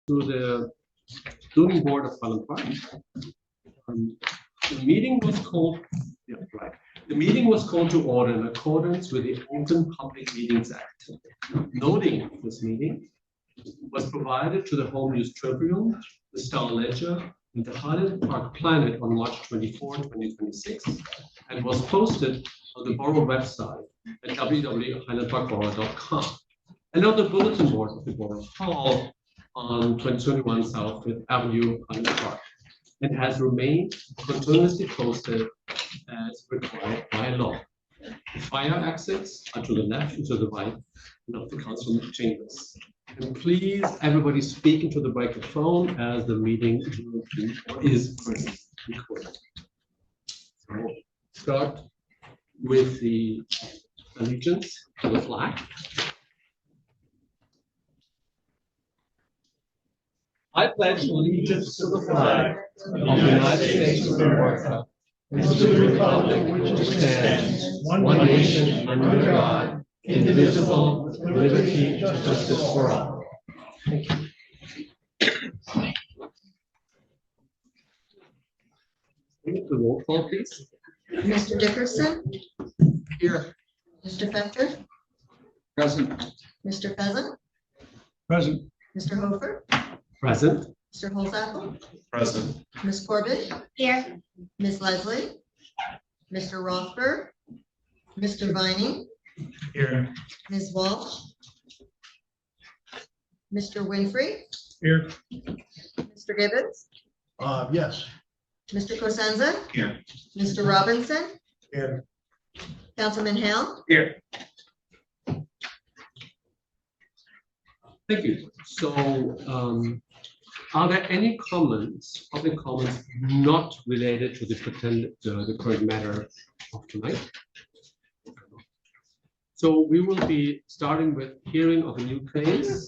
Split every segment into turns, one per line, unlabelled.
to the zoning board of Highland Park. The meeting was called. Yeah, right. The meeting was called to order in accordance with the Open Public Meetings Act. Noting this meeting was provided to the Home News Tribune, the Star Ledger, and the Highland Park Planet on March 24, 2026, and was posted on the Borough website at www.highlandparkborough.com and on the bulletin board of the Borough Hall on 2021 South Fifth Avenue, Highland Park, and has remained continuously posted as required by law. The fire exits are to the left and to the right of the council chambers. And please, everybody speak into the microphone as the meeting is recorded. So, start with the allegiance to the flag. I pledge allegiance to the flag of the United States of America and to the republic which stands one nation under God, indivisible, with liberty and justice for all. Thank you. The roll call, please.
Mr. Dickerson?
Here.
Mr. Fetcher?
Present.
Mr. Pheasant?
Present.
Mr. Hofer?
Present.
Mr. Holzapfel?
Present.
Ms. Corbett? Here. Ms. Leslie? Mr. Rothberg? Mr. Vining?
Here.
Ms. Walsh? Mr. Winfrey?
Here.
Mr. Gibbons?
Yes.
Mr. Cosenza?
Here.
Mr. Robinson?
Here.
Councilman Hale?
Here.
Thank you. So, are there any comments, public comments, not related to the current matter of tonight? So we will be starting with hearing of a new case.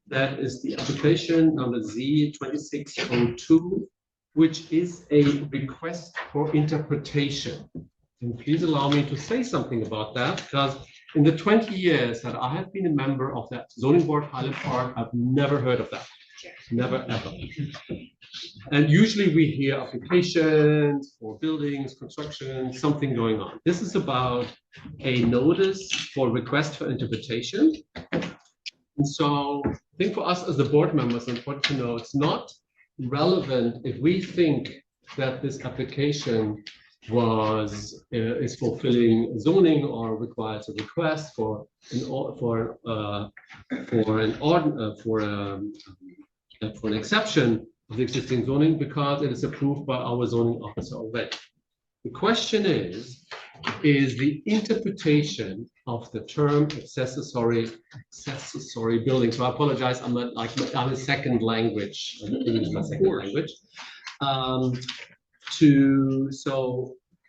That is the application number Z2602, which is a request for interpretation. And please allow me to say something about that, because in the 20 years that I have been a member of that zoning board Highland Park, I've never heard of that. Never, ever. And usually we hear applications for buildings, construction, something going on. This is about a notice for request for interpretation. And so I think for us as the board members, it's important to know it's not relevant if we think that this application is fulfilling zoning or requires a request for an exception of the existing zoning because it is approved by our zoning officer already. The question is the interpretation of the term accessory building. So I apologize, I'm a second language. English is my second language.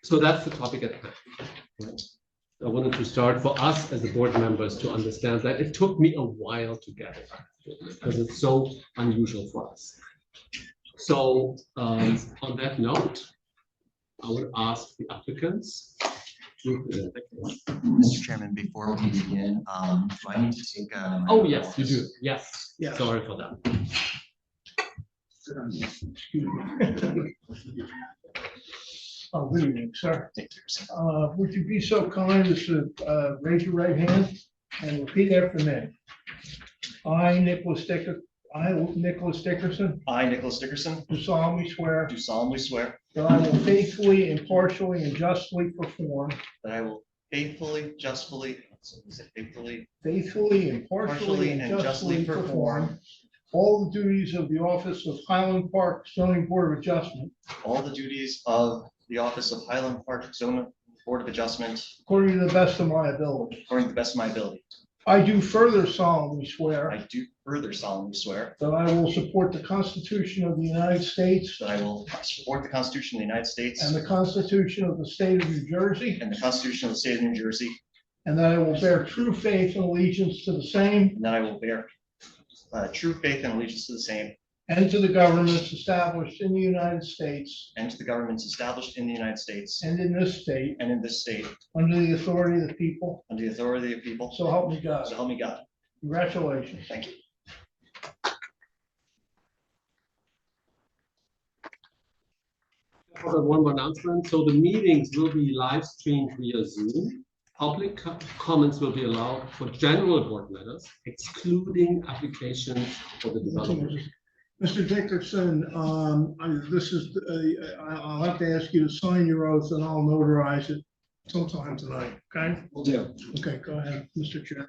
So that's the topic at hand. I wanted to start for us as the board members to understand that it took me a while to get it because it's so unusual for us. So on that note, I would ask the applicants.
Mr. Chairman, before we begin, do I need to take
oh, yes, you do. Yes.
Yes.
Sorry for that.
Oh, good evening, sir. Would you be so kind as to raise your right hand and repeat after me? I, Nicholas Dickerson. I, Nicholas Dickerson, do solemnly swear that I will faithfully, impartially, and justly perform. Faithfully, impartially, and justly perform all the duties of the office of Highland Park Zoning Board of Adjustment.
all the duties of the office of Highland Park Zoning Board of Adjustment
According to the best of my ability.
according to the best of my ability.
I do further solemnly swear
I do further solemnly swear
that I will support the Constitution of the United States
that I will support the Constitution of the United States
and the Constitution of the State of New Jersey,
and the Constitution of the State of New Jersey,
and that I will bear true faith and allegiance to the same
and that I will bear true faith and allegiance to the same
and to the governments established in the United States
and to the governments established in the United States
and in this state
and in this state
under the authority of the people.
under the authority of the people.
So help me God.
So help me God.
Congratulations.
Thank you.
One more announcement. So the meetings will be live streamed via Zoom. Public comments will be allowed for general board matters, excluding applications for the developer.
Mr. Dickerson, I'll have to ask you to sign your oath and I'll notarize it sometime tonight, okay?
Will do.
Okay, go ahead, Mr. Chair.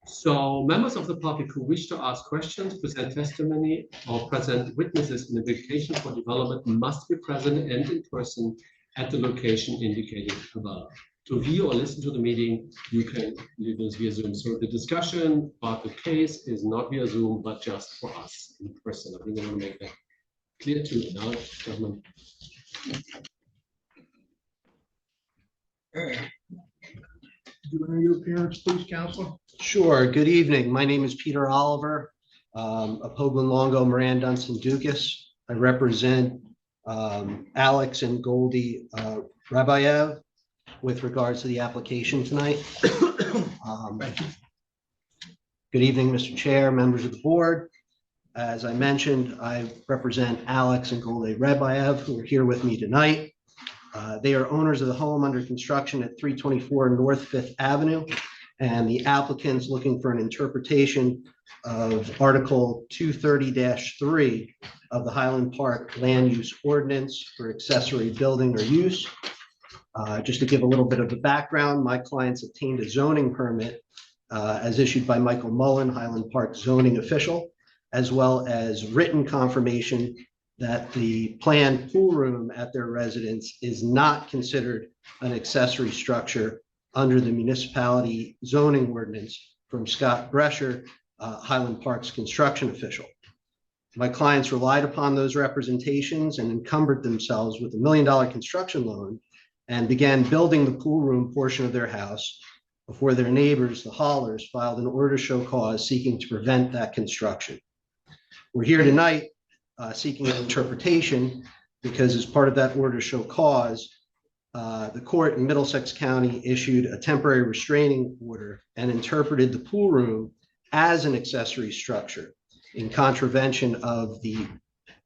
So members of the public who wish to ask questions, present testimony, or present witnesses in a vacation for development must be present and in person at the location indicated above. To view or listen to the meeting, you can do this via Zoom. So the discussion about the case is not via Zoom, but just for us in person. I think I want to make that clear to you now, gentlemen.
Do you want your appearance, please, Counselor?
Sure. Good evening. My name is Peter Oliver, of Hoagland Longo, Moran, Dunstan, Dukas. I represent Alex and Goldie Rabayev with regards to the application tonight. Good evening, Mr. Chair, members of the board. As I mentioned, I represent Alex and Goldie Rabayev, who are here with me tonight. They are owners of the home under construction at 324 North 5th Avenue, and the applicant's looking for an interpretation of Article 230-3 of the Highland Park Land Use Ordinance for accessory building or use. Just to give a little bit of the background, my clients obtained a zoning permit as issued by Michael Mullen, Highland Park zoning official, as well as written confirmation that the planned pool room at their residence is not considered an accessory structure under the municipality zoning ordinance from Scott Brescher, Highland Park's construction official. My clients relied upon those representations and encumbered themselves with $1 million construction loan and began building the pool room portion of their house before their neighbors, the Hollers, filed an order to show cause seeking to prevent that construction. We're here tonight seeking an interpretation because as part of that order to show cause, the court in Middlesex County issued a temporary restraining order and interpreted the pool room as an accessory structure in contravention of the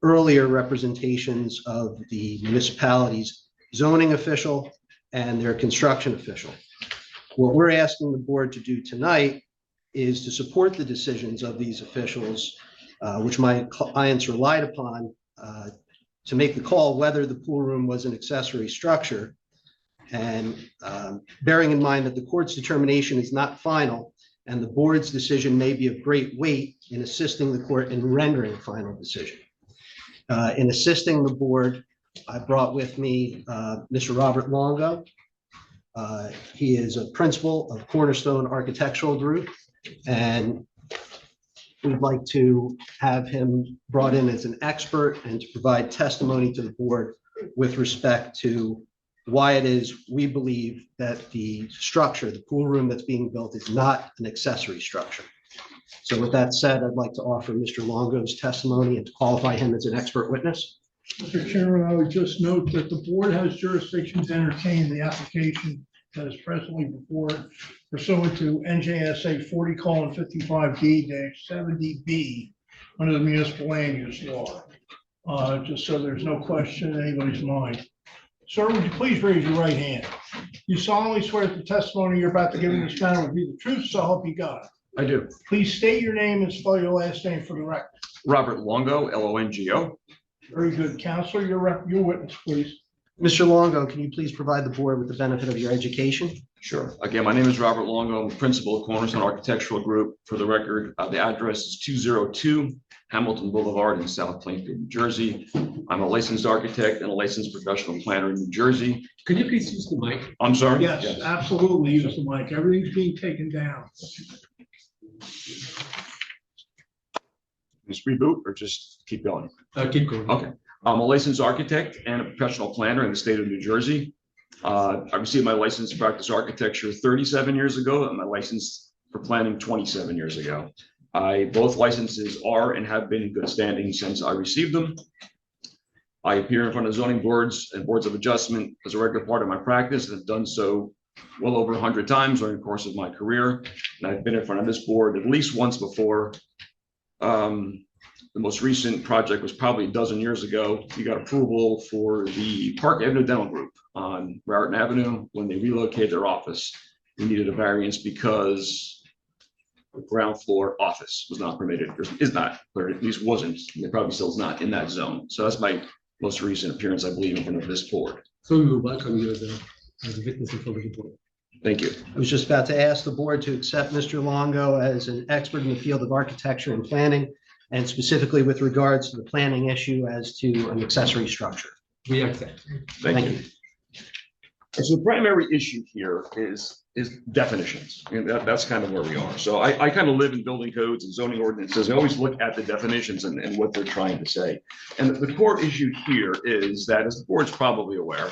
earlier representations of the municipality's zoning official and their construction official. What we're asking the board to do tonight is to support the decisions of these officials, which my clients relied upon to make the call whether the pool room was an accessory structure. And bearing in mind that the court's determination is not final and the board's decision may be of great weight in assisting the court in rendering a final decision. In assisting the board, I brought with me Mr. Robert Longo. He is a principal of Cornerstone Architectural Group, and we'd like to have him brought in as an expert and to provide testimony to the board with respect to why it is we believe that the structure, the pool room that's being built, is not an accessory structure. So with that said, I'd like to offer Mr. Longo's testimony and to qualify him as an expert witness.
Mr. Chairman, I would just note that the board has jurisdiction to entertain the application that is presently before it pursuant to NJSA 40:55D-70B under the municipal land use law. Just so there's no question in anybody's mind. Sir, would you please raise your right hand? You solemnly swear that the testimony you're about to give in this matter will be the truth, so help you God.
I do.
Please state your name and spell your last name for the record.
Robert Longo, Longo.
Very good. Counselor, your witness, please.
Mr. Longo, can you please provide the board with the benefit of your education?
Sure. Again, my name is Robert Longo. I'm the principal of Cornerstone Architectural Group. For the record, the address is 202 Hamilton Boulevard in South Plainfield, New Jersey. I'm a licensed architect and a licensed professional planner in New Jersey.
Could you please use the mic?
I'm sorry?
Yes, absolutely. Use the mic. Everything's being taken down.
Just reboot or just keep going?
Keep going.
Okay. I'm a licensed architect and a professional planner in the state of New Jersey. I received my license to practice architecture 37 years ago and my license for planning 27 years ago. Both licenses are and have been in good standing since I received them. I appear in front of zoning boards and boards of adjustment as a regular part of my practice and have done so well over 100 times during the course of my career. And I've been in front of this board at least once before. The most recent project was probably a dozen years ago. You got approval for the Park Avenue Dental Group on Raritan Avenue. When they relocated their office, we needed a variance because the ground floor office was not permitted, or is not, or at least wasn't, and it probably still is not in that zone. So that's my most recent appearance, I believe, in front of this board.
So we will welcome you as a witness in front of the board.
Thank you.
I was just about to ask the board to accept Mr. Longo as an expert in the field of architecture and planning, and specifically with regards to the planning issue as to an accessory structure.
We accept.
Thank you. So the primary issue here is definitions. And that's kind of where we are. So I kind of live in building codes and zoning ordinances. I always look at the definitions and what they're trying to say. And the core issue here is that, as the board's probably aware,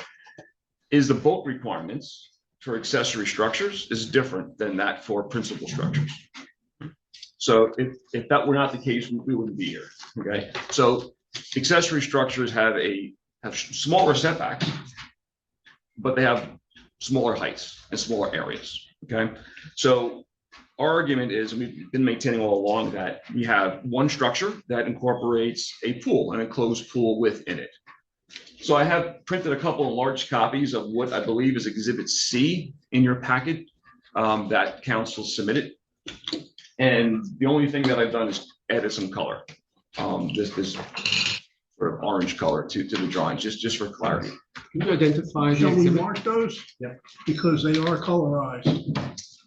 is the bulk requirements for accessory structures is different than that for principal structures. So if that were not the case, we wouldn't be here. Okay. So accessory structures have smaller setbacks, but they have smaller heights and smaller areas. Okay. So our argument is, and we've been maintaining all along, that we have one structure that incorporates a pool, an enclosed pool within it. So I have printed a couple of large copies of what I believe is Exhibit C in your packet that council submitted. And the only thing that I've done is added some color. This sort of orange color to the drawing, just for clarity.
Can you identify the
Shall we
exhibit?
mark those?
Yeah.
Because they are colorized.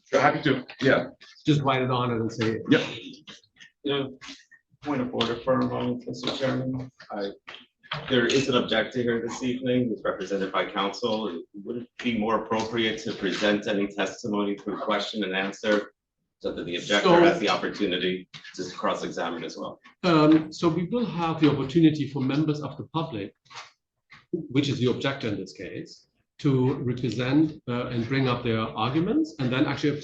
Sure, happy to. Yeah.
Just write it on it and say it.
Yep.
Yeah, point of order for a moment, Mr. Chairman. There is an objector here this evening, who's represented by counsel. Would it be more appropriate to present any testimony through question and answer so that the objector has the opportunity to cross-examine as well?
So we will have the opportunity for members of the public, which is the objector in this case, to represent and bring up their arguments, and then actually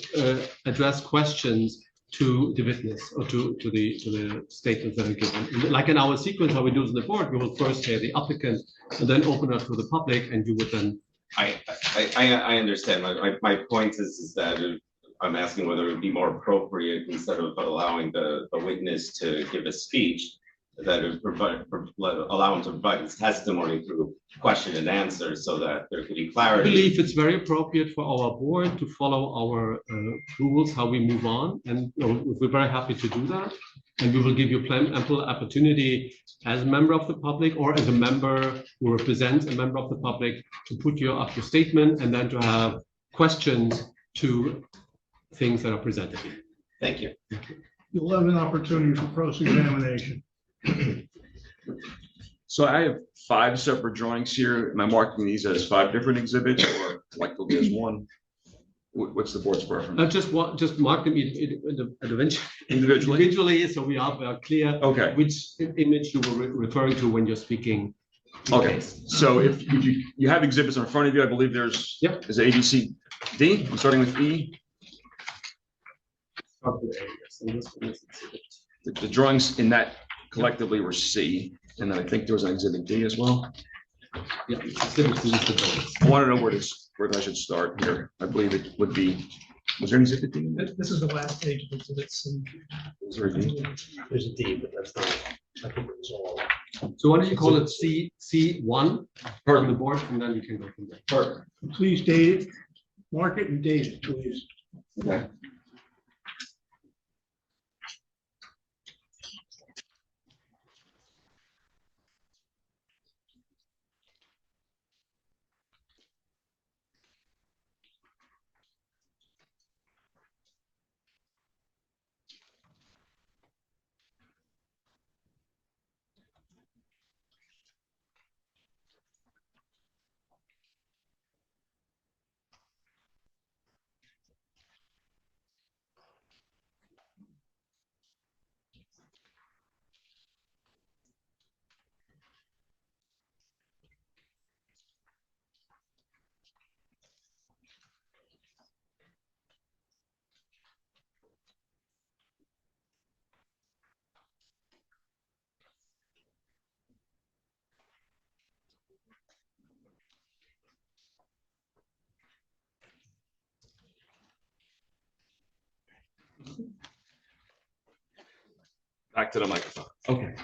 address questions to the witness or to the statements that are given. Like in our sequence, how we do it in the board, we will first hear the applicant and then open up to the public, and you would then.
I understand. My point is that I'm asking whether it would be more appropriate, instead of allowing the witness to give a speech, that it allow him to provide his testimony through question and answer, so that there could be
I
clarity.
believe it's very appropriate for our board to follow our rules, how we move on, and we're very happy to do that. And we will give you ample opportunity as a member of the public or as a member who represents a member of the public to put up your statement and then to have questions to things that are presented.
Thank you.
You'll have an opportunity for cross-examination.
So I have 5 separate drawings here. Am I marking these as 5 different exhibits or collectively as one? What's the board's preference?
Just mark them individually, so we are clear.
Okay.
Which image you were referring to when you're speaking.
Okay. So if you have exhibits in front of you, I believe there's A, B, C, D. I'm starting with E. The drawings in that collectively were C, and then I think there was an exhibit D as well.
Yeah, exhibit D is the drawings.
I want to know where I should start here. I believe it would be, was there an exhibit D?
This is the last page of exhibits.
Was there a D?
There's a D, but that's not, I think it was all.
So why don't you call it C1 on the board, and then you can go from there.
Perfect.
Please date it, mark it and date it, please.
Okay. Back to the microphone. Okay.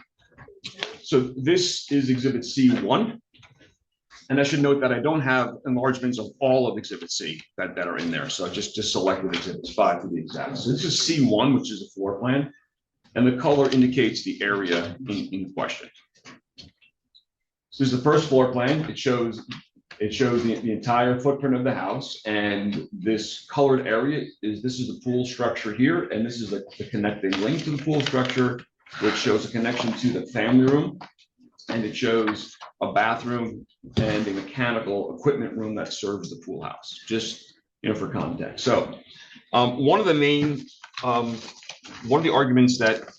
So this is exhibit C1. And I should note that I don't have enlargements of all of exhibit C that are in there. So I just selected exhibits 5 to be exact. So this is C1, which is a floor plan. And the color indicates the area in question. So this is the first floor plan. It shows the entire footprint of the house. And this colored area this is the pool structure here. And this is the connecting link to the pool structure, which shows a connection to the family room. And it shows a bathroom and a mechanical equipment room that serves the pool house, just, for context. So one of the arguments that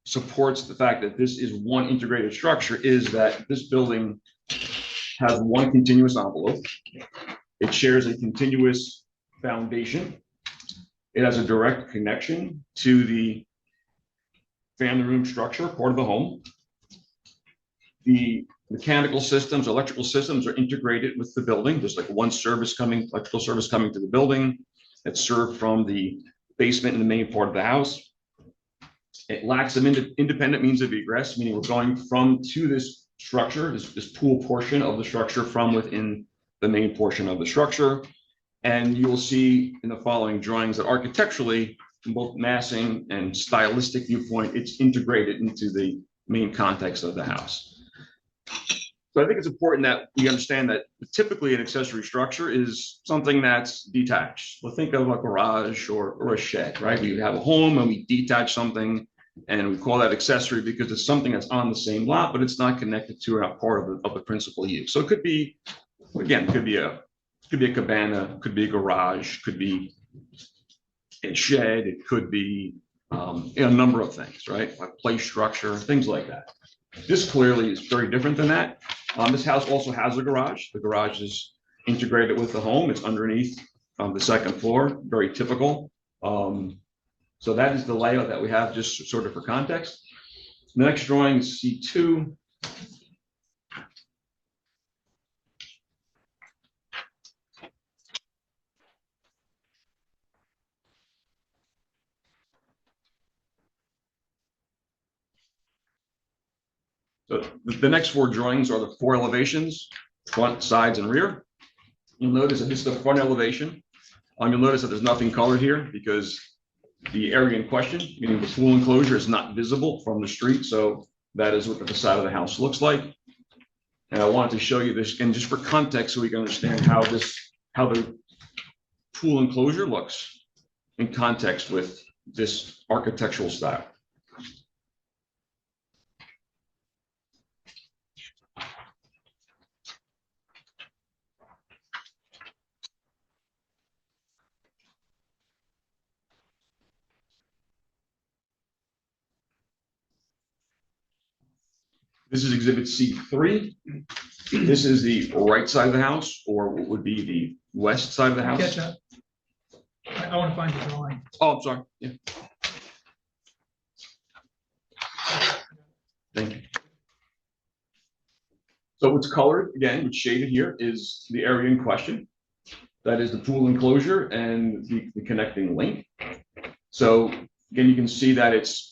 supports the fact that this is one integrated structure is that this building has one continuous envelope. It shares a continuous foundation. It has a direct connection to the family room structure, part of the home. The mechanical systems, electrical systems are integrated with the building. There's like one electrical service coming to the building that's served from the basement in the main part of the house. It lacks some independent means of egress, meaning we're going to this structure, this pool portion of the structure from within the main portion of the structure. And you will see in the following drawings that architecturally, from both massing and stylistic viewpoint, it's integrated into the main context of the house. So I think it's important that we understand that typically an accessory structure is something that's detached. We'll think of a garage or a shed, right? We have a home and we detach something and we call that accessory because it's something that's on the same lot, but it's not connected to or not part of the principal use. So it could be, again, it could be a cabana, could be a garage, could be a shed, it could be a number of things, right? Like play structure, things like that. This clearly is very different than that. This house also has a garage. The garage is integrated with the home. It's underneath the second floor, very typical. So that is the layout that we have, just sort of for context. The next drawing is C2. So the next 4 drawings are the 4 elevations, front, sides, and rear. You'll notice that this is the front elevation. You'll notice that there's nothing colored here because the area in question, meaning the pool enclosure, is not visible from the street. So that is what the facade of the house looks like. And I wanted to show you this again, just for context, so we can understand how the pool enclosure looks in context with this architectural style. This is exhibit C3. This is the right side of the house, or what would be the west side of the house.
Catch up. I want to find the drawing.
Oh, I'm sorry. Yeah. Thank you. So what's colored, again, what's shaded here is the area in question. That is the pool enclosure and the connecting link. So again, you can see that it's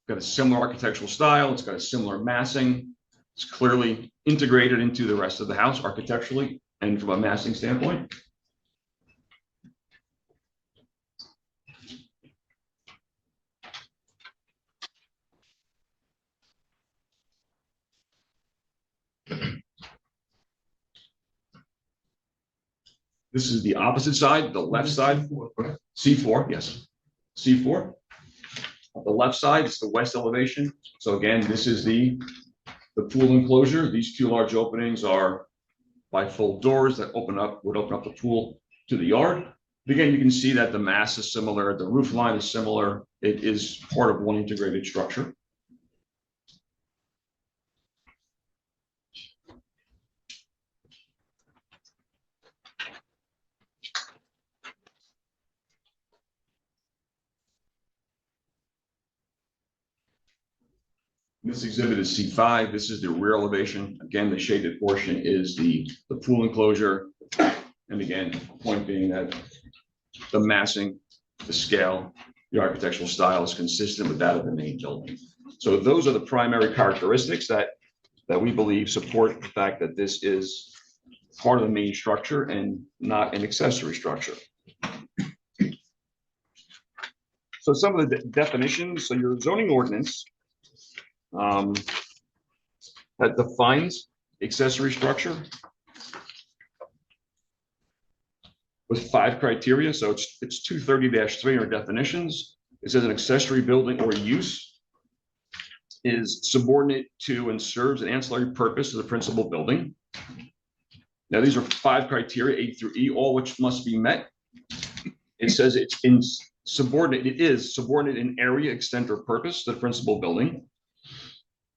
got a similar architectural style. It's got a similar massing. It's clearly integrated into the rest of the house architecturally and from a massing standpoint. This is the opposite side, the left side. C4, yes. C4. The left side is the west elevation. So again, this is the pool enclosure. These 2 large openings are bifold doors that would open up the pool to the yard. Again, you can see that the mass is similar, the roof line is similar. It is part of one integrated structure. This exhibit is C5. This is the rear elevation. Again, the shaded portion is the pool enclosure. And again, point being that the massing, the scale the architectural style is consistent with that of the main building. So those are the primary characteristics that we believe support the fact that this is part of the main structure and not an accessory structure. So some of the definitions, so your zoning ordinance that defines accessory structure with 5 criteria. So it's 230-3 in our definitions. It says an accessory building or use is subordinate to and serves an ancillary purpose to the principal building. Now, these are 5 criteria, A through E, all which must be met. It says it's subordinate in area, extent, or purpose to the principal building.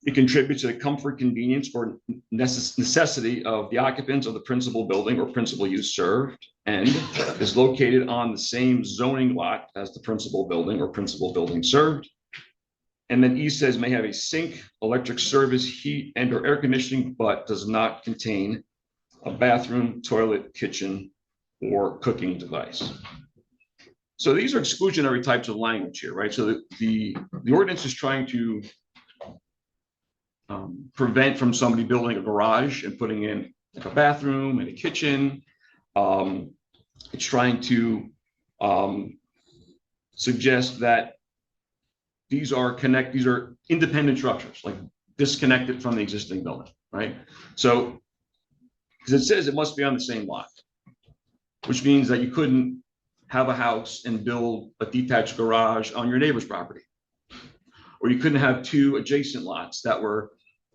It contributes to the comfort, convenience, or necessity of the occupants of the principal building or principal use served, and is located on the same zoning lot as the principal building or principal building served. And then E says may have a sink, electric service, heat, and or air conditioning, but does not contain a bathroom, toilet, kitchen, or cooking device. So these are exclusionary types of language here, right? So the ordinance is trying to prevent from somebody building a garage and putting in like a bathroom and a kitchen. It's trying to suggest that these are independent structures, like disconnected from the existing building, right? So, because it says it must be on the same lot, which means that you couldn't have a house and build a detached garage on your neighbor's property. Or you couldn't have 2 adjacent lots that were,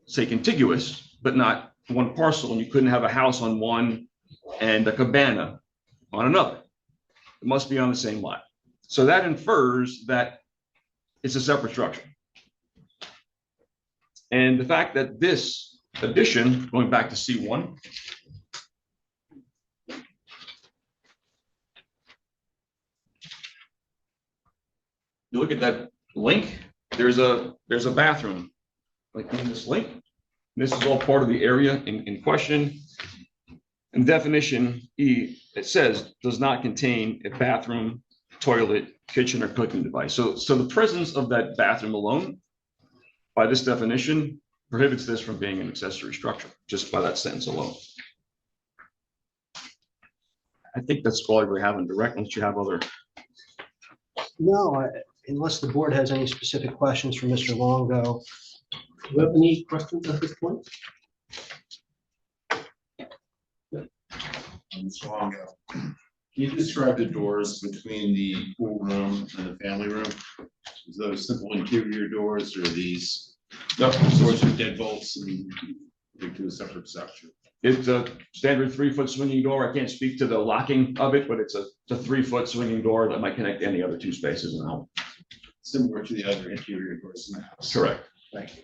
say, contiguous, but not one parcel, and you couldn't have a house on one and a cabana on another. It must be on the same lot. So that infers that it's a separate structure. And the fact that this addition, going back to C1, you look at that link, there's a bathroom like in this link. This is all part of the area in question. In definition E, it says does not contain a bathroom, toilet, kitchen, or cooking device. So the presence of that bathroom alone, by this definition, prohibits this from being an accessory structure, just by that sentence alone. I think that's all I really have in direct, unless you have other.
No, unless the board has any specific questions for Mr. Longo.
Do you have any questions at this point?
Mr. Longo, can you describe the doors between the pool room and the family room? Is those simple interior doors, or are these doors with deadbolts and into a separate section?
It's a standard 3-foot swinging door. I can't speak to the locking of it, but it's a 3-foot swinging door that might connect any other 2 spaces in the home.
Similar to the other interior doors in the house?
Correct.
Thank you.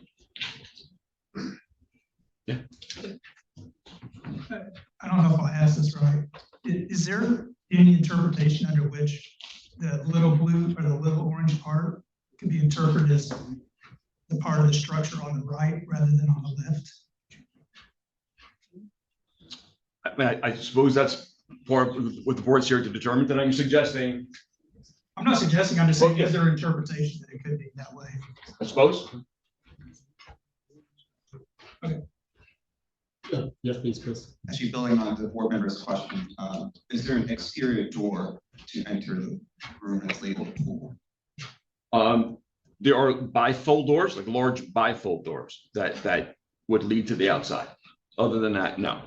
Yeah.
I don't know if I asked this right. Is there any interpretation under which the little blue or the little orange part can be interpreted as the part of the structure on the right rather than on the left?
I mean, I suppose that's part of what the board's here to determine. That I'm suggesting.
I'm not suggesting, I'm just saying, is there interpretation that it could be that way?
I suppose.
Yes, please, Chris.
Actually, building on the board member's question, is there an exterior door to enter the room that's labeled pool?
There are bifold doors, like large bifold doors that would lead to the outside. Other than that, no.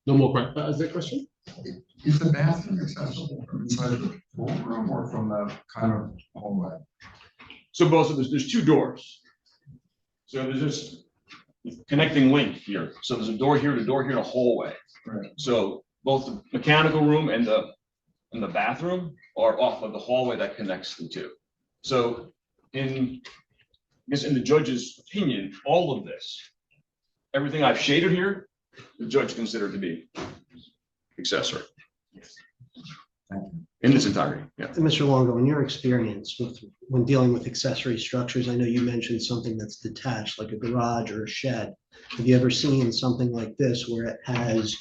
No more questions. Is there a question?
Is the bathroom accessible from inside of the pool room or from the kind of hallway?
So both of there's 2 doors. So there's this connecting link here. So there's a door here, and a hallway.
Right.
So both the mechanical room and the bathroom are off of the hallway that connects the 2. So in the judge's opinion, all of this, everything I've shaded here, the judge considered to be accessory. In this entirety, yeah.
Mr. Longo, in your experience when dealing with accessory structures, I know you mentioned something that's detached, like a garage or a shed. Have you ever seen something like this where it has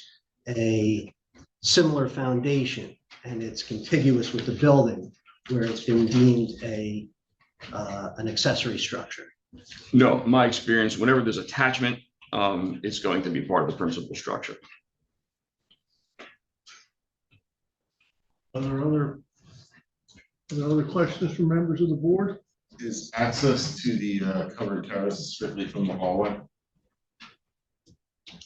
a similar foundation and it's contiguous with the building where it's been deemed an accessory structure?
No, my experience, whenever there's attachment, it's going to be part of the principal structure.
Are there other questions from members of the board?
Is access to the covered terrace strictly from the hallway?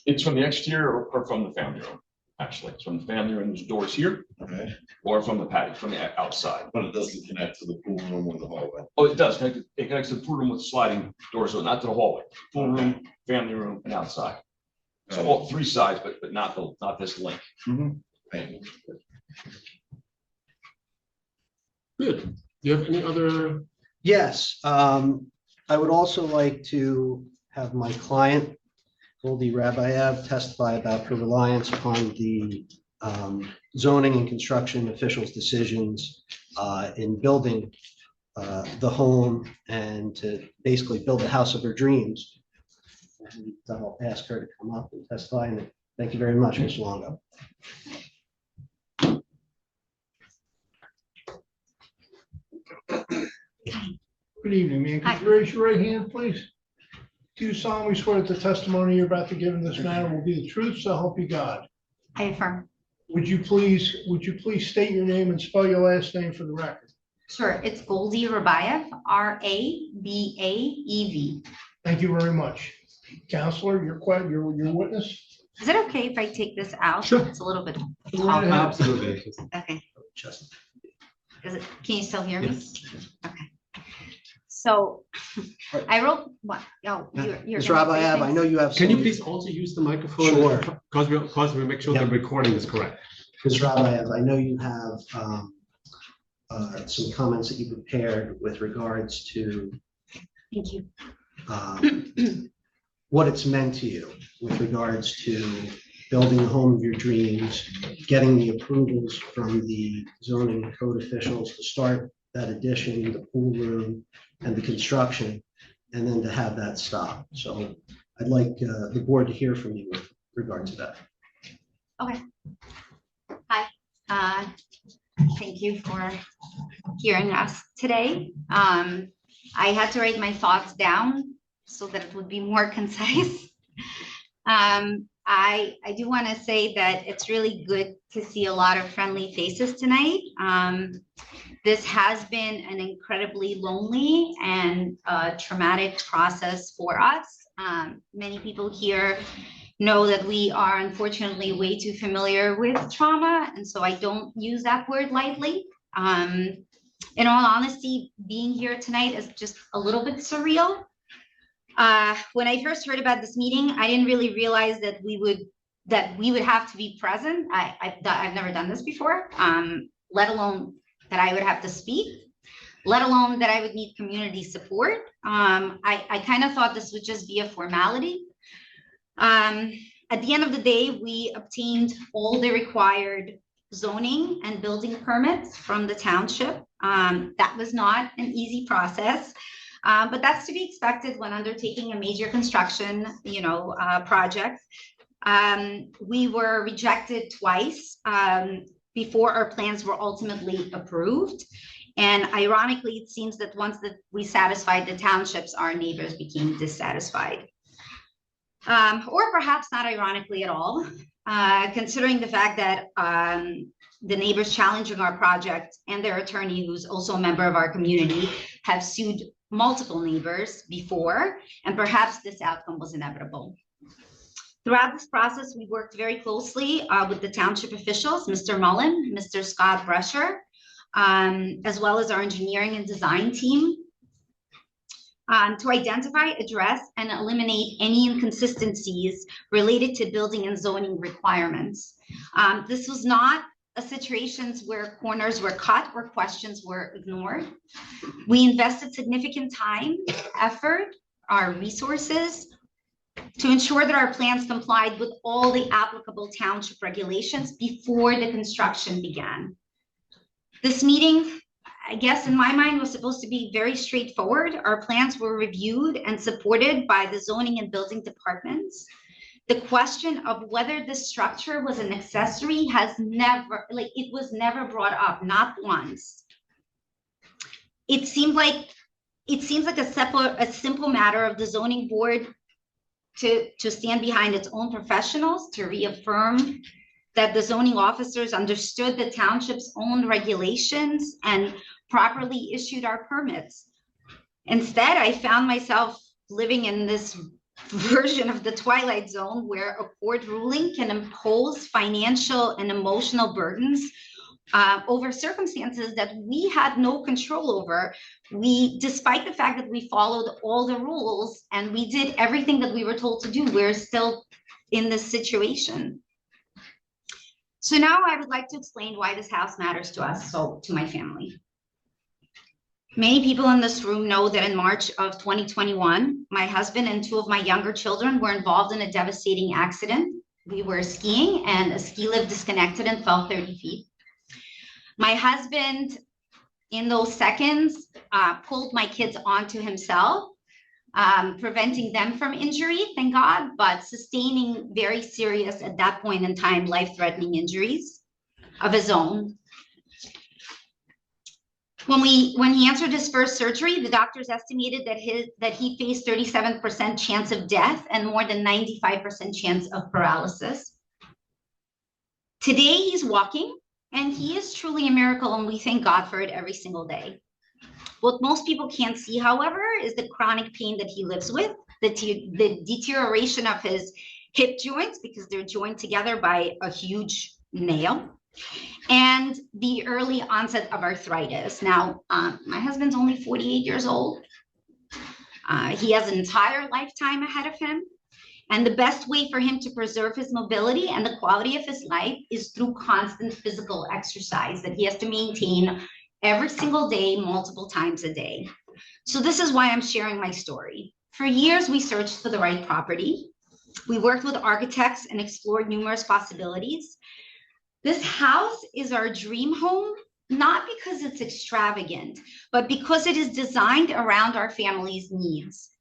It's from the exterior or from the family room, actually. It's from the family room, there's doors here,
Okay,
or from the patio, from the outside.
but it doesn't connect to the pool room or the hallway.
Oh, it does, it connects to the pool room with sliding doors, so not to the hallway. Pool room, family room, and outside. So all three sides, but not this link.
Thank you.
Good. Do you have any other?
Yes, I would also like to have my client, Goldie Rabayev, testify about her reliance upon the zoning and construction officials' decisions in building the home and to basically build the house of her dreams. And I'll ask her to come up and testify. And thank you very much, Mr. Longo.
Good evening, ma'am. Could you raise your right hand, please? Do you solemnly swear that the testimony you're about to give in this matter will be the truth, so help you God?
I affirm.
Would you please state your name and spell your last name for the record?
Sure, it's Goldie Rabayev, Rabaev.
Thank you very much. Counselor, your witness?
Is it okay if I take this out?
Sure.
It's a little bit
Go right ahead.
Absolutely.
Okay. Can you still hear me? Okay. So I wrote what? Oh, you're.
Ms. Rabayev, I know you have.
Can you
some-
please also use the microphone?
Sure.
Because we make sure the
Yep.
recording is correct.
Ms. Rabayev, I know you have some comments that you prepared with regards to
Thank you.
what it's meant to you with regards to building the home of your dreams, getting the approvals from the zoning and code officials to start that addition, the pool room, and the construction, and then to have that stop. So I'd like the board to hear from you with regard to that.
Okay. Hi. Thank you for hearing us today. I had to write my thoughts down so that it would be more concise. I do want to say that it's really good to see a lot of friendly faces tonight. This has been an incredibly lonely and traumatic process for us. Many people here know that we are unfortunately way too familiar with trauma, and so I don't use that word lightly. In all honesty, being here tonight is just a little bit surreal. When I first heard about this meeting, I didn't really realize that we would have to be present. I've never done this before, let alone that I would have to speak, let alone that I would need community support. I kind of thought this would just be a formality. At the end of the day, we obtained all the required zoning and building permits from the township. That was not an easy process. But that's to be expected when undertaking a major construction, project. We were rejected twice before our plans were ultimately approved. And ironically, it seems that once that we satisfied the townships, our neighbors became dissatisfied. Or perhaps not ironically at all, considering the fact that the neighbors challenging our project and their attorney, who's also a member of our community, have sued multiple neighbors before, and perhaps this outcome was inevitable. Throughout this process, we worked very closely with the township officials, Mr. Mullen, Mr. Scott Brescher, as well as our engineering and design team, to identify, address, and eliminate any inconsistencies related to building and zoning requirements. This was not a situations where corners were cut or questions were ignored. We invested significant time, effort, our resources to ensure that our plans complied with all the applicable township regulations before the construction began. This meeting, I guess in my mind was supposed to be very straightforward. Our plans were reviewed and supported by the zoning and building departments. The question of whether the structure was an accessory has never, like, it was never brought up, not once. It seems like a simple matter of the zoning board to stand behind its own professionals, to reaffirm that the zoning officers understood the township's own regulations and properly issued our permits. Instead, I found myself living in this version of the twilight zone where a court ruling can impose financial and emotional burdens over circumstances that we had no control over. Despite the fact that we followed all the rules and we did everything that we were told to do, we're still in this situation. So now I would like to explain why this house matters to us, so to my family. Many people in this room know that in March of 2021, my husband and two of my younger children were involved in a devastating accident. We were skiing and a ski lift disconnected and fell 30 feet. My husband, in those seconds, pulled my kids onto himself, preventing them from injury, thank God, but sustaining very serious, at that point in time, life-threatening injuries of his own. When he entered his first surgery, the doctors estimated that he faced 37% chance of death and more than 95% chance of paralysis. Today, he's walking, and he is truly a miracle, and we thank God for it every single day. What most people can't see, however, is the chronic pain that he lives with, the deterioration of his hip joints, because they're joined together by a huge nail, and the early onset of arthritis. Now, my husband's only 48 years old. He has an entire lifetime ahead of him. And the best way for him to preserve his mobility and the quality of his life is through constant physical exercise that he has to maintain every single day, multiple times a day. So this is why I'm sharing my story. For years, we searched for the right property. We worked with architects and explored numerous possibilities. This house is our dream home, not because it's extravagant, but because it is designed around our family's needs.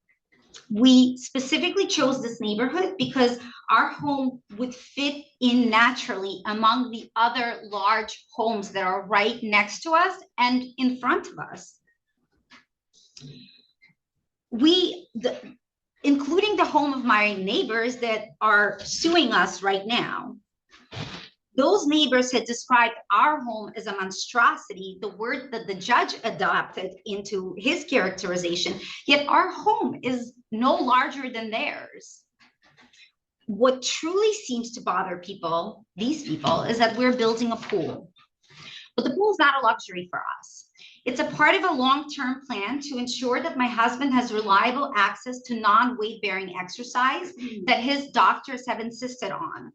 We specifically chose this neighborhood because our home would fit in naturally among the other large homes that are right next to us and in front of us. Including the home of my neighbors that are suing us right now. Those neighbors had described our home as a monstrosity, the word that the judge adopted into his characterization, yet our home is no larger than theirs. What truly seems to bother these people, is that we're building a pool. But the pool is not a luxury for us. It's a part of a long-term plan to ensure that my husband has reliable access to non-weight-bearing exercise that his doctors have insisted on.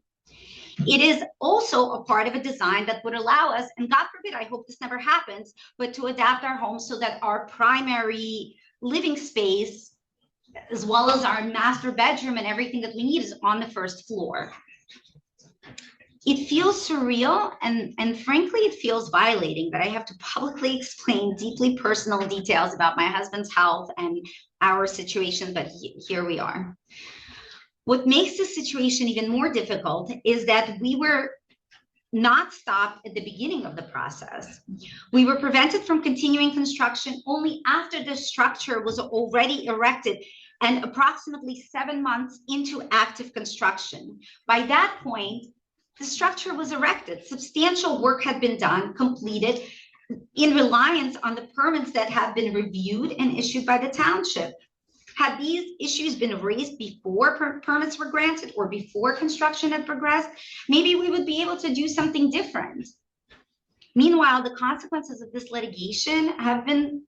It is also a part of a design that would allow us, and God forbid, I hope this never happens, but to adapt our home so that our primary living space, as well as our master bedroom and everything that we need, is on the first floor. It feels surreal, and frankly, it feels violating that I have to publicly explain deeply personal details about my husband's health and our situation, but here we are. What makes this situation even more difficult is that we were not stopped at the beginning of the process. We were prevented from continuing construction only after the structure was already erected and approximately 7 months into active construction. By that point, the structure was erected. Substantial work had been done, completed, in reliance on the permits that had been reviewed and issued by the township. Had these issues been raised before permits were granted or before construction had progressed, maybe we would be able to do something different. Meanwhile, the consequences of this litigation have been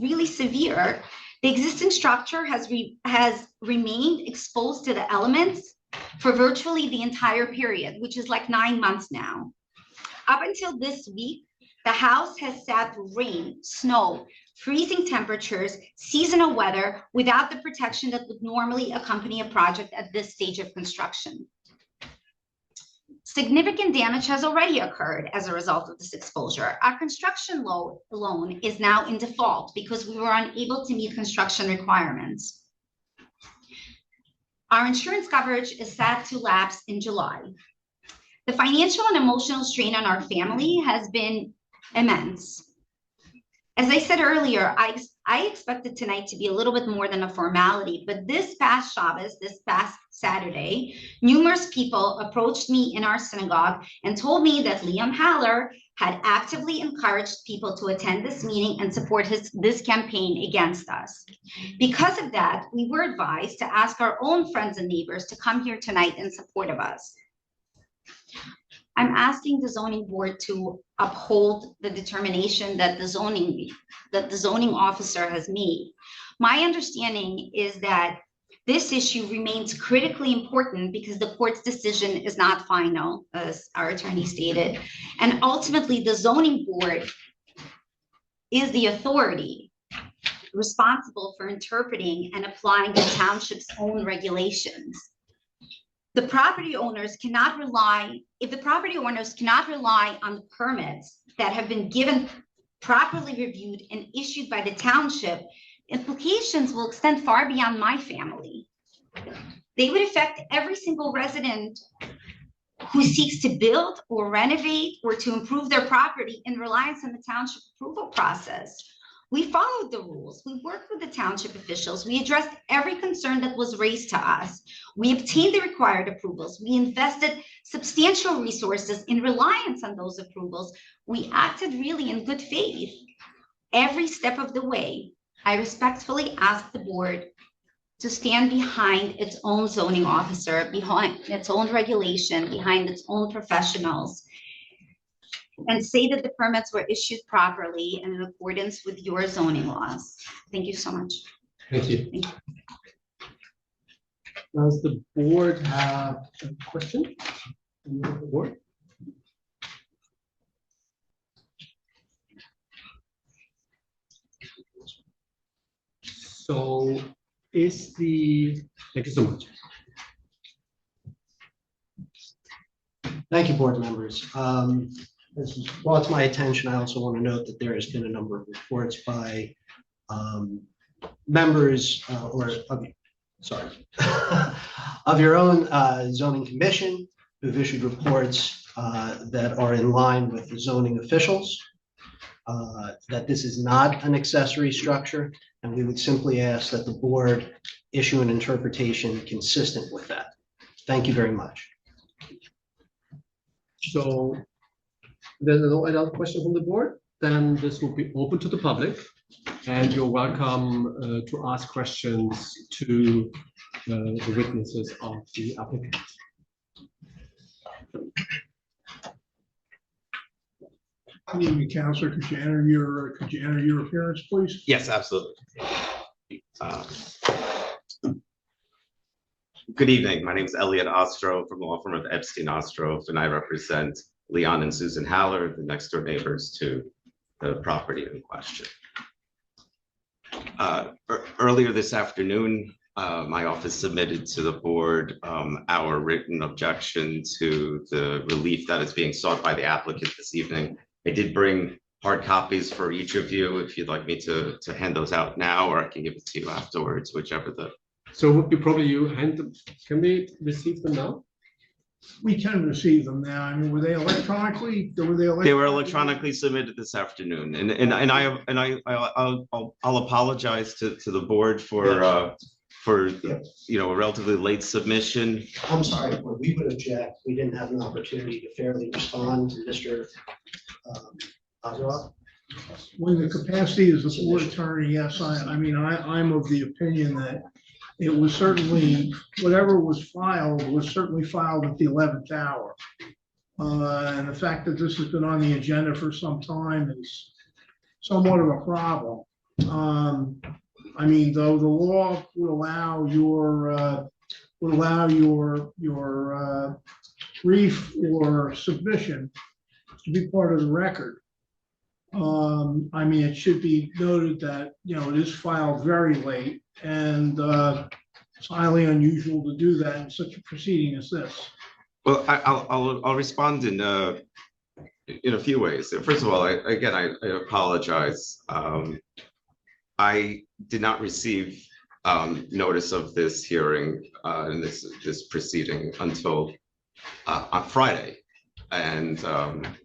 really severe. The existing structure has remained exposed to the elements for virtually the entire period, which is like 9 months now. Up until this week, the house has sat rain, snow, freezing temperatures, seasonal weather without the protection that would normally accompany a project at this stage of construction. Significant damage has already occurred as a result of this exposure. Our construction loan is now in default because we were unable to meet construction requirements. Our insurance coverage is set to lapse in July. The financial and emotional strain on our family has been immense. As I said earlier, I expected tonight to be a little bit more than a formality, but this past Shabbos, this past Saturday, numerous people approached me in our synagogue and told me that Liam Haller had actively encouraged people to attend this meeting and support this campaign against us. Because of that, we were advised to ask our own friends and neighbors to come here tonight in support of us. I'm asking the zoning board to uphold the determination that the zoning officer has made. My understanding is that this issue remains critically important because the court's decision is not final, as our attorney stated. And ultimately, the zoning board is the authority responsible for interpreting and applying the township's own regulations. The property owners cannot rely, if the property owners cannot rely on the permits that have been given, properly reviewed and issued by the township, implications will extend far beyond my family. They would affect every single resident who seeks to build or renovate or to improve their property in reliance on the township approval process. We followed the rules. We worked with the township officials. We addressed every concern that was raised to us. We obtained the required approvals. We invested substantial resources in reliance on those approvals. We acted really in good faith. Every step of the way, I respectfully ask the board to stand behind its own zoning officer, behind its own regulation, behind its own professionals, and say that the permits were issued properly and in accordance with your zoning laws. Thank you so much.
Thank you.
Thank you.
Does the board have a question? From the board? So thank you so much.
Thank you, board members. This was brought to my attention. I also want to note that there has been a number of reports by members of your own zoning commission who've issued reports that are in line with the zoning officials, that this is not an accessory structure, and we would simply ask that the board issue an interpretation consistent with that. Thank you very much.
So there's no other question from the board, then this will be open to the public, and you're welcome to ask questions to the witnesses of the applicant.
Good evening, Counselor. Could you enter your appearance, please?
Yes, absolutely. Good evening. My name is Elliot Ostro from the law firm of Epstein Ostro, and I represent Leon and Susan Haller, the next door neighbors to the property in question. Earlier this afternoon, my office submitted to the board our written objection to the relief that is being sought by the applicant this evening. I did bring hard copies for each of you if you'd like me to hand those out now, or I can give it to you afterwards, whichever the.
So would be probably you hand them. Can we receive them now?
We can receive them now. I mean, were they electronically?
They were electronically submitted this afternoon, and I'll apologize to the board for a relatively late submission.
I'm sorry, we would object. We didn't have an opportunity to fairly respond to Mr. Azarov.
When the capacity is the board attorney, yes, I'm of the opinion that it was certainly, whatever was certainly filed at the 11th hour. And the fact that this has been on the agenda for some time is somewhat of a problem. Though the law would allow your brief or submission to be part of the record. It should be noted that, it is filed very late, and it's highly unusual to do that in such a proceeding as this.
Well, I'll respond in a few ways. First of all, I apologize. I did not receive notice of this hearing and this proceeding until on Friday. And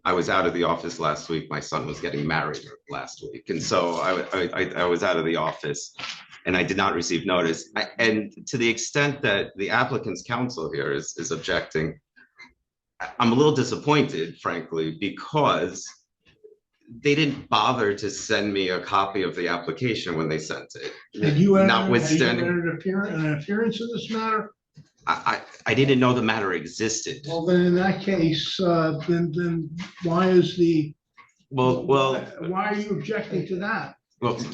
I was out of the office last week. My son was getting married last week. And so I was out of the office and I did not receive notice. And to the extent that the applicant's counsel here is objecting, I'm a little disappointed, frankly, because they didn't bother to send me a copy of the application when they sent it.
Had you ever
Notwithstanding,
an appearance in this matter?
I didn't know the matter existed.
Well, then in that case, then why is why are you objecting to that?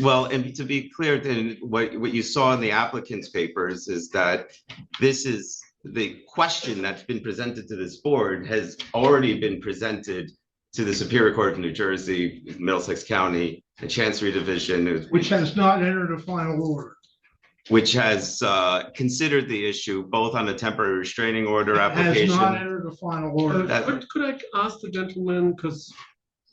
Well, and to be clear, then what you saw in the applicant's papers is that this is the question that's been presented to this board has already been presented to the Superior Court of New Jersey, Middlesex County, the Chancery Division,
Which has not entered a final order.
which has considered the issue both on a temporary restraining order application.
Has not entered a final order.
Could I ask the gentleman, because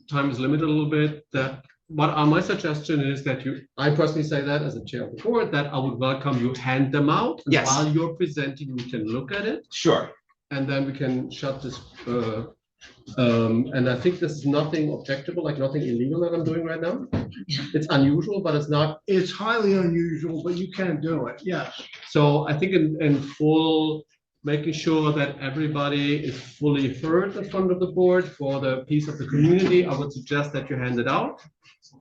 time is limited a little bit, that my suggestion is that I personally say that as a chair of the board, that I would welcome you hand them out. And
Yes.
while you're presenting, we can look at it.
Sure.
And then we can shut this. And I think this is nothing objectable, like nothing illegal that I'm doing right now. It's unusual, but it's not.
It's highly unusual, but you can do it, yes.
So I think in full, making sure that everybody is fully heard in front of the board for the peace of the community, I would suggest that you hand it out.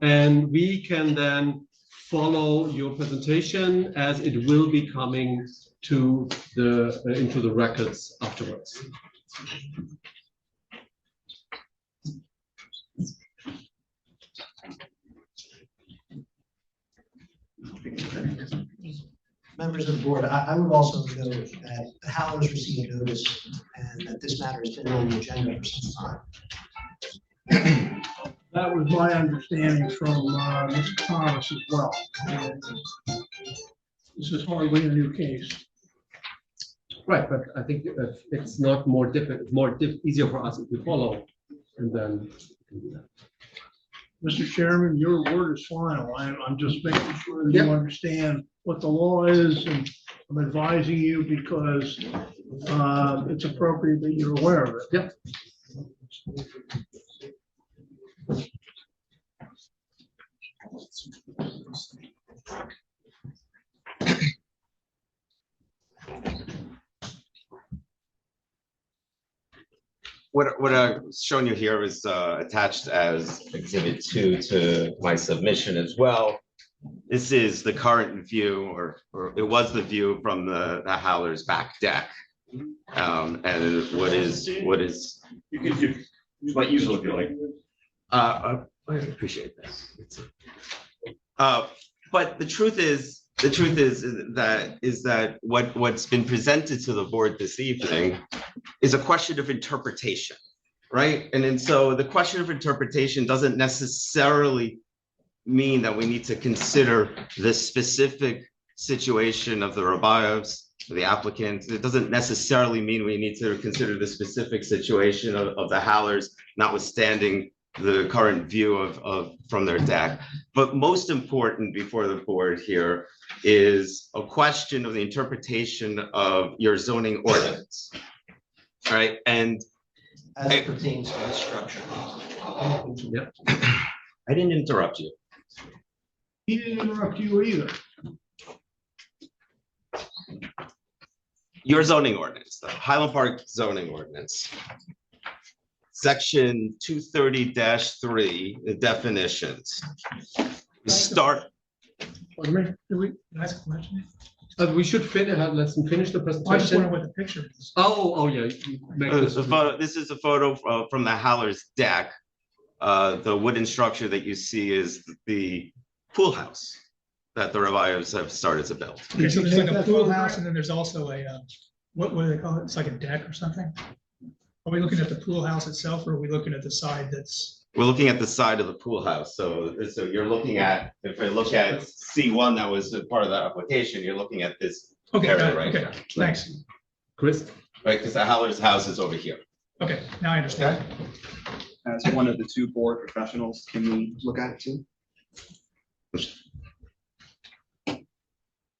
And we can then follow your presentation as it will be coming to into the records afterwards.
Members of the board, I would also note that the Howlers received notice and that this matter has been on the agenda for some time.
That was my understanding from Mr. Thomas as well. This is hardly a new case.
Right, but I think it's not more difficult, it's easier for us if we follow, and then we can do that.
Mr. Chairman, your word is final. I'm just making sure that you understand what the law is, and I'm advising you because it's appropriate that you're aware of it.
Yep.
What I'm showing you here is attached as Exhibit 2 to my submission as well. This is the current view, or it was the view from the Howler's back deck. And what is
You can do what you look like.
I appreciate that. But the truth is that what's been presented to the board this evening is a question of interpretation, right? And so the question of interpretation doesn't necessarily mean that we need to consider the specific situation of the Rabayevs, the applicant. It doesn't necessarily mean we need to consider the specific situation of the Howlers, notwithstanding the current view of from their deck. But most important before the board here is a question of the interpretation of your zoning ordinance. All right, and
As it pertains to the structure.
Yep.
I didn't interrupt you.
He didn't interrupt you either.
Your zoning ordinance, the Highland Park zoning ordinance. Section 230-3, the definitions. Start.
Can we ask a question?
We should finish. Let's finish the
I just
presentation.
wonder what the picture is.
Oh yeah. You make this-
This is a photo from the Howler's deck. The wooden structure that you see is the pool house that the Rabayevs have started to build.
Okay, so there's like a
Take that
pool
photograph?
house and then there's also a, what do they call it? It's like a deck or something? Are we looking at the pool house itself or are we looking at the side that's?
We're looking at the side of the pool house. So you're looking at, if I look at C1, that was a part of that application, you're looking at this
Okay,
area
got it,
right
okay,
here.
thanks.
Chris.
right? Because the Haller's house is over here.
Okay, now I understand.
As one of the two board professionals, can we look at it too?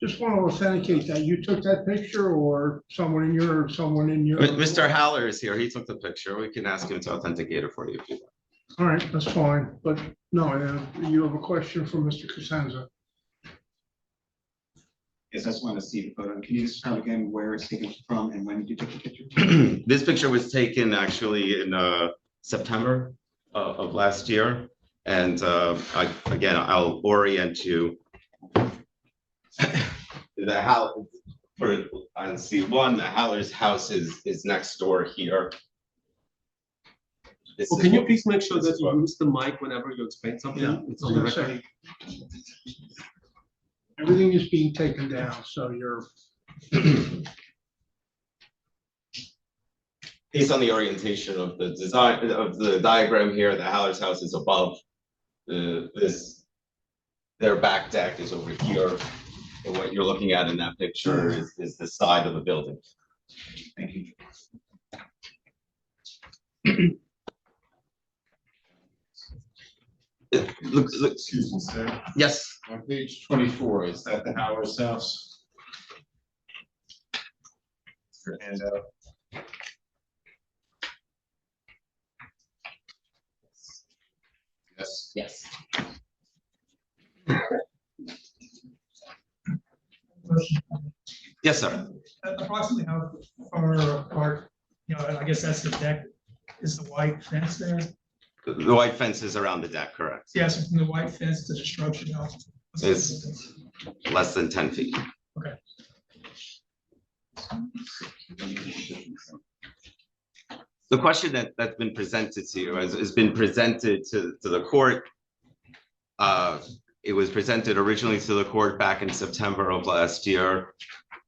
Just want to authenticate that. You took that picture or someone in your?
Mr. Haller is here. He took the picture. We can ask him to authenticate it for you if you want.
All right, that's fine. But no, you have a question for Mr. Cosenza.
Yes, I just want to see the photo. Can you describe again where it's taken from and when did you take the picture?
This picture was taken actually in September of last year. And again, I'll orient you. The house on C1, the Haller's house is next door here.
Well, can you please make sure that you use the mic whenever you explain something?
Yeah,
It's on the record.
Everything is being taken down, so you're.
Based on the orientation of the design of the diagram here, the Haller's house is above their back deck is over here. And what you're looking at in that picture is the side of the building.
Thank you.
Excuse me, sir.
Yes.
On page 24, is that the Howard's house? Your handout. Yes.
Yes. Yes, sir.
Approximately how far apart, I guess that's the deck, is the white fence there?
The white fence is around the deck, correct?
Yes, from the white fence to the structure now.
It's less than 10 feet.
Okay.
The question that's been presented to you has been presented to the court. It was presented originally to the court back in September of last year.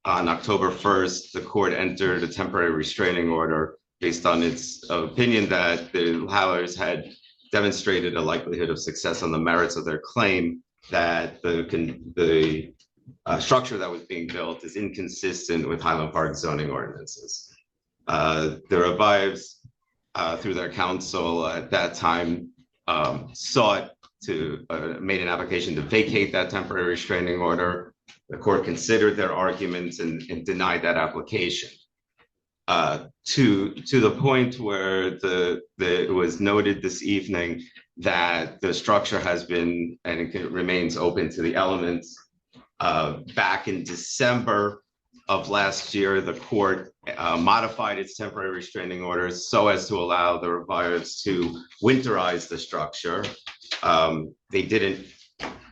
On October 1st, the court entered a temporary restraining order based on its opinion that the Howlers had demonstrated a likelihood of success on the merits of their claim that the structure that was being built is inconsistent with Highland Park zoning ordinances. The revives, through their counsel at that time, made an application to vacate that temporary restraining order. The court considered their arguments and denied that application. To the point where it was noted this evening that the structure has been and it remains open to the elements. Back in December of last year, the court modified its temporary restraining orders so as to allow the revives to winterize the structure. They didn't,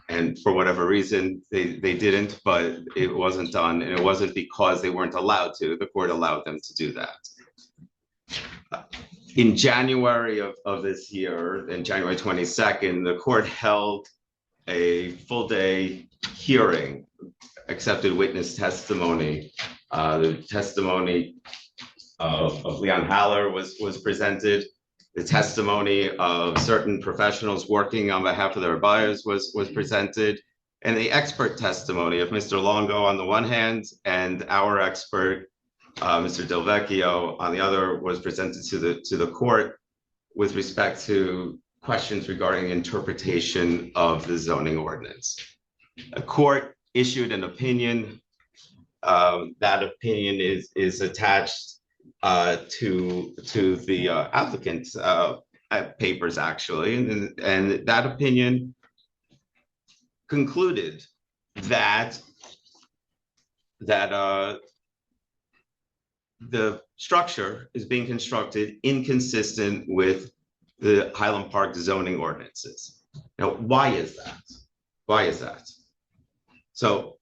and for whatever reason, they didn't, but it wasn't done, and it wasn't because they weren't allowed to. The court allowed them to do that. In January of this year, in January 22nd, the court held a full day hearing, accepted witness testimony. The testimony of Leon Haller was presented. The testimony of certain professionals working on behalf of their buyers was presented. And the expert testimony of Mr. Longo on the one hand, and our expert, Mr. Del Vecchio, on the other, was presented to the court with respect to questions regarding interpretation of the zoning ordinance. A court issued an opinion. That opinion is attached to the applicant's papers, actually, and that opinion concluded that the structure is being constructed inconsistent with the Highland Park zoning ordinances. Now, why is that? Why is that? So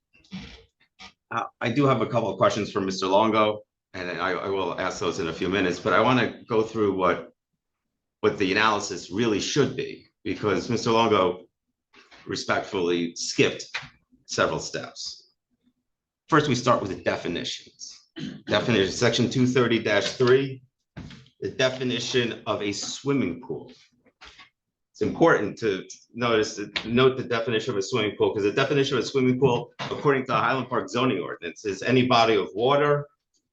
I do have a couple of questions for Mr. Longo, and I will ask those in a few minutes, but I want to go through what the analysis really should be, because Mr. Longo respectfully skipped several steps. First, we start with the definitions. Definition, section 230-3, the definition of a swimming pool. It's important to note the definition of a swimming pool, because the definition of a swimming pool, according to the Highland Park zoning ordinance, is any body of water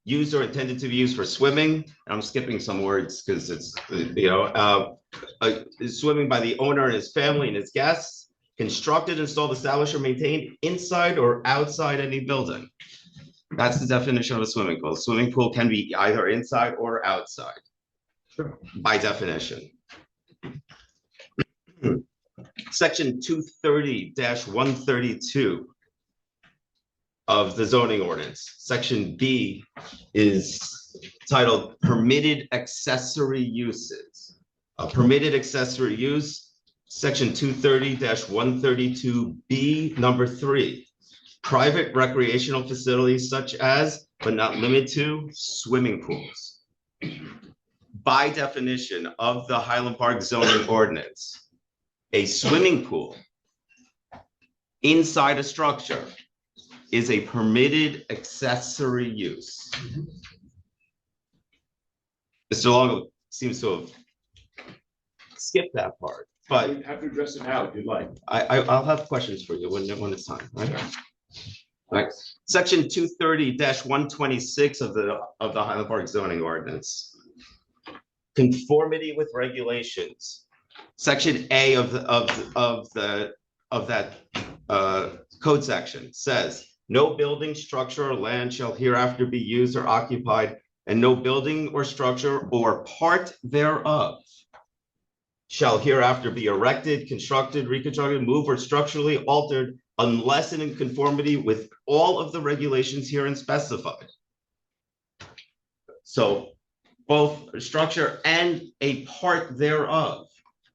used or intended to be used for swimming. I'm skipping some words because it's, swimming by the owner and his family and his guests, constructed, installed, established, or maintained inside or outside any building. That's the definition of a swimming pool. A swimming pool can be either inside or outside, by definition. Section 230-132 of the zoning ordinance. Section B is titled Permitted Accessory Uses. A permitted accessory use, section 230-132B, number 3. Private recreational facilities such as, but not limited to, swimming pools. By definition of the Highland Park zoning ordinance, a swimming pool inside a structure is a permitted accessory use. Mr. Longo seems to have skipped that part, but
You have to address it now if you'd like.
I'll have questions for you when it's time, right? Right. Section 230-126 of the Highland Park zoning ordinance. Conformity with regulations. Section A of that code section says, no building, structure, or land shall hereafter be used or occupied, and no building or structure or part thereof shall hereafter be erected, constructed, reconstructed, moved, or structurally altered unless in conformity with all of the regulations herein specified. So both a structure and a part thereof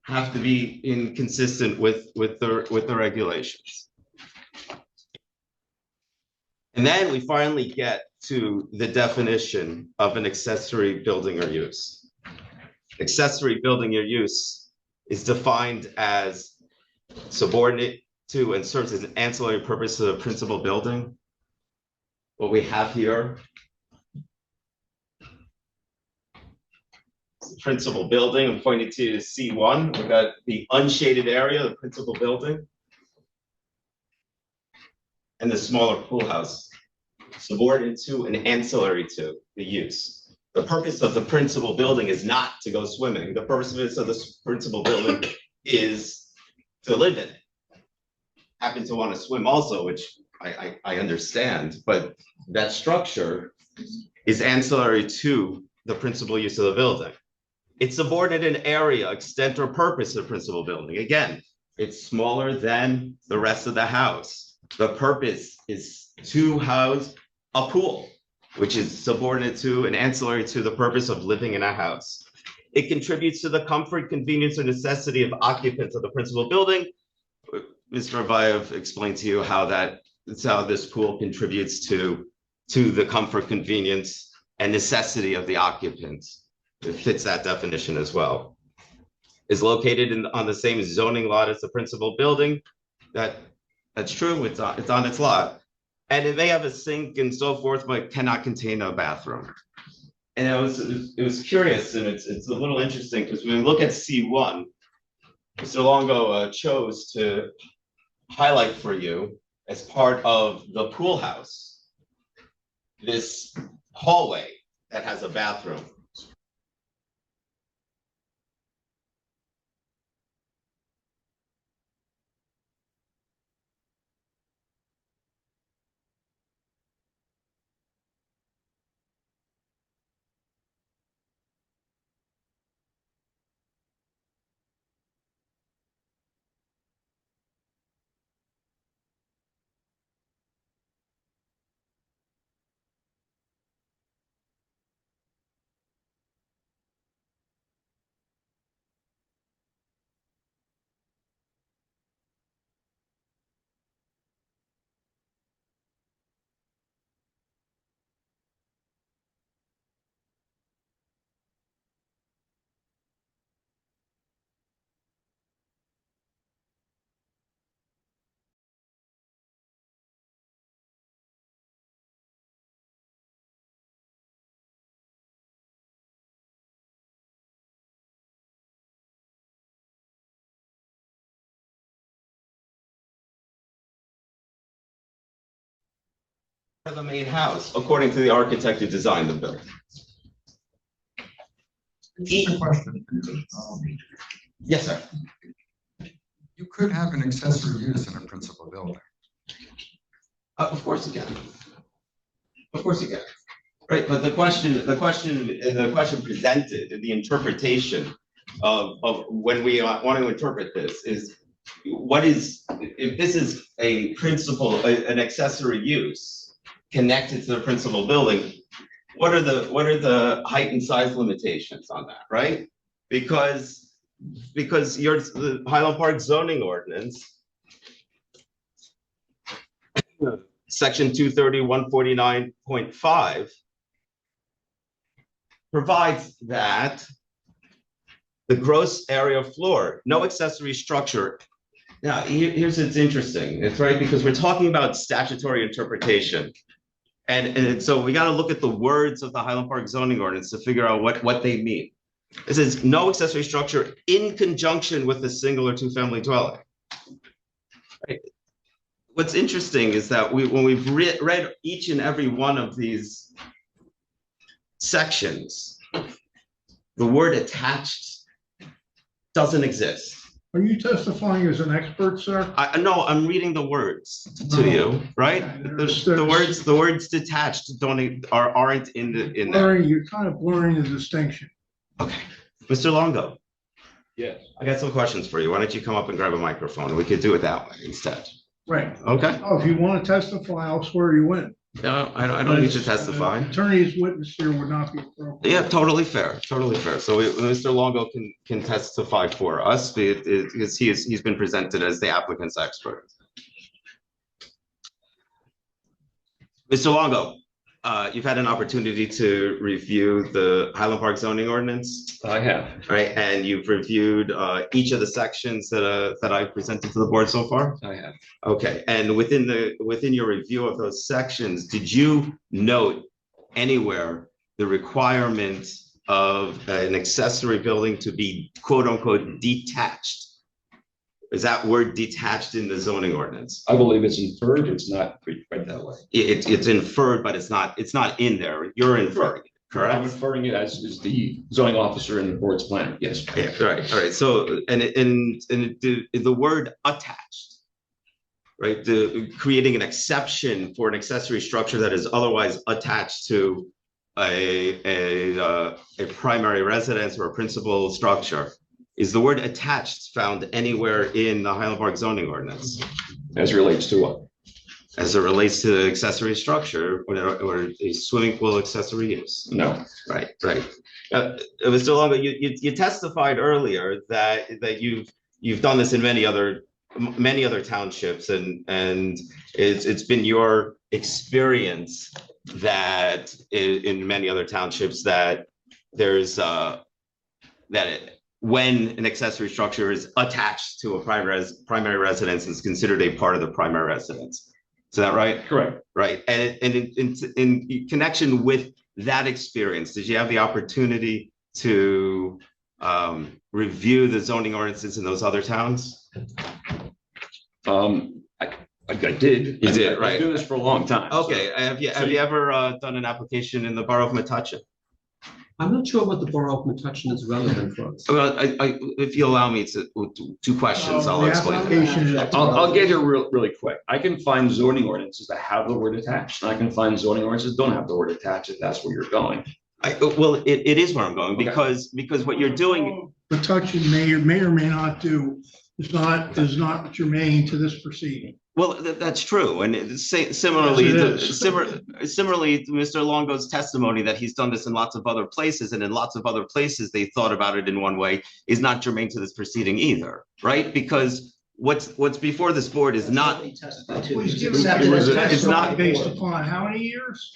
have to be inconsistent with the regulations. And then we finally get to the definition of an accessory building or use. Accessory building or use is defined as subordinate to and serves as an ancillary purpose of the principal building. What we have here, principal building, I'm pointing to C1. We've got the unshaded area, the principal building, and the smaller pool house, subordinate to and ancillary to the use. The purpose of the principal building is not to go swimming. The purpose of the principal building is to live in it. Happen to want to swim also, which I understand, but that structure is ancillary to the principal use of the building. It's subordinate in area, extent, or purpose of the principal building. Again, it's smaller than the rest of the house. The purpose is to house a pool, which is subordinate to and ancillary to the purpose of living in a house. It contributes to the comfort, convenience, or necessity of occupants of the principal building. Mr. Abayev explained to you how this pool contributes to the comfort, convenience, and necessity of the occupants. It fits that definition as well. Is located on the same zoning lot as the principal building. That's true. It's on its lot, and it may have a sink and so forth, but cannot contain a bathroom. And it was curious, and it's a little interesting because when we look at C1, Mr. Longo chose to highlight for you as part of the pool house this hallway that has a bathroom. the main house, according to the architect who designed the building.
Just a question.
Yes, sir.
You could have an accessory use in a principal building.
Of course you can. Of course you can. Right, but the question presented, the interpretation of when we want to interpret this is, what is, if this is a principal, an accessory use connected to the principal building, what are the height and size limitations on that, right? Because the Highland Park zoning ordinance, section 230-149.5 provides that the gross area of floor, no accessory structure. Now, here's what's interesting. It's right, because we're talking about statutory interpretation. And so we got to look at the words of the Highland Park zoning ordinance to figure out what they mean. It says no accessory structure in conjunction with a single or two-family dwelling. Right. What's interesting is that when we've read each and every one of these sections, the word attached doesn't exist.
Are you testifying as an expert, sir?
No, I'm reading the words to you, right? The words detached aren't in there.
You're kind of blurring the distinction.
Okay, Mr. Longo.
Yes.
I got some questions for you. Why don't you come up and grab a microphone? We could do it that way instead.
Right.
Okay.
Oh, if you want to testify, I'll swear you in.
No, I don't need to testify.
Attorney's witness here would not be appropriate.
Yeah, totally fair, totally fair. So Mr. Longo can testify for us because he's been presented as the applicant's expert. Mr. Longo, you've had an opportunity to review the Highland Park zoning ordinance.
I have.
Right, and you've reviewed each of the sections that I've presented to the board so far?
I have.
Okay, and within your review of those sections, did you note anywhere the requirement of an accessory building to be quote unquote detached? Is that word detached in the zoning ordinance?
I believe it's inferred. It's not read that way.
It's inferred, but it's not in there. You're inferring it, correct?
I'm inferring it as is the zoning officer in the board's plan. Yes.
Yeah, right. All right. So, the word attached, right? Creating an exception for an accessory structure that is otherwise attached to a primary residence or a principal structure. Is the word attached found anywhere in the Highland Park zoning ordinance?
As relates to what?
As it relates to the accessory structure or a swimming pool accessory use?
No.
Right. Mr. Longo, you testified earlier that you've done this in many other townships, and it's been your experience that in many other townships that there's when an accessory structure is attached to a primary residence, is considered a part of the primary residence. Is that right?
Correct.
Right. And in connection with that experience, did you have the opportunity to review the zoning ordinances in those other towns?
I did.
You did, right?
I've been doing this for a long time.
Okay. So. Have you ever done an application in the borough of Metuchen?
I'm not sure what the borough of Metuchen is relevant for us.
Well, if you allow me to, two questions, I'll explain.
I'll get here really quick. I can find zoning ordinances that have the word attached, and I can find zoning ordinances that don't have the word attached, if that's where you're going.
Well, it is where I'm going, because what you're doing.
Metuchen may or may not do is not germane to this proceeding.
Well, that's true, and similarly, similarly, Mr. Longo's testimony that he's done this in lots of other places, and in lots of other places they thought about it in one way, is not germane to this proceeding either, right? Because what's before this board is not.
It's not based upon how many years?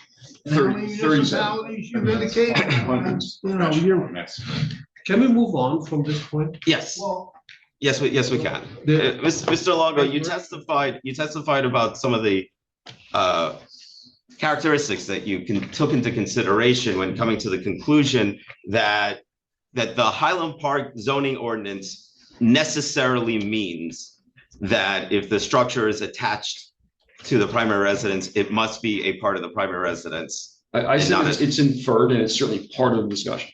And how many municipalities you've indicated?
Can we move on from this point?
Yes.
Well,
Yes, we can. Mr. Longo, you testified about some of the characteristics that you took into consideration when coming to the conclusion that the Highland Park zoning ordinance necessarily means that if the structure is attached
to the primary residence, it must be a part of the primary residence.
I
And
said
not
it's inferred and it's certainly part of the discussion.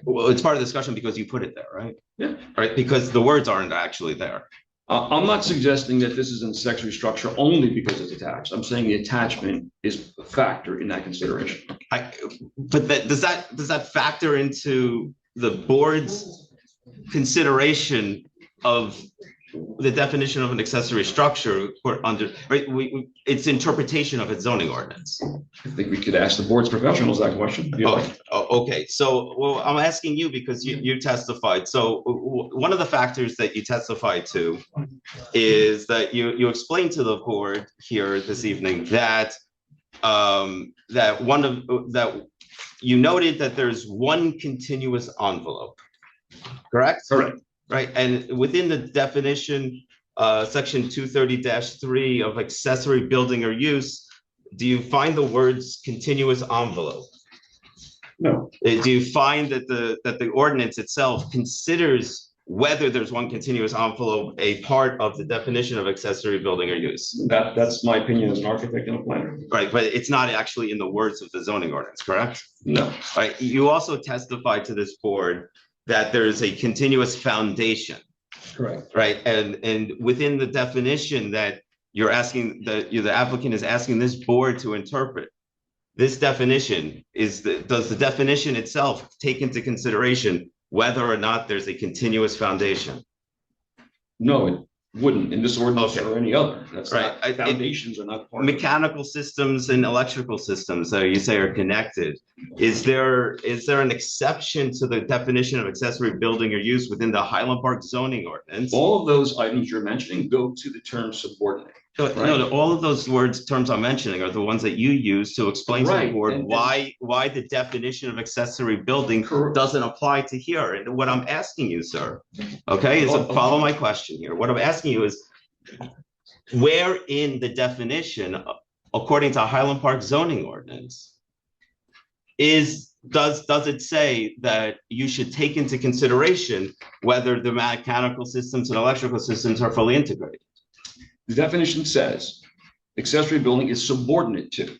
Well, it's part of the discussion because you put it there, right?
Yeah.
Right, because the words aren't actually there.
I'm not suggesting that this is an accessory structure only because it's attached. I'm saying the attachment is a factor in that consideration.
But does that factor into the board's consideration of the definition of an accessory structure or under, right, its interpretation of its zoning ordinance?
I think we could ask the board's professionals that question.
Okay, so, well, I'm asking you because you testified. So one of the factors that you testified to is that you explained to the board here this evening that that you noted that there's one continuous envelope, correct?
Correct.
Right, and within the definition, section 230-3 of accessory building or use, do you find the words continuous envelope?
No.
Do you find that the ordinance itself considers whether there's one continuous envelope a part of the definition of accessory building or use?
That's my opinion as an architect and a planner.
Right, but it's not actually in the words of the zoning ordinance, correct?
No.
Right, you also testified to this board that there is a continuous foundation.
Correct.
Right, and within the definition that you're asking, the applicant is asking this board to interpret, this definition does the definition itself take into consideration whether or not there's a continuous foundation?
No, it wouldn't in this ordinance or any other. That's
right.
Not, foundations are not part of it.
Mechanical systems and electrical systems that you say are connected. Is there an exception to the definition of accessory building or use within the Highland Park zoning ordinance?
All of those items you're mentioning go to the term subordinate.
No, all of those terms I'm mentioning are the ones that you use to explain to the board why the definition of accessory building doesn't apply to here. And what I'm asking you, sir, okay, is follow my question here. What I'm asking you is, where in the definition, according to Highland Park zoning ordinance, does it say that you should take into consideration whether the mechanical systems and electrical systems are fully integrated?
The definition says accessory building is subordinate to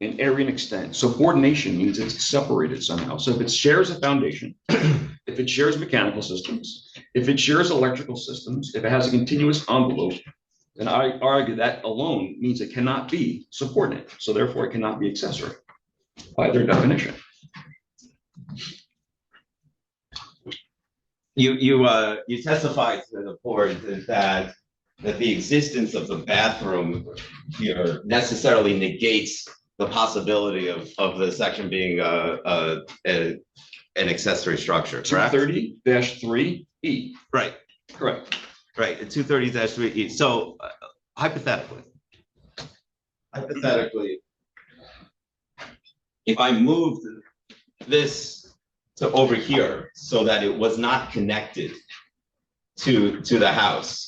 in area and extent. Subordination means it's separated somehow. So if it shares a foundation, if it shares mechanical systems, if it shares electrical systems, if it has a continuous envelope, then I argue that alone means it cannot be subordinate. So therefore it cannot be accessory by their definition.
You testified to the board that the existence of the bathroom here necessarily negates the possibility of the section being an accessory structure, correct?
230-3E.
Right.
Correct.
Right, 230-3E. So hypothetically, if I moved this to over here so that it was not connected to the house,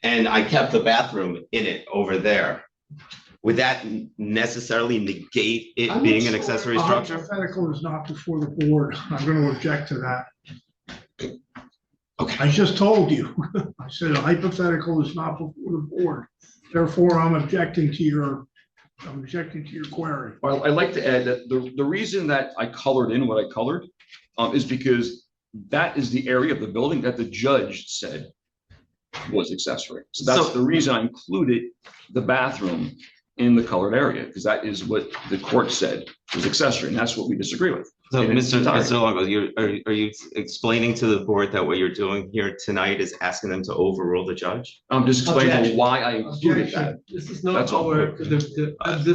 and I kept the bathroom in it over there, would that necessarily negate it being an accessory structure?
Hypothetical is not before the board. I'm going to object to that.
Okay.
I just told you. I said a hypothetical is not before the board. Therefore, I'm objecting to your query.
Well, I'd like to add that the reason that I colored in what I colored is because that is the area of the building that the judge said was accessory. So that's the reason I included the bathroom in the colored area, because that is what the court said was accessory, and that's what we disagree with.
So, Mr. Longo, are you explaining to the board that what you're doing here tonight is asking them to overrule the judge?
I'm just explaining why I included that.
This is not as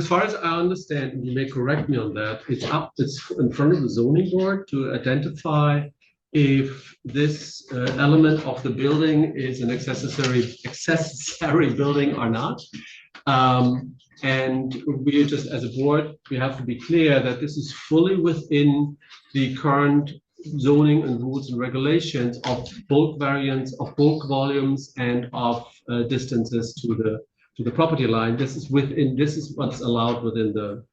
far as I understand, and you may correct me on that, it's in front of the zoning board to identify if this element of the building is an accessory building or not. And we just, as a board, we have to be clear that this is fully within the current zoning and rules and regulations of bulk variance, of bulk volumes, and of distances to the property line. This is what's allowed within the,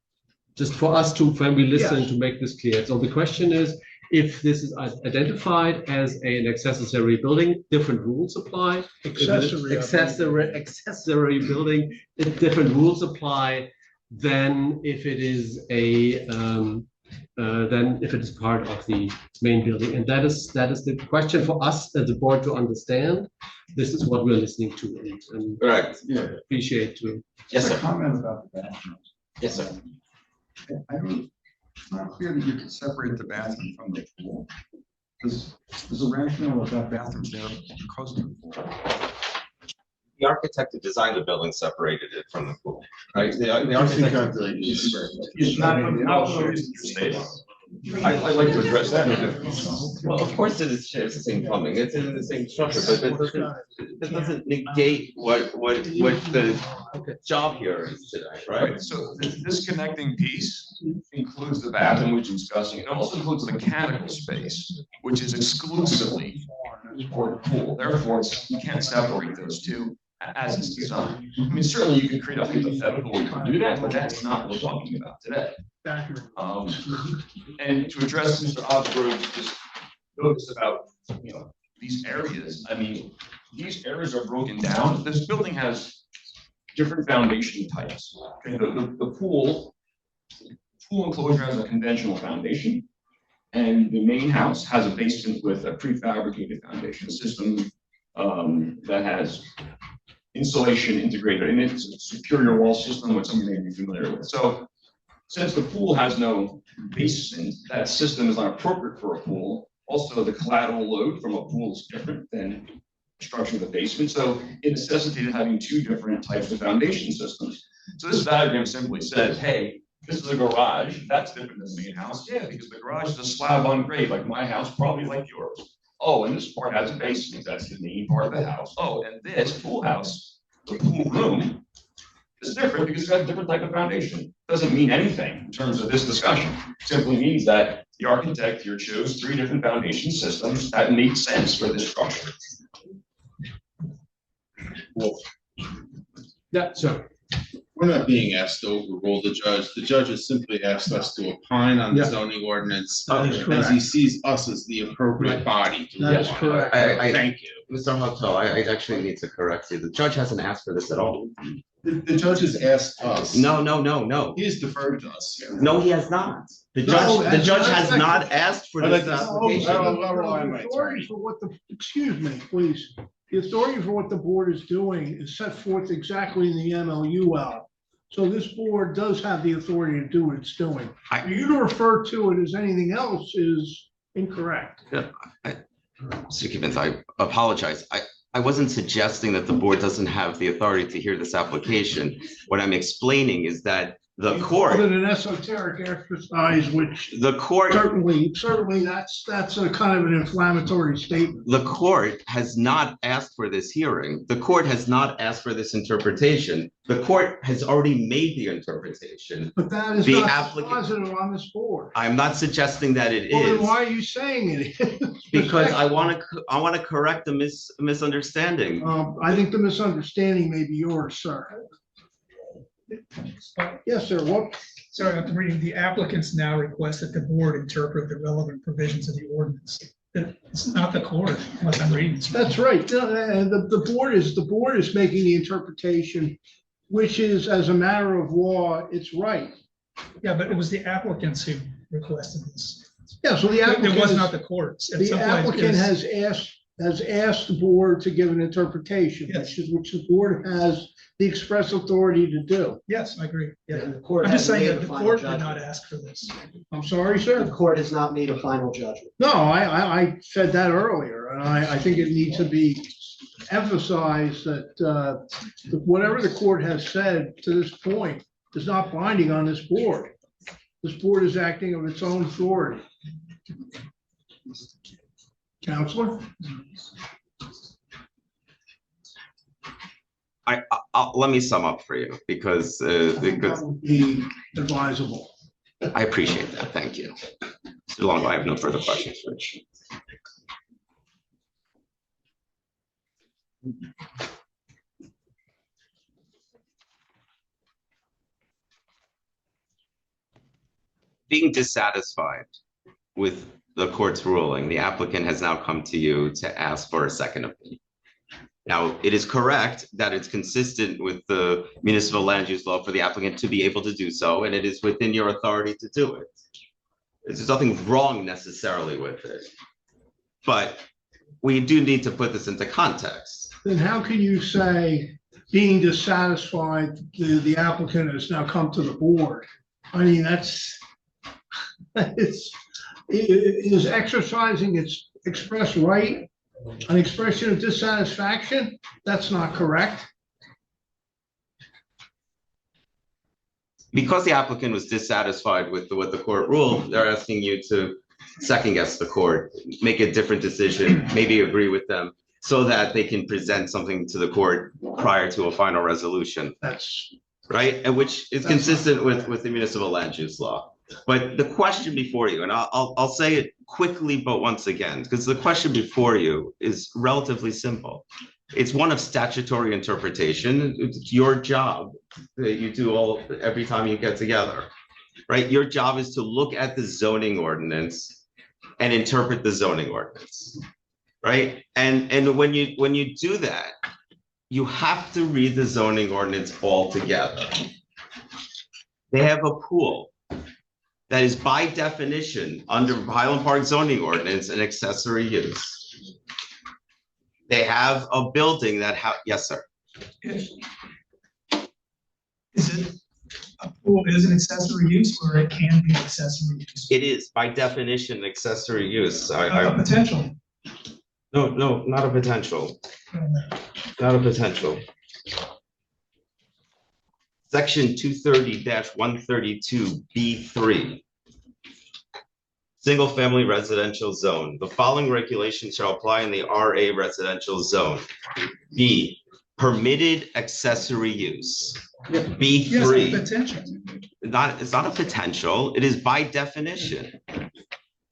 just for us to, when we listen, to make this clear. So the question is If this is identified as an accessory building, different rules apply. If it is accessory building, different rules apply than if it is part of the main building. And that is the question for us as a board to understand. This is what we're listening to and
Correct.
appreciate to.
Yes,
Just a
sir.
comment about the bathrooms.
Yes, sir.
I don't, it's not clear that you can separate the bathroom from the pool. There's a rationale about bathrooms there because of the pool.
The architect who designed the building separated it from the pool, right? The architect.
It's not the reason you're stating.
I'd like to address that. Well, of course, it shares the same plumbing, it's in the same structure, but that doesn't negate what the job here is today, right?
So this connecting piece includes the bathroom, which is discussing. It also includes the mechanical space, which is exclusively for the pool. Therefore, you can't separate those two as it's designed. I mean, certainly you can create a hypothetical where you can do that, but that's not what we're talking about today. And to address Mr. Osborne's just notice about, these areas, I mean, these areas are broken down. This building has different foundation types. Okay, the pool enclosure has a conventional foundation, and the main house has a basement with a prefabricated foundation system that has insulation integrated in it. It's a superior wall system, which some of you may be familiar with. So since the pool has no basement, that system is not appropriate for a pool. Also, the collateral load from a pool is different than structure of the basement. So it necessitated having two different types of foundation systems. So this diagram simply says, hey, this is a garage. That's different than the main house. Yeah, because the garage is a slab on grade, like my house, probably like yours. Oh, and this part has a basement. That's the main part of the house. Oh, and this pool house, the pool room, is different because it's got a different type of foundation. Doesn't mean anything in terms of this discussion. It simply means that the architect here chose three different foundation systems that made sense for this structure.
Yeah, so.
We're not being asked to overrule the judge. The judge has simply asked us to opine on the zoning ordinance as he sees us as the appropriate body.
That's correct.
Thank you.
Mr. Hotel, I actually need to correct you. The judge hasn't asked for this at all.
The judge has asked us.
No.
He has deferred to us.
No, he has not. The judge has not asked for this application.
Excuse me, please. The authority for what the board is doing is set forth exactly in the MLUL. So this board does have the authority to do what it's doing. For you to refer to it as anything else is incorrect.
Mr. Gibbons, I apologize. I wasn't suggesting that the board doesn't have the authority to hear this application. What I'm explaining is that the court.
Other than an esoteric exercise, which
the court
certainly that's a kind of an inflammatory statement.
The court has not asked for this hearing. The court has not asked for this interpretation. The court has already made the interpretation.
But that is not positive on this board.
I'm not suggesting that it is.
Then why are you saying it?
Because I want to correct the misunderstanding.
I think the misunderstanding may be yours, sir. Yes, sir. What?
Sorry, I'm reading. The applicants now request that the board interpret the relevant provisions of the ordinance. It's not the court, unless I'm reading this.
That's right. The board is making the interpretation, which is, as a matter of law, it's right.
Yeah, but it was the applicants who requested this.
Yeah, so the applicant.
It was not the courts.
The applicant has asked the board to give an interpretation,
yes,
which the board has the express authority to do.
Yes, I agree. Yeah,
the court
I'm just saying that the court did
judgment.
not ask for this.
I'm sorry, sir.
The court has not made a final judgment.
No, I said that earlier, and I think it needs to be emphasized that whatever the court has said to this point is not binding on this board. This board is acting of its own authority. Counselor?
Let me sum up for you because
that would be advisable.
I appreciate that. Thank you. So long, I have no further questions, Rich. Being dissatisfied with the court's ruling. The applicant has now come to you to ask for a second opinion. Now, it is correct that it's consistent with the municipal land use law for the applicant to be able to do so, and it is within your authority to do it. There's nothing wrong necessarily with it. But we do need to put this into context.
Then how can you say being dissatisfied, the applicant has now come to the board? I mean, it is exercising its express right, an expression of dissatisfaction? That's not correct.
Because the applicant was dissatisfied with what the court ruled, they're asking you to second guess the court, make a different decision, maybe agree with them, so that they can present something to the court prior to a final resolution.
That's
right, and which is consistent with the municipal land use law. But the question before you, and I'll say it quickly, but once again, because the question before you is relatively simple. It's one of statutory interpretation. It's your job that you do every time you get together, right? Your job is to look at the zoning ordinance and interpret the zoning ordinance, right? And when you do that, you have to read the zoning ordinance all together. They have a pool that is by definition under Highland Park zoning ordinance an accessory use. They have a building that yes, sir.
Is it a pool is an accessory use, or it can be accessory use?
It is by definition accessory use.
A potential.
No, not a potential. Not a potential. Section 230-132B3. Single-family residential zone. The following regulations shall apply in the RA residential zone. B, permitted accessory use. B3.
Yes, potential.
It's not a potential. It is by definition.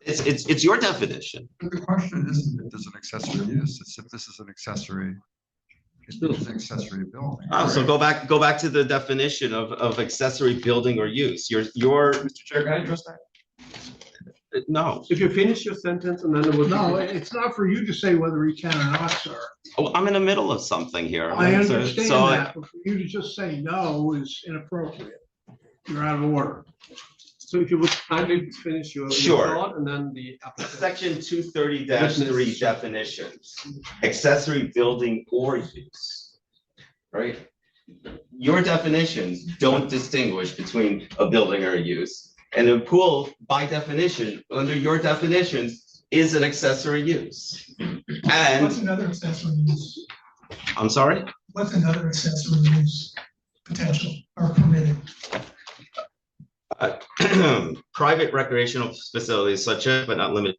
It's your definition.
The question isn't if there's an accessory use, it's if this is an accessory. It's an accessory building.
Oh, so go back to the definition of accessory building or use. Your
Mr. Chair, can I address that?
No.
If you finish your sentence and then it would.
No, it's not for you to say whether he can or not, sir.
Oh, I'm in the middle of something here.
I understand
So
that, but for you to just say no is inappropriate. You're out of order.
So if you would kindly finish your
Sure.
thought and then the applicant.
Section 230-3 definitions, accessory building or use, right? Your definitions don't distinguish between a building or a use. And a pool, by definition, under your definitions, is an accessory use. And
What's another accessory use?
I'm sorry?
What's another accessory use potential or permitted?
Private recreational facilities such as, but not limited.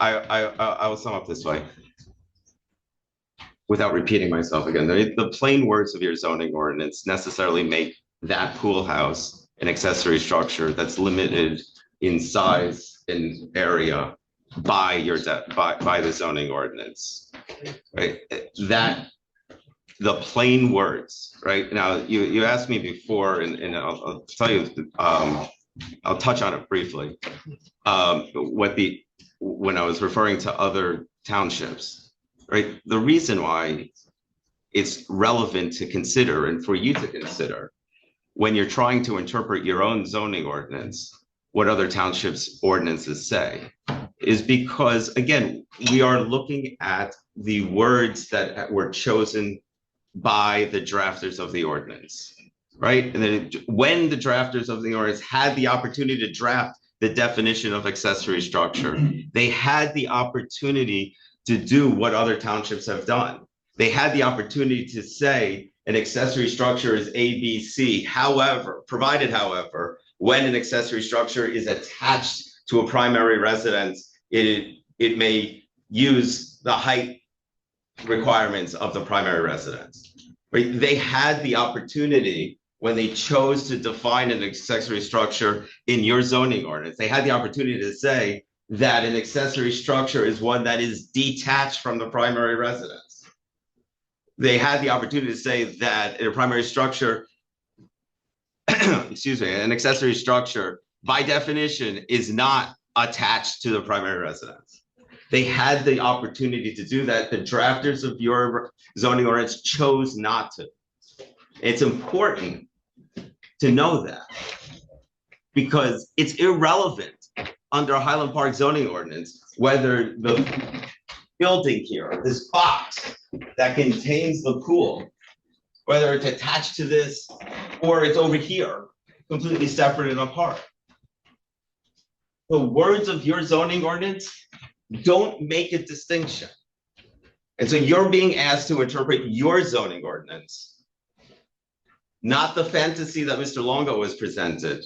I will sum up this way. without repeating myself again, the plain words of your zoning ordinance necessarily make that pool house an accessory structure that's limited in size and area by by the zoning ordinance, right? That the plain words, right? Now, you asked me before, and I'll tell you, I'll touch on it briefly. When I was referring to other townships, right? The reason why it's relevant to consider and for you to consider when you're trying to interpret your own zoning ordinance, what other townships ordinances say, is because, again, we are looking at the words that were chosen by the drafters of the ordinance, right? And then when the drafters of the ordinance had the opportunity to draft the definition of accessory structure, they had the opportunity to do what other townships have done. They had the opportunity to say an accessory structure is A, B, C. However, provided, however, when an accessory structure is attached to a primary residence, it may use the height requirements of the primary residence. Right? They had the opportunity when they chose to define an accessory structure in your zoning ordinance. They had the opportunity to say that an accessory structure is one that is detached from the primary residence. They had the opportunity to say that a primary structure, excuse me, an accessory structure by definition is not attached to the primary residence. They had the opportunity to do that. The drafters of your zoning ordinance chose not to. It's important to know that because it's irrelevant under a Highland Park zoning ordinance whether the building here, this box that contains the pool, whether it's attached to this or it's over here, completely separate and apart. The words of your zoning ordinance don't make a distinction. And so you're being asked to interpret your zoning ordinance, not the fantasy that Mr. Longo has presented,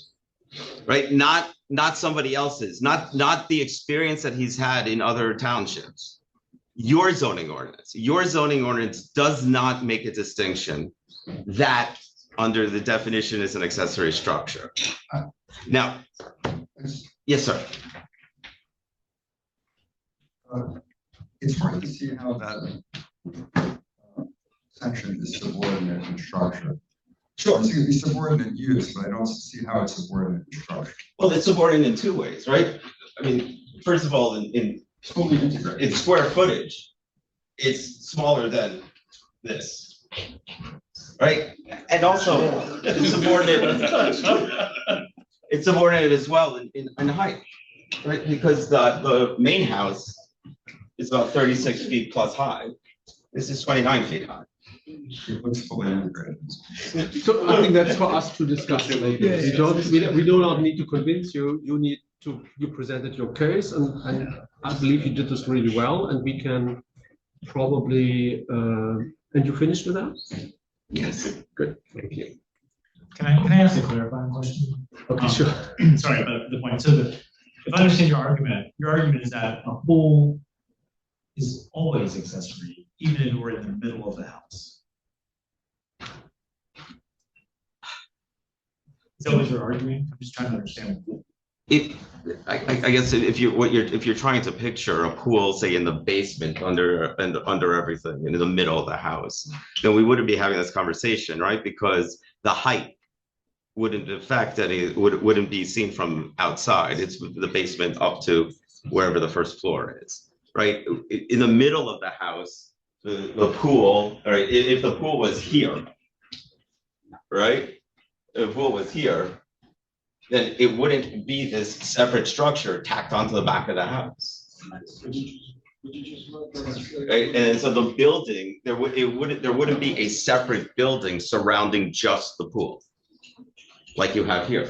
right? Not somebody else's, not the experience that he's had in other townships. Your zoning ordinance does not make a distinction that under the definition is an accessory structure. Now, yes, sir.
It's hard to see how that section is subordinate in structure.
Sure.
It's going to be subordinate use, but I don't see how it's subordinate in structure.
Well, it's subordinate in two ways, right? I mean, first of all, in square footage, it's smaller than this, right? And also, it's subordinate as well in height, right? Because the main house is about 36 feet plus high. This is 29 feet high.
So I think that's for us to discuss later. We do not need to convince you. You presented your case, and I believe you did this really well. And we can probably. And you finished with that?
Yes.
Good. Thank you.
Can I ask a clarifying question?
Okay, sure.
Sorry about the point. So if I understand your argument is that a pool is always accessory, even if we're in the middle of the house. Is that what you're arguing? I'm just trying to understand.
I guess if you're trying to picture a pool, say in the basement under everything, in the middle of the house, then we wouldn't be having this conversation, right? Because the height wouldn't affect wouldn't be seen from outside. It's the basement up to wherever the first floor is, right? In the middle of the house, the pool, all right, if the pool was here, right? If the pool was here, then it wouldn't be this separate structure tacked onto the back of the house. Right? And so the building, there wouldn't be a separate building surrounding just the pool, like you have here.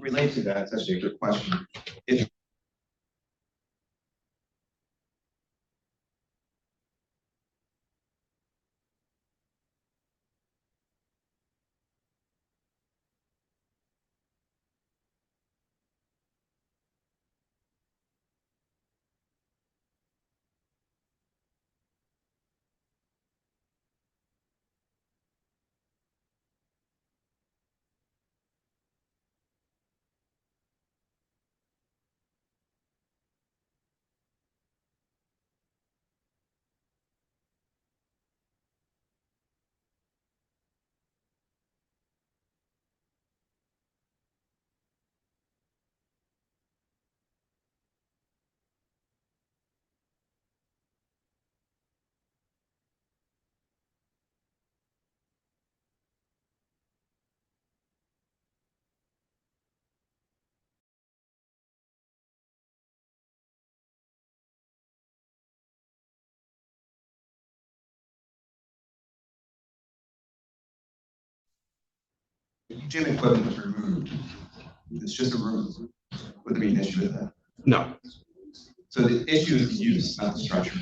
Related to that, it's actually a good question. If gym equipment was removed, it's just a room, would there be an issue with that?
No,
So the issue is the use, not the structure.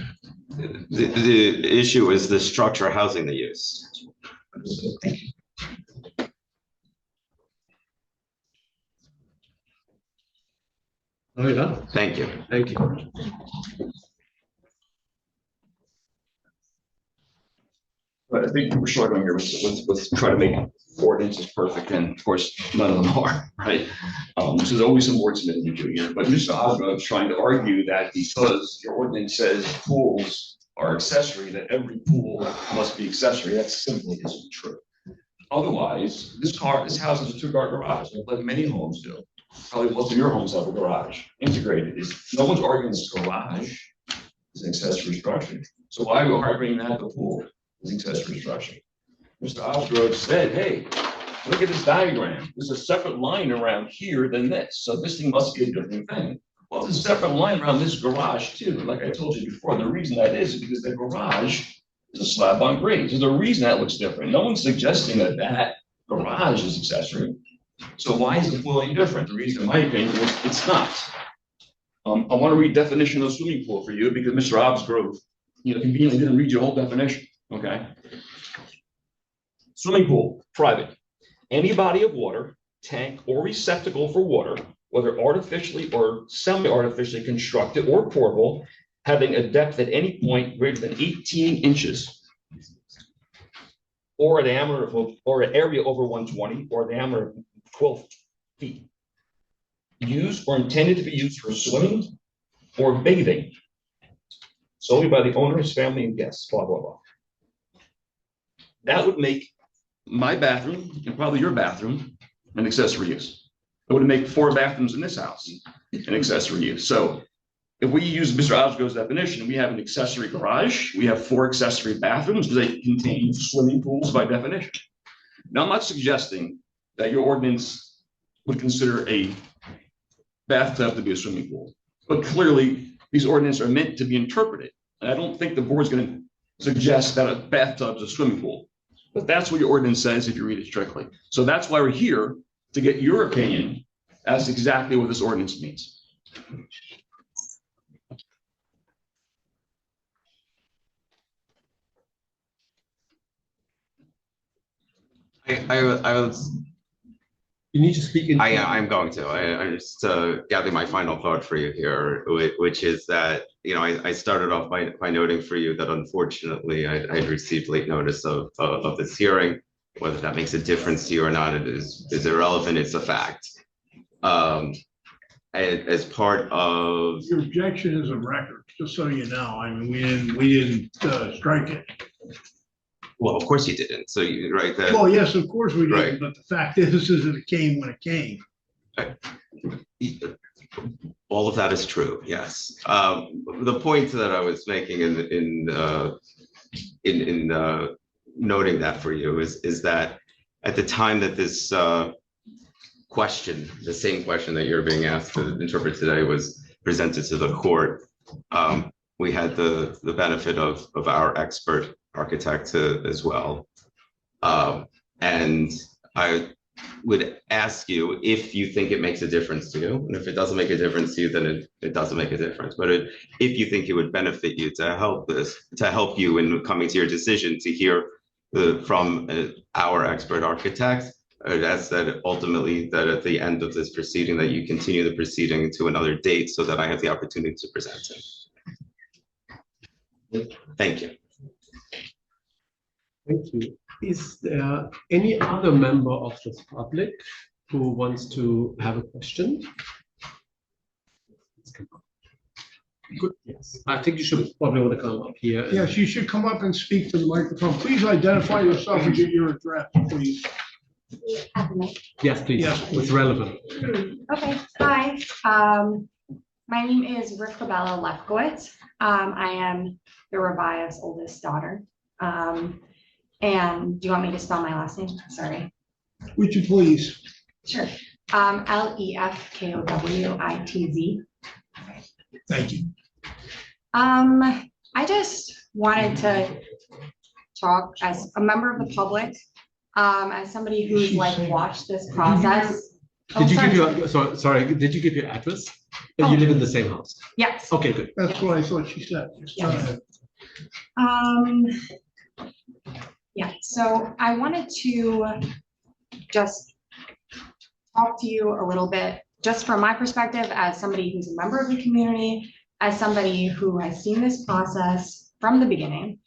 the issue is the structure housing the use.
Understood. Thank you.
Oh, yeah.
Thank you.
Thank you.
But I think we're struggling here with trying to make ordinances perfect, and of course, none of them are, right? So there's always some wordsmithing you do here, but Mr. Osborne is trying to argue that because your ordinance says pools are accessory, that every pool must be accessory. That simply isn't true. Otherwise, this house has a two-car garage, like many homes do. Probably most of your homes have a garage integrated. No one's arguing this garage is an accessory structure. So why are we arguing that the pool is accessory structure? Mr. Osgrove said, hey, look at this diagram. There's a separate line around here than this. So this thing must be a different thing. Well, there's a separate line around this garage too. Like I told you before, the reason that is because the garage is a slab on grade. There's a reason that looks different. No one's suggesting that that garage is accessory. So why is the pool any different? The reason, in my opinion, is it's not. I want to read definition of swimming pool for you because Mr. Osgrove, conveniently didn't read your whole definition. Okay. Swimming pool, private. Any body of water, tank, or receptacle for water, whether artificially or semi-artificially constructed or portable, having a depth at any point greater than 18 inches, or a diameter or an area over 120, or a diameter of 12 feet. Used or intended to be used for swimming or bathing, solely by the owner, his family, and guests, blah, blah, blah. That would make my bathroom, and probably your bathroom, an accessory use. It would make 4 bathrooms in this house an accessory use. So if we use Mr. Osgrove's definition, we have an accessory garage, we have 4 accessory bathrooms because they contain swimming pools by definition. Now, I'm not suggesting that your ordinance would consider a bathtub to be a swimming pool, but clearly these ordinances are meant to be interpreted. And I don't think the board's going to suggest that a bathtub is a swimming pool, but that's what your ordinance says if you read it strictly. So that's why we're here, to get your opinion as to exactly what this ordinance means.
I was.
You need to speak in.
I'm going to. I'm just gathering my final thought for you here, which is that, I started off by noting for you that unfortunately I received late notice of this hearing. Whether that makes a difference to you or not, it is irrelevant. It's a fact. As part of.
Your objection is a record, just so you know. I mean, we didn't strike it.
Well, of course you didn't. So you right there.
Well, yes, of course we didn't,
Right.
but the fact is that it came when it came.
All of that is true. Yes. The point that I was making in noting that for you is that at the time that this question, the same question that you're being asked to interpret today, was presented to the court, we had the benefit of our expert architect as well. And I would ask you if you think it makes a difference to you. And if it doesn't make a difference to you, then it doesn't make a difference. But if you think it would benefit you to help you in coming to your decision, to hear from our expert architect, I'd ask that ultimately that at the end of this proceeding that you continue the proceeding to another date so that I have the opportunity to present it. Thank you.
Thank you. Is there any other member of the public who wants to have a question? Good. Yes. I think you should probably want to come up here.
Yes, you should come up and speak to the microphone. Please identify yourself and get your address, please.
Yes, please.
Yes,
It's relevant.
Okay, hi. My name is Ricabella Lefkowitz. I am the Rabiev's oldest daughter. And do you want me to spell my last name? Sorry.
Would you please?
Sure. Lefkowitz.
Thank you.
I just wanted to talk as a member of the public. As somebody who's
She's
like
saying-
watched this process.
Did you
Oh,
give
sorry.
your, sorry, did you give your address? You
Oh.
live in the same house?
Yes.
Okay, good.
That's what I thought she said. Go ahead.
Um, yeah, so I wanted to just talk to you a little bit, just from my perspective as somebody who's a member of the community, as somebody who has seen this process from the beginning.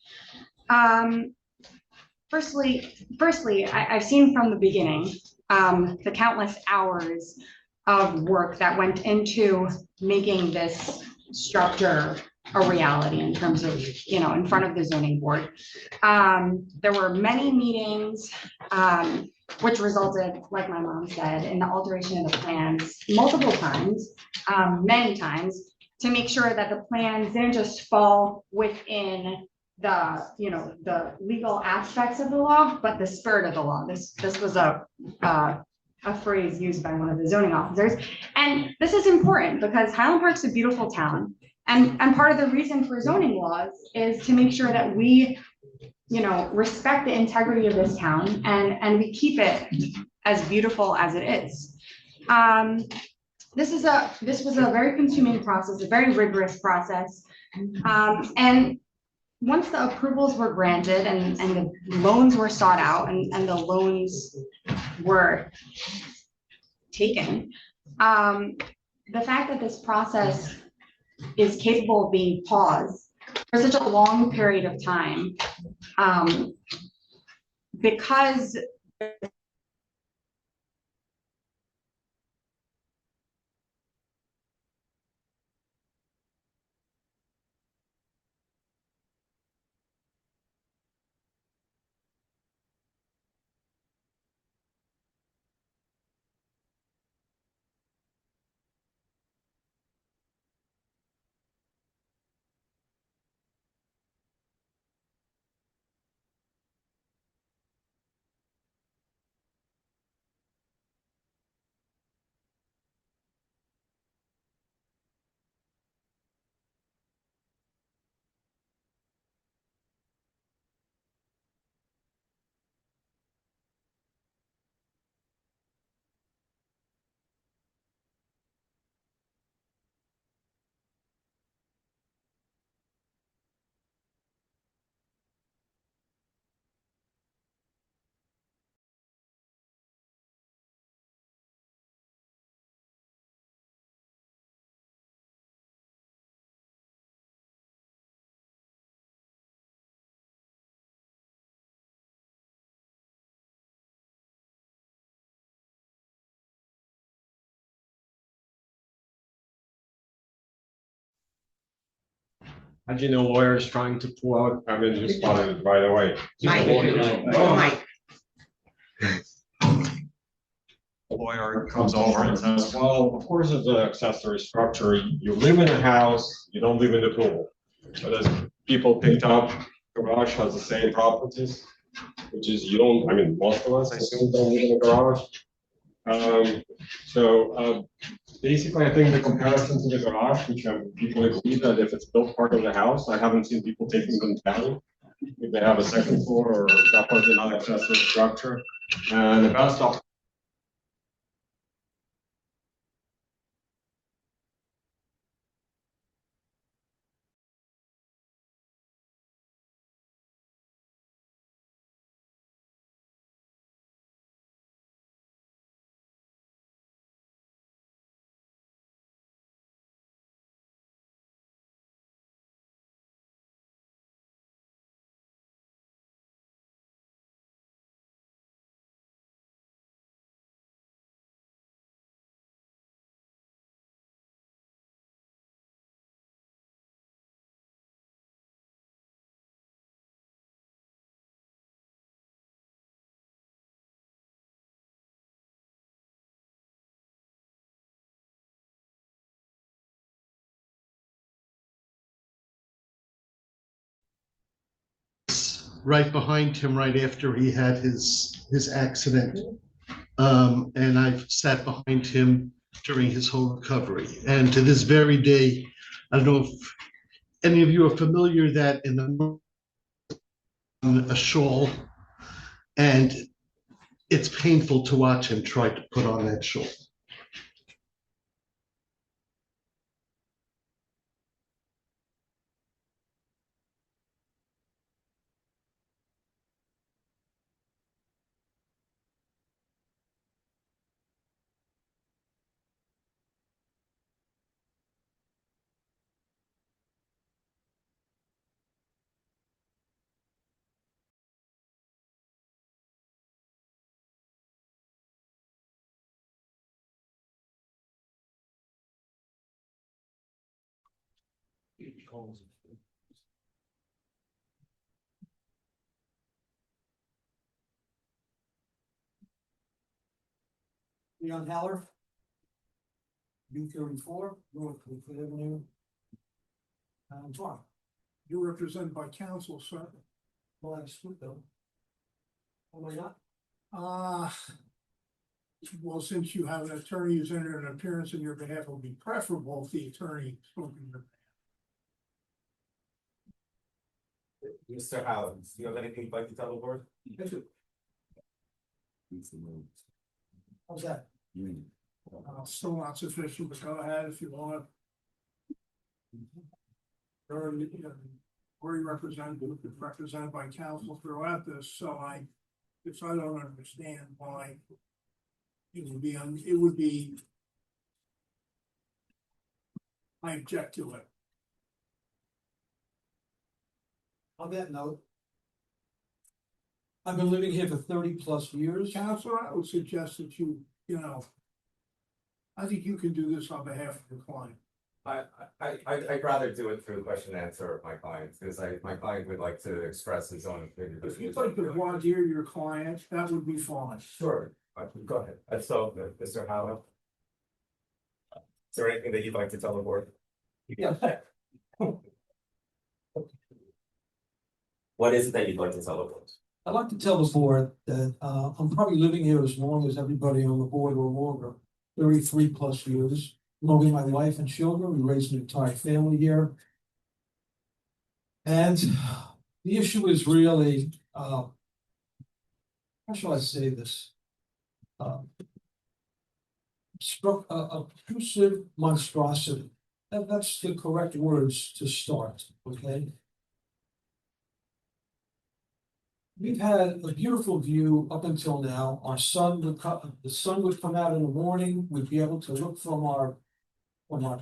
Firstly, I've seen from the beginning, the countless hours of work that went into making this structure a reality in terms of, in front of the zoning board. There were many meetings, which resulted, like my mom said, in the alteration of the plans multiple times, many times, to make sure that the plans didn't just fall within the legal aspects of the law, but the spirit of the law. This was a phrase used by one of the zoning officers. And this is important because Highland Park's a beautiful town. And part of the reason for zoning laws is to make sure that we, respect the integrity of this town and we keep it as beautiful as it is. This was a very consuming process, a very rigorous process. And once the approvals were granted and the loans were sought out and the loans were taken, the fact that this process is capable of being paused for such a long period of time, because
How'd you know lawyers trying to pull out? I mean, you spotted it right away.
A lawyer comes over and says, well, of course it's an accessory structure. You live in a house, you don't live in the pool. But as people picked up, garage has the same properties, which is you don't, I mean, most of us, I assume, don't live in a garage. Basically, I think the comparison to the garage, which people agree that if it's built part of the house, I haven't seen people taking them down. If they have a second floor or that part is not accessory structure. And the best of
right behind him right after he had his accident. And I've sat behind him during his whole recovery. And to this very day, I don't know if any of you are familiar that in a shawl, and it's painful to watch him try to put on that show.
Leon Haller. B34, North Clifford Avenue. Farm.
You're represented by counsel, sir.
Well, that's good though. Am I not?
Well, since you have an attorney who's entered an appearance in your behalf, it would be preferable if the attorney spoke in your behalf.
Mr. Howard, do you have anything you'd like to tell the board?
How's that?
Still not sufficient, but go ahead if you want. Or represented by counsel throughout this, so I don't understand why it would be. I object to it.
On that note, I've been living here for 30+ years.
Counselor, I would suggest that I think you can do this on behalf of your client.
I'd rather do it through question and answer of my clients, because my client would like to express his own opinion.
If you'd like to volunteer your client, that would be fine.
Sure, go ahead. So, Mr. Howell. Is there anything that you'd like to tell the board?
Yeah.
What is it that you'd like to tell the board?
I'd like to tell the board that I'm probably living here as long as everybody on the board or longer, 33+ years. Loving my wife and children, we raised an entire family here. And the issue is really, how shall I say this? Obtrusive monstrosity. That's the correct words to start, okay? We've had a beautiful view up until now. Our sun would the sun would come out in the morning. We'd be able to look from our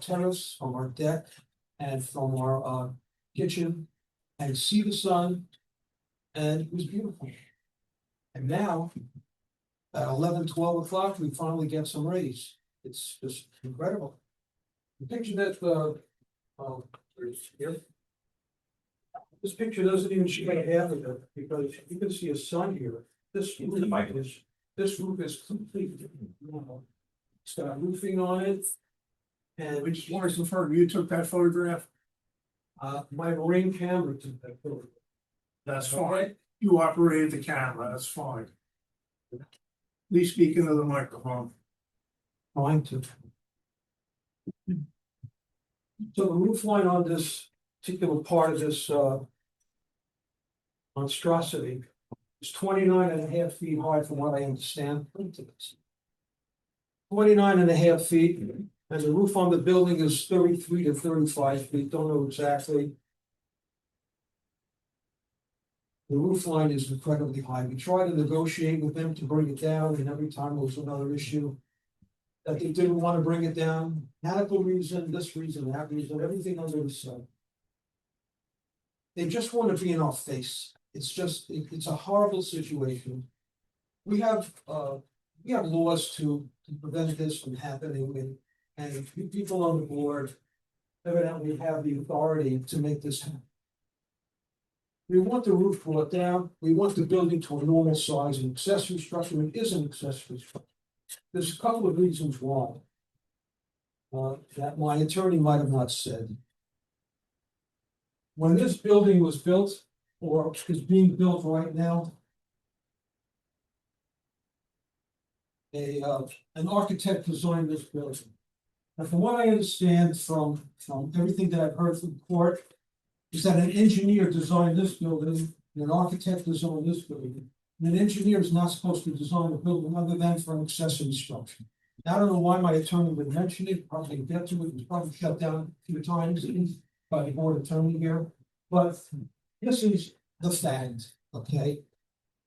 terrace, from our deck, and from our kitchen, and see the sun, and it was beautiful. And now, at 11, 12 o'clock, we finally get some rays. It's just incredible. The picture that here. This picture doesn't even show half of it, because you can see a sun here. This roof is completely normal. It's got roofing on it. And
Which one is the firm? You took that photograph?
my Marine camera took that photo.
That's fine. You operated the camera, that's fine. Please speak into the microphone.
Trying to. So the roof line on this particular part of this monstrosity is 29.5 feet high from what I understand. 29.5 feet, and the roof on the building is 33 to 35 feet, don't know exactly. The roof line is incredibly high. We tried to negotiate with them to bring it down, and every time there was another issue that they didn't want to bring it down. Medical reason, this reason, that reason, everything under the sun. They just want to be in our face. It's a horrible situation. We have laws to prevent this from happening, and people on the board evidently have the authority to make this happen. We want the roof brought down. We want the building to a normal size. An accessory structure, it is an accessory structure. There's a couple of reasons why that my attorney might have not said. When this building was built, or is being built right now, an architect designed this building. And from what I understand from everything that I've heard from the court, is that an engineer designed this building and an architect designed this building. An engineer is not supposed to design a building other than for an accessory structure. I don't know why my attorney would mention it, probably get to it, it was probably shut down a few times by the board attorney here, but this is the fact, okay?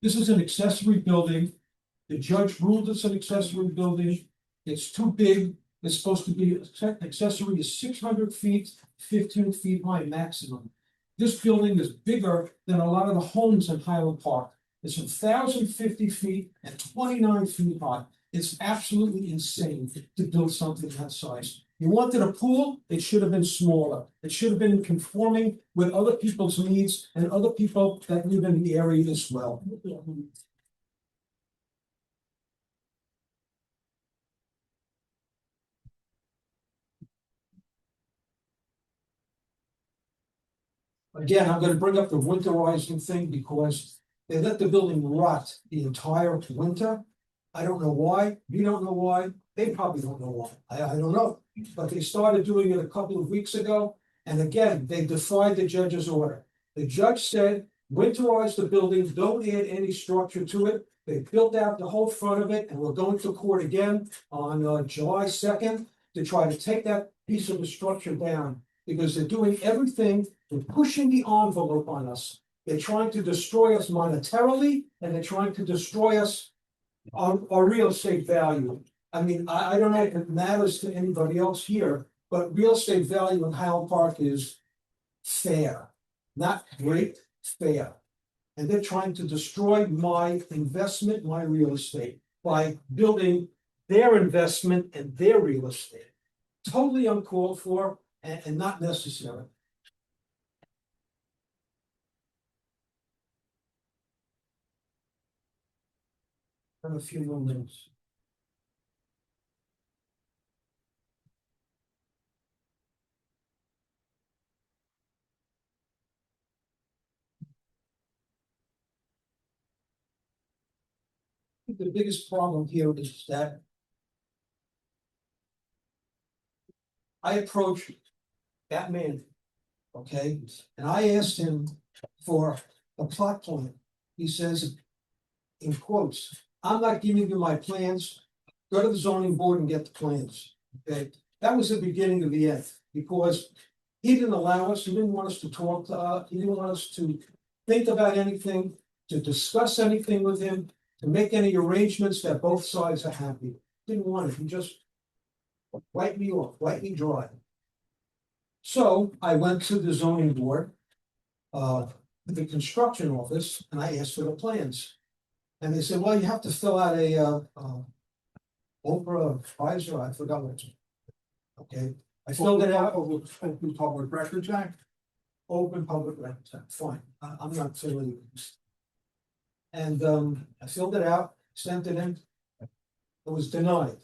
This is an accessory building. The judge ruled it's an accessory building. It's too big. It's supposed to be, accessory is 600 feet, 15 feet high maximum. This building is bigger than a lot of the homes in Highland Park. It's 1,050 feet and 29 feet high. It's absolutely insane to build something that size. You wanted a pool, it should have been smaller. It should have been conforming with other people's needs and other people that live in the area as well. Again, I'm gonna bring up the winterizing thing because they let the building rot the entire winter. I don't know why, you don't know why, they probably don't know why, I don't know. But they started doing it a couple of weeks ago, and again, they defied the judge's order. The judge said, winterize the building, don't add any structure to it. They built out the whole front of it, and we're going to court again on July 2nd to try to take that piece of the structure down, because they're doing everything, they're pushing the envelope on us. They're trying to destroy us monetarily, and they're trying to destroy us our real estate value. I mean, I don't know if it matters to anybody else here, but real estate value in Highland Park is fair, not great, fair. And they're trying to destroy my investment, my real estate, by building their investment and their real estate. Totally uncalled for and not necessary. I have a few more minutes. The biggest problem here is that I approached that man, okay, and I asked him for a plot plan. He says, in quotes, I'm not giving you my plans, go to the zoning board and get the plans, okay? That was the beginning of the end, because he didn't allow us, he didn't want us to talk to, he didn't want us to think about anything, to discuss anything with him, to make any arrangements that both sides are happy. Didn't want it, he just wipe me off, wipe me dry. So I went to the zoning board, the construction office, and I asked for the plans. And they said, well, you have to fill out a Oprah advisor, I forgot what it's. Okay, I filled it out. Open Public Records Act. Open Public Records Act, fine, I'm not filling it. And I filled it out, sent it in. It was denied,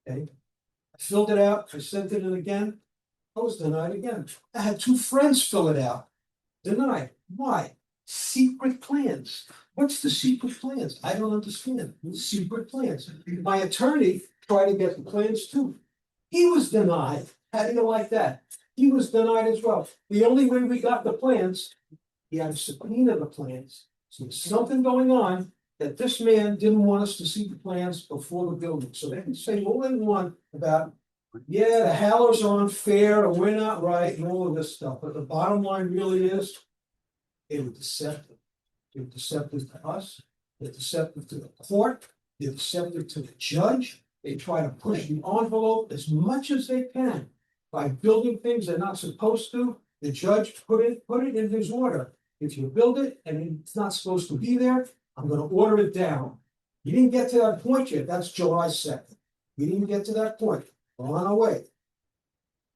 okay? I filled it out, I sent it in again, I was denied again. I had two friends fill it out, denied, why? Secret plans. What's the secret plans? I don't understand. Secret plans. My attorney tried to get the plans too. He was denied. How do you like that? He was denied as well. The only way we got the plans, he had to subpoena the plans. So there's something going on that this man didn't want us to see the plans before the building. So they can say all they want about, yeah, the Hallows are unfair, or we're not right, and all of this stuff. But the bottom line really is, they were deceptive. They were deceptive to us, they're deceptive to the court, they're deceptive to the judge. They try to push the envelope as much as they can by building things they're not supposed to. The judge put it in his order. If you build it and it's not supposed to be there, I'm gonna order it down. You didn't get to that point yet, that's July 2nd. We didn't get to that point, we're on our way.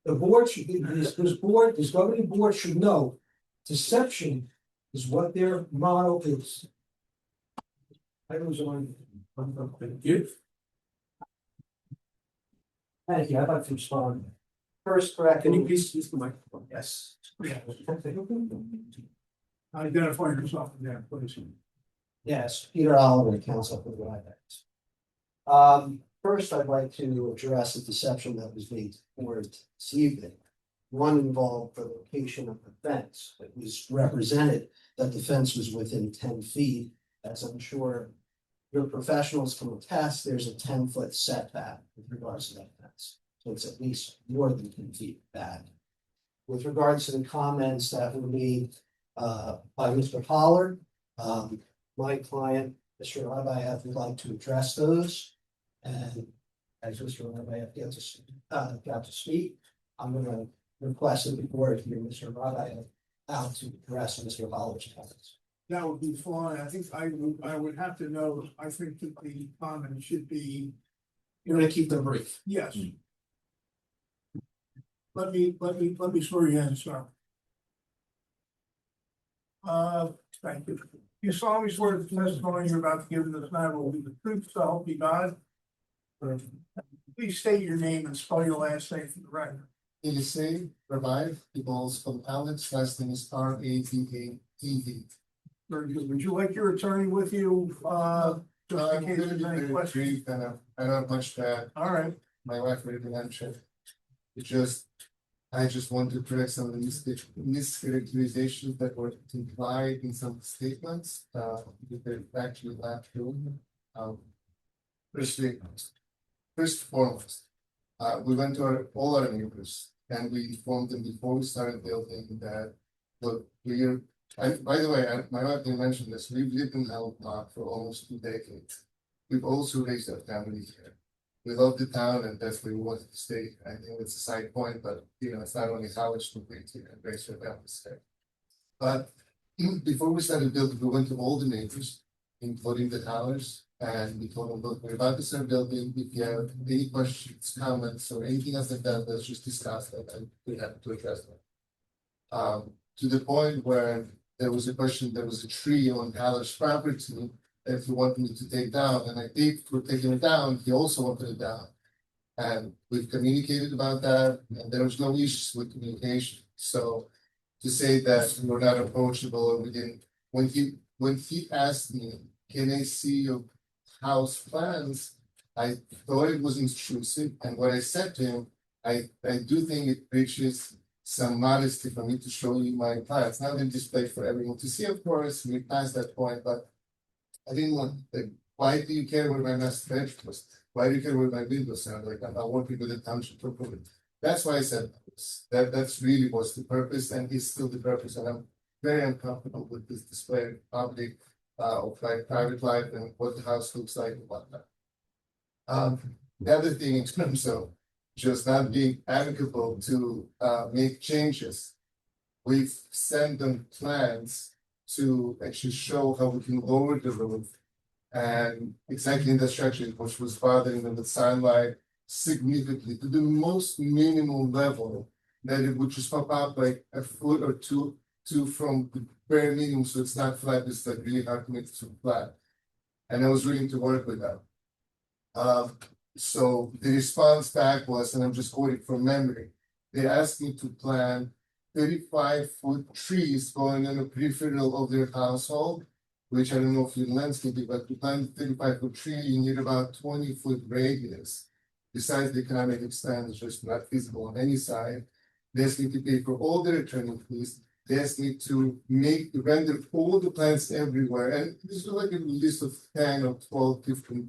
The board should be, this governing board should know, deception is what their motto is. I was on. Thank you. Thank you, I'd like to respond. First, correct. Can you please use the microphone? Yes. Identify yourself there, please. Yes, Peter Oliver, Council for the Rhinebeck. First, I'd like to address the deception that was made for this evening. One involved the location of the fence. It was represented that the fence was within 10 feet
as I'm sure your professionals can attest, there's a 10-foot setback with regards to that fence. So it's at least more than 10 feet back. With regards to the comments that were made by Mr. Pollard, my client, Mr. Rabayev, would like to address those. And as Mr. Rabayev got to speak, I'm going to request that the board hear Mr. Rabayev out to address Mr. Pollard's comments.
That would be fine. I think I would have to know, I think that the comment should be,
You're going to keep them brief.
yes. Let me swear you in, sir. Thank you. You solemnly swear that the testimony you're about to give in this matter will be the truth, so help you God. Please state your name and spell your last name for the record.
Elisei Revive, evolves from Alex, last name is Ravaev.
Very good. Would you like your attorney with you, just in case there's any questions?
And I don't have much to
All right.
My wife already mentioned. I just want to correct some of the mischaracterizations that were implied in some statements, that they're actually not true. First and foremost, we went to all our neighbors and we informed them before we started building that, look, by the way, my wife didn't mention this, we've lived in Highland Park for almost 2 decades. We've also raised our family here. We love the town and that's where we wanted to stay. I think it's a side point, but it's not only college to be here and raise our family stay. But before we started building, we went to all the neighbors, including the towers, and we told them, look, we're about to start building. If you have any questions, comments, or anything else like that, let's just discuss that and we have to address them. To the point where there was a question, there was a tree on Haller's property that he wanted me to take down, and I paid for taking it down. He also wanted it down, and we've communicated about that, and there was no issues with communication. So to say that we're not approachable or we didn't, when he asked me, "Can I see your house plans?" I thought it was intrusive, and what I said to him, I do think it reaches some modesty for me to show you my plans. Not in display for everyone to see, of course. We passed that point, but I didn't want, like, why do you care where my master bedroom was? Why do you care where my windows are? Like, I'm not working with the township to approve it. That's why I said that's really was the purpose, and is still the purpose. And I'm very uncomfortable with this display of public of like private life and what the house looks like and whatnot. The other thing in terms of just not being amicable to make changes, we've sent them plans to actually show how we can lower the roof and exactly in the structure, which was bothering them with sunlight significantly to the most minimal level that it would just pop up like a foot or two from the bare minimum, so it's not flat. It's like really hard to make it so flat, and I was willing to work with that. So the response back was, and I'm just quoting from memory, they asked me to plant 35-foot trees going in the peripheral of their household, which I don't know if you landscaping, but to plant a 35-foot tree, you need about 20-foot radius. Besides, the economic extent is just not feasible on any side. They asked me to pay for all their attorney fees. They asked me to render all the plants everywhere. And this was like a list of 10 or 12 different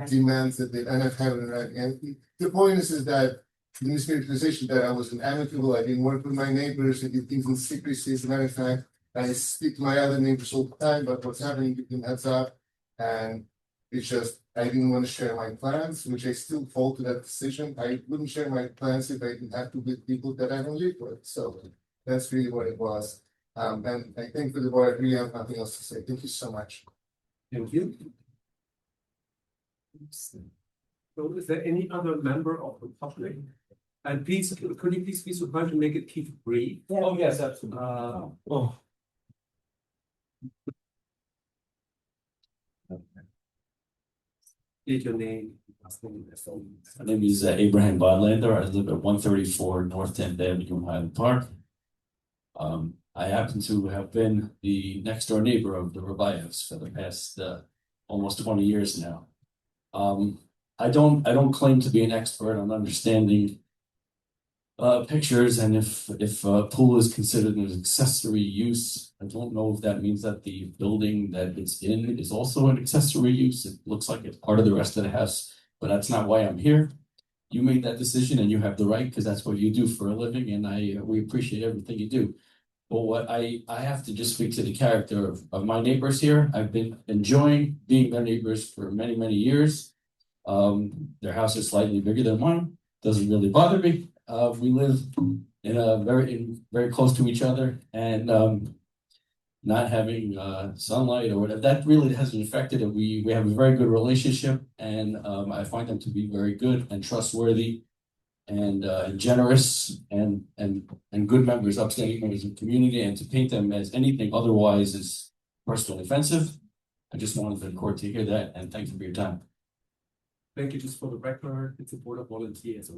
demands that they end up having. Right? And the point is that the mischaracterization that I wasn't amicable, I didn't work with my neighbors, I did things in secrecy. As a matter of fact, I speak to my other neighbors all the time about what's happening, give them heads up. And it's just, I didn't want to share my plans, which I still hold to that decision. I wouldn't share my plans if I didn't have to with people that I don't live with. So that's really what it was. And I think for the board, I really have nothing else to say. Thank you so much.
Thank you. So is there any other member of the public? And please, could you please be so kind to make it keep brief? Oh, yes, absolutely. State your name, last name, and phone.
My name is Abraham Bodlander. I live at 134 North 10th Avenue in Highland Park. I happen to have been the next door neighbor of the Rabayevs for the past almost 20 years now. I don't claim to be an expert on understanding pictures, and if a pool is considered an accessory use, I don't know if that means that the building that it's in is also an accessory use. It looks like it's part of the rest of the house, but that's not why I'm here. You made that decision and you have the right, because that's what you do for a living, and we appreciate everything you do. But what I have to just speak to the character of my neighbors here. I've been enjoying being their neighbors for many, many years. Their house is slightly bigger than mine, doesn't really bother me. We live very close to each other, and not having sunlight or whatever, that really hasn't affected it. We have a very good relationship, and I find them to be very good and trustworthy and generous and good members, upstanding members of the community, and to paint them as anything otherwise is personally offensive. I just wanted the court to hear that, and thank you for your time.
Thank you. Just for the record, it's a board of volunteers.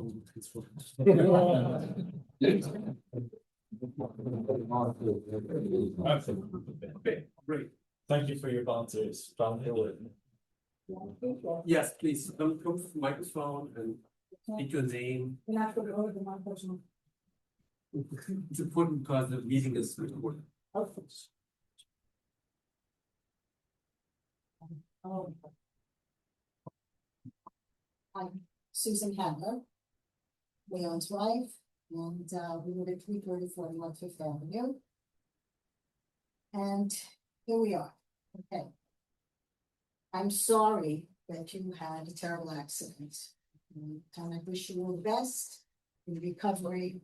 Okay, great.
Thank you for your volunteers.
Yes, please, come to the microphone and speak your name. It's important because the meeting is recorded.
I'm Susan Handler, Leon's wife, and we live at 330 Fifth Avenue. And here we are. Okay. I'm sorry that you had a terrible accident. And I wish you all the best in recovery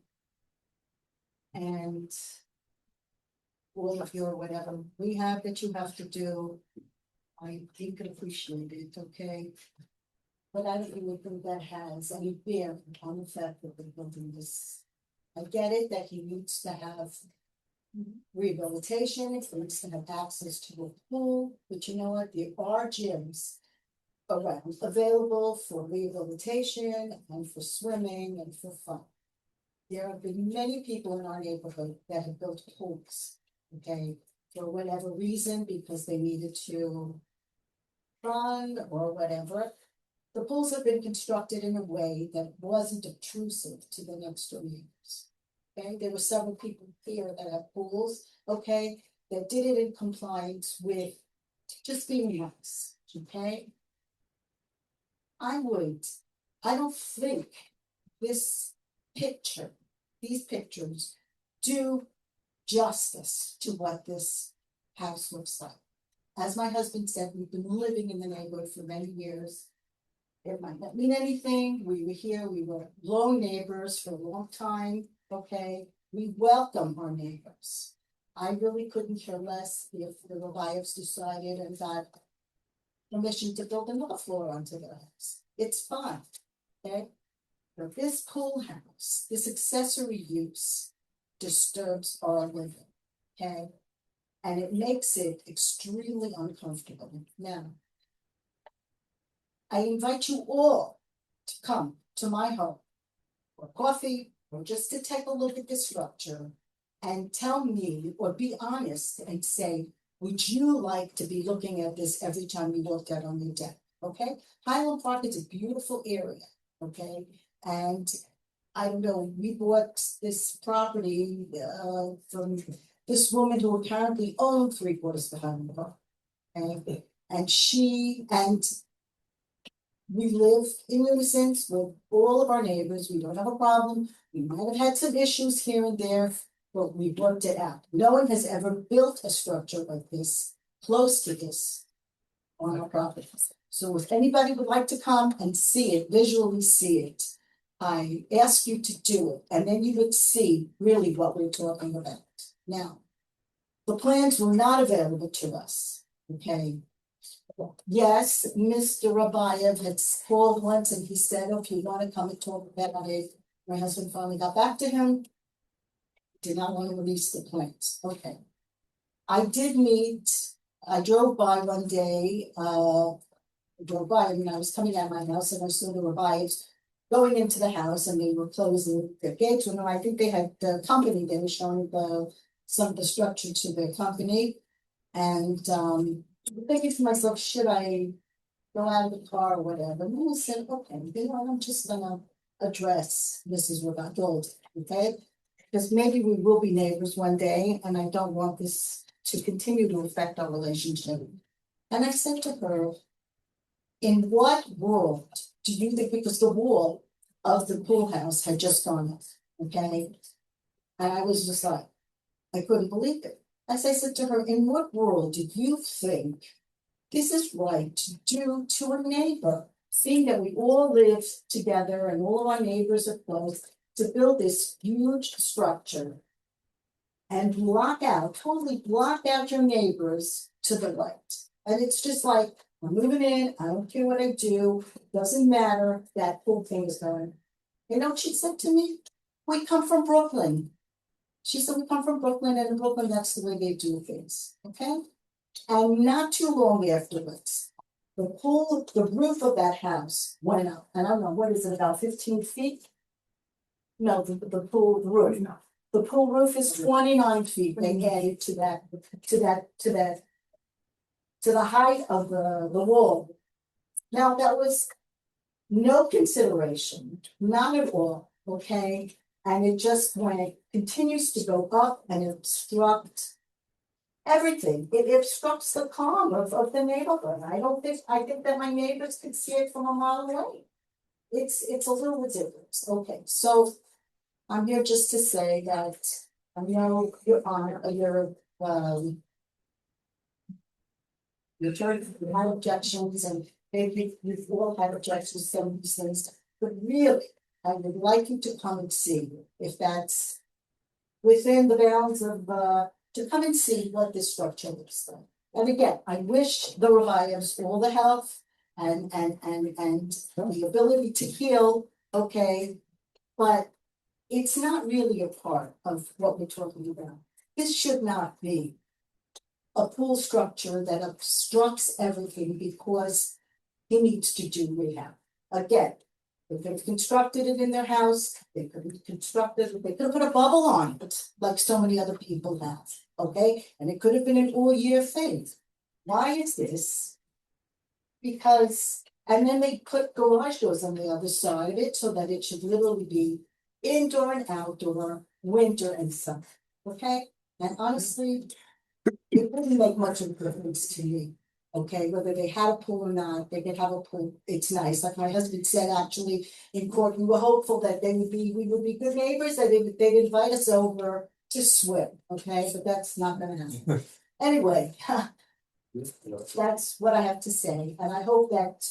and all of your whatever rehab that you have to do. I think and appreciate it, okay? But I don't really think that has any bearing on the fact that the building is. I get it that he needs to have rehabilitation, he needs to have access to a pool, but you know what, there are gyms around available for rehabilitation and for swimming and for fun. There have been many people in our neighborhood that have built pools, okay, for whatever reason, because they needed to run or whatever. The pools have been constructed in a way that wasn't obtrusive to the next door neighbors. Okay, there were several people here that have pools, okay, that did it in compliance with just being nice, okay? I don't think these pictures do justice to what this house looks like. As my husband said, we've been living in the neighborhood for many years. It might not mean anything. We were here, we were long neighbors for a long time, okay? We welcome our neighbors. I really couldn't care less if the Revives decided and got permission to build another floor onto their house. It's fine, okay? But this pool house, this accessory use disturbs our living, okay? And it makes it extremely uncomfortable. Now, I invite you all to come to my home for coffee or just to take a look at the structure and tell me or be honest and say, would you like to be looking at this every time you looked out on your deck? Okay, Highland Park is a beautiful area, okay, and I don't know, we bought this property from this woman who apparently owned 3/4 of Highland Park, and we live in unison with all of our neighbors. We don't have a problem. We might have had some issues here and there, but we worked it out. No one has ever built a structure like this, close to this, on our property. So if anybody would like to come and see it, visually see it, I ask you to do it, and then you would see really what we're talking about. Now, the plans were not available to us, okay? Yes, Mr. Rabayev had called once and he said, oh, if you want to come and talk about it, my husband finally got back to him. Did not want to release the plans. Okay. I drove by one day, I was coming out of my house and I saw the Rabayevs going into the house and they were closing their gates. And I think they had the company, they were showing some of the structure to their company. And I'm thinking to myself, should I go out of the car or whatever? And I said, okay, I'm just gonna address Mrs. Gold, okay? Because maybe we will be neighbors one day, and I don't want this to continue to affect our relationship. And I said to her, in what world do you think, because the wall of the pool house had just gone up, okay? And I was just like, I couldn't believe it. As I said to her, in what world do you think this is right to do to a neighbor? Seeing that we all live together and all of our neighbors are close, to build this huge structure and totally block out your neighbors to the right. And it's just like, I'm moving in, I don't care what I do, doesn't matter, that pool thing is going. You know what she said to me? We come from Brooklyn. She said, we come from Brooklyn, and in Brooklyn, that's the way they do things, okay? And not too long afterwards, the roof of that house went up, and I don't know, what is it, about 15 feet? No, the pool roof, the pool roof is 29 feet, they added to the height of the wall. Now, that was no consideration, not at all, okay? And it just continues to go up and obstruct everything. It obstructs the calm of the neighborhood. I think that my neighbors could see it from a mile away. It's a little ridiculous. Okay, so I'm here just to say that I know your turn, you had objections, and maybe you've all had objections to some of these things, but really, I would like you to come and see if that's within the bounds of, to come and see what this structure looks like. And again, I wish the Revives all the health and the ability to heal, okay? But it's not really a part of what we're talking about. This should not be a pool structure that obstructs everything because he needs to do rehab. Again, they could have constructed it in their house, they could have put a bubble on it, like so many other people have, okay? And it could have been an all-year thing. Why is this? Because, and then they put garage doors on the other side of it so that it should literally be indoor and outdoor, winter and summer, okay? And honestly, it wouldn't make much of a difference to me. Okay, whether they had a pool or not, they could have a pool, it's nice, like my husband said, actually, in court, we were hopeful that we would be good neighbors, that they'd invite us over to swim, okay, but that's not gonna happen. Anyway, that's what I have to say, and I hope that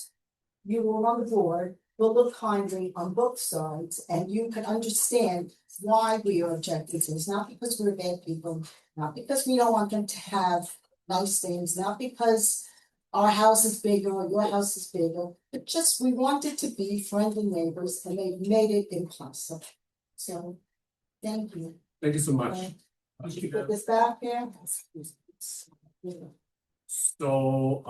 you all on the board will look kindly on both sides, and you can understand why we are objecting to this, not because we're bad people, not because we don't want them to have nice things, not because our house is bigger or your house is bigger, but just we wanted to be friendly neighbors, and they've made it impossible. So, thank you.
Thank you so much.
Did you put this back here?
So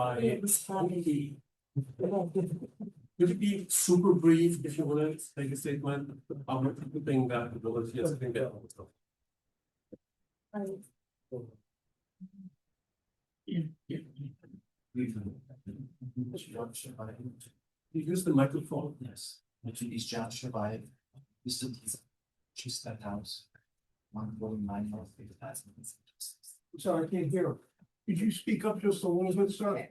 would it be super brief if you want to make a statement? I'm not think that the village has been there. You use the microphone?
Yes. My name is John Shavai. She's that house. 149 North Fifth Avenue.
Sorry, I can't hear him. Could you speak up just a little bit, sir?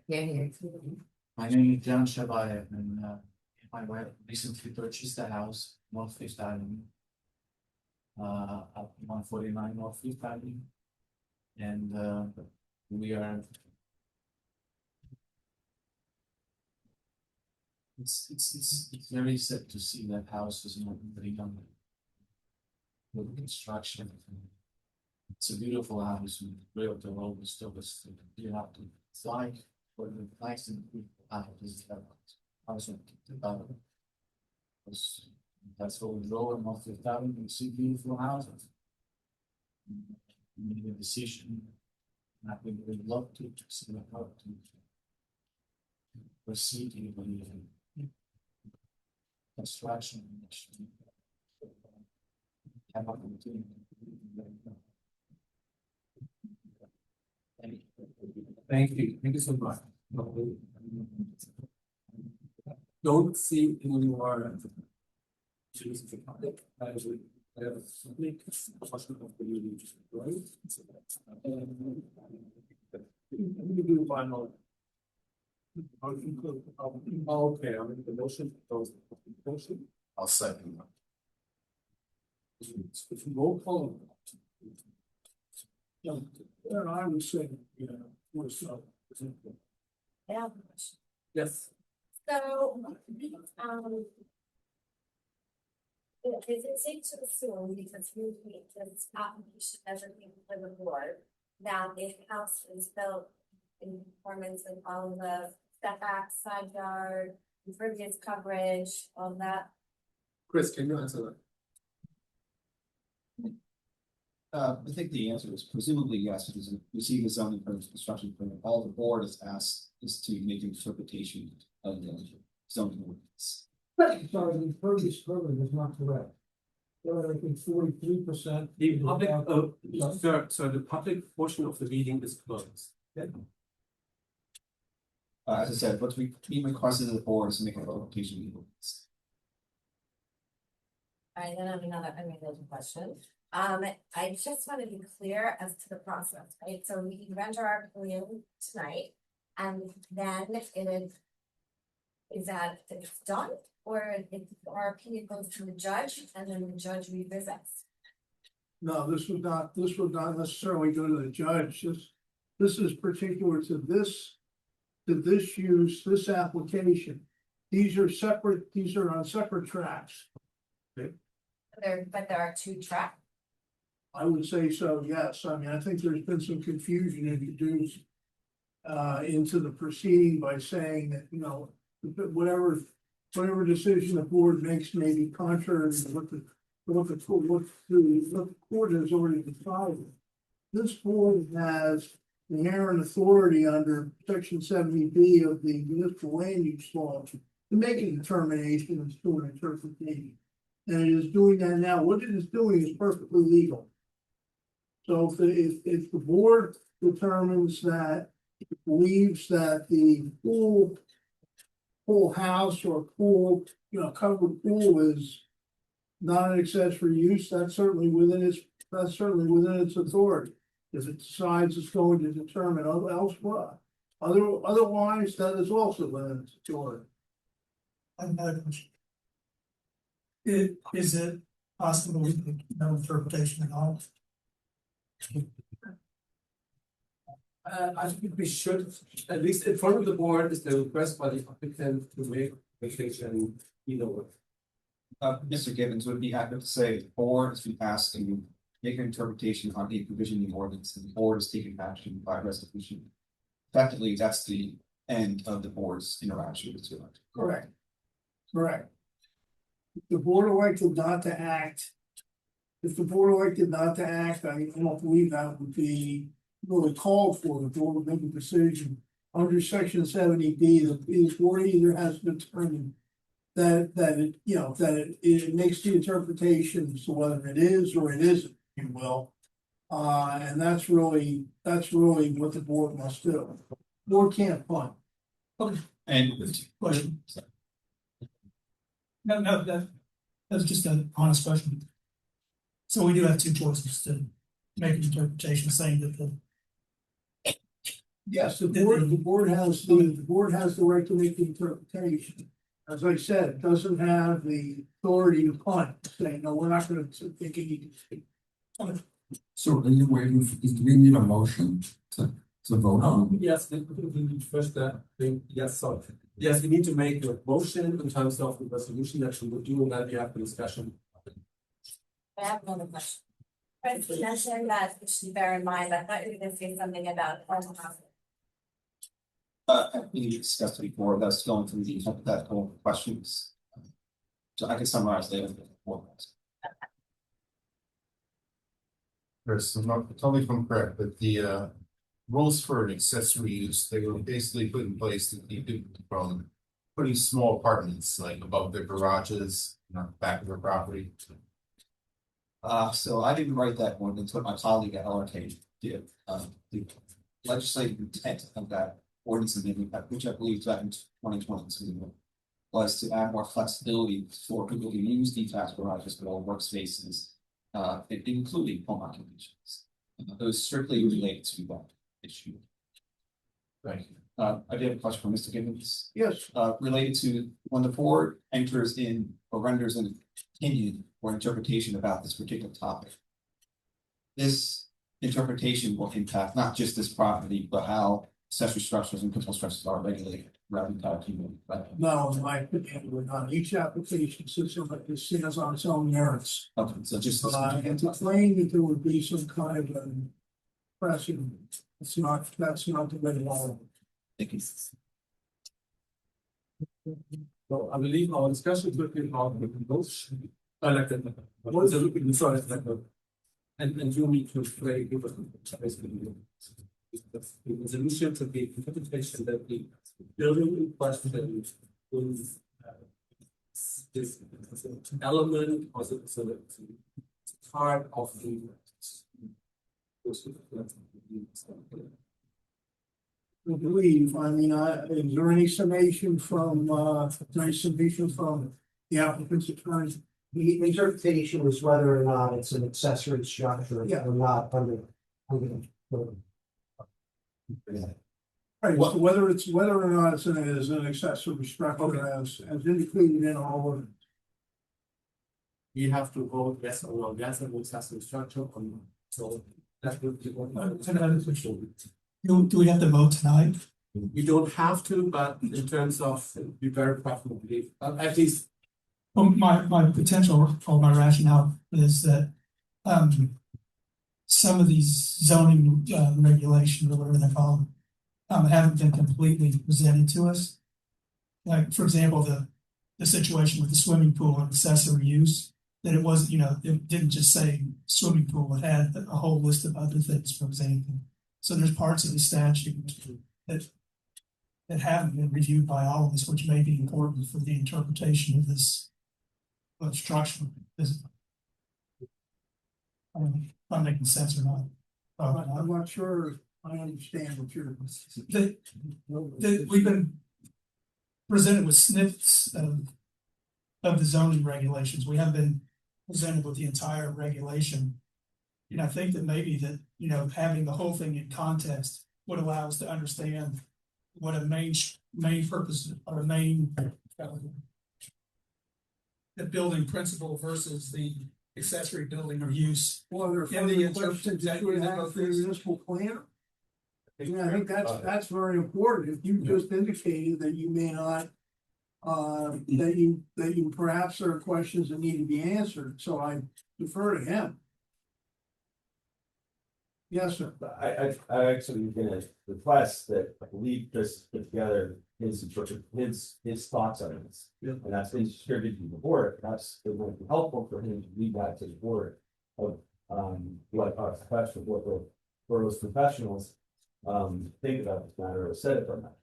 My name is John Shavai, and my wife recently purchased a house, North Fifth Avenue. At 149 North Fifth Avenue. And we are. It's very sad to see that house is not very young. With construction. It's a beautiful house, and the realtor always told us that you have to fight for the nice and beautiful houses that house will keep the battle. Because that's what we draw and off the town and see beautiful houses. We made a decision. And we would love to see how to proceed in construction. Have opportunity.
Thank you. Thank you so much. Don't see who you are.
citizens of the public, as we have a public question of the meeting, right? We do final. Okay, I'll make the motion, those, motion.
I'll second that.
If you roll call. Yeah, and I would say, you know, was,
Yeah.
yes.
So, is it safe to assume, because we meet this application everything for the board, that the house is built in conformance with all of the setbacks, side yard, impervious coverage, all that?
Chris, can you answer that?
I think the answer is presumably yes, it is receive a zoning permit, construction permit. All the board is asked is to make an interpretation of the zoning ordinance.
Sorry, the impervious coverage is not correct. There are, I think, 43%.
The public, so the public portion of the meeting is closed. Yeah.
As I said, what's being requested of the board is to make a interpretation of the ordinance.
All right, then I have another question. I just want to be clear as to the process, right? So we render our opinion tonight, and then is that it's done, or if our opinion goes to the judge and then the judge revisits?
No, this would not necessarily go to the judge. This is particular to this use, this application. These are on separate tracks.
But there are two tracks.
I would say so, yes. I mean, I think there's been some confusion introduced into the proceeding by saying that, you know, whatever decision the board makes may be contrary to what the court has already decided. This board has inherent authority under section 70B of the municipal land use law to make a determination and to an interpretation. And it is doing that now. What it is doing is perfectly legal. So if the board determines that it believes that the pool house or pool, covered pool is not an accessory use, that's certainly within its authority. If it decides it's going to determine elsewhere, otherwise, that is also within its authority.
Another question. Is it possible we can no interpretation at all?
I think we should, at least in front of the board, is the request by the applicant to make a decision either way.
Mr. Gibbons would be happy to say the board has been asked to make an interpretation on a provision in the ordinance, and the board has taken action by resolution. Effectively, that's the end of the board's interaction with you.
Correct. If the board elected not to act, I don't believe that would be really called for. The board would make a decision under section 70B. The board either has to determine that it makes the interpretation as to whether it is or it isn't, if you will. And that's really what the board must do. Board can't punt.
Okay.
And
question. No, that's just an honest question. So we do have two choices to make an interpretation saying that
yes, the board has the right to make the interpretation. As I said, it doesn't have the authority to punt, saying, no, we're not gonna think it.
So are you waiting, do we need a motion to vote on?
Yes, we need first yes, so, yes, we need to make a motion in terms of the resolution that we will do, and then we have the discussion.
I have another question. Chris, you mentioned that we should bear in mind, I thought you were gonna say something about home housing.
we discussed before, that's going through the hypothetical questions. So I can summarize later.
Chris, tell me if I'm correct, but the rules for an accessory use, they were basically put in place to keep it from putting small apartments like above their garages, back of their property.
So I didn't write that one, that's what my colleague at LRK did. The legislative intent of that ordinance amendment, which I believe is back in 2022. was to add more flexibility for people to use detached garages for all workspaces, including home occupations. Those strictly related to that issue.
Thank you.
I did have a question for Mr. Gibbons.
Yes.
Related to when the board enters in or renders an opinion or interpretation about this particular topic. This interpretation will impact not just this property, but how accessory structures and principal structures are regulated around the entire community.
No, in my opinion, we're not. Each application stands on its own merits.
Okay, so just.
And to claim that there would be some kind of an precedent, that's not the way to law.
Thank you.
So I believe our discussion will be about the those elected. What is the and you need to play with the resolution to be interpretation that the building in question is this element or the part of the
I believe, I mean, is there any summation from, the applicant's attorney?
The interpretation is whether or not it's an accessory structure
Yeah.
or not under.
Right, so whether or not it's an accessory structure as indicated in all of it.
You have to vote yes or no, yes, and accessory structure or not. So that would be one.
Do we have to vote tonight?
You don't have to, but in terms of be very preferably, at least.
Well, my potential or my rationale is that some of these zoning regulations or whatever they're called haven't been completely presented to us. Like, for example, the situation with the swimming pool and accessory use, that it wasn't, it didn't just say swimming pool, it had a whole list of other things, for example. So there's parts of the statute that haven't been reviewed by all of us, which may be important for the interpretation of this structure. I don't know if I'm making sense or not.
I'm not sure I understand what you're.
We've been presented with snippets of the zoning regulations. We haven't been presented with the entire regulation. And I think that maybe that, having the whole thing in context would allow us to understand what a main purpose or a main the building principle versus the accessory building or use.
Well, there are questions that you have for the municipal planner. I think that's very important. If you just indicated that you may not, that you perhaps there are questions that need to be answered, so I defer to him. Yes, sir.
I actually gonna request that I believe Chris put together his thoughts on this.
Yeah.
And that's been distributed to the board. Perhaps it would be helpful for him to read that to the board of what our professional, what the borough's professionals think about this matter or said it from that.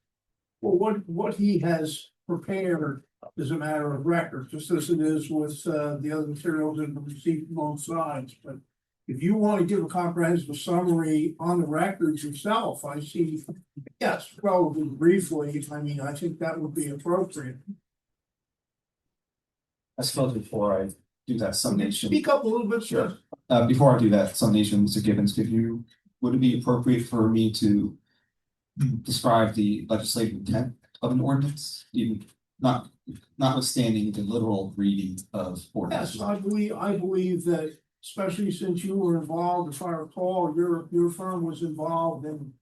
Well, what he has prepared is a matter of record, just as it is with the other materials that were received from both sides, but if you want to give a comprehensive summary on the records yourself, I see, yes, probably briefly, I mean, I think that would be appropriate.
I suppose before I do that summation.
Speak up a little bit, sir.
Before I do that summation, Mr. Gibbons, would it be appropriate for me to describe the legislative intent of an ordinance, even notwithstanding the literal reading of ordinance?
Yes, I believe that, especially since you were involved, if I recall, your firm was involved in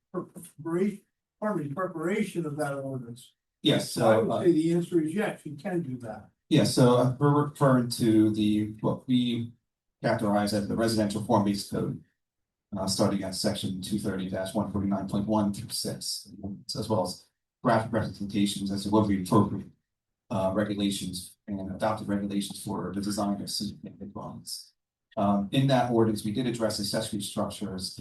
preparation of that ordinance.
Yes,
So I would say the answer is yes, you can do that.
Yeah, so we're referring to what we characterize as the residential form-based code, starting at section 230-149.1 through 6, as well as graphic representations as to what would be appropriate regulations and adopted regulations for the design of single-family dwellings. In that ordinance, we did address accessory structures,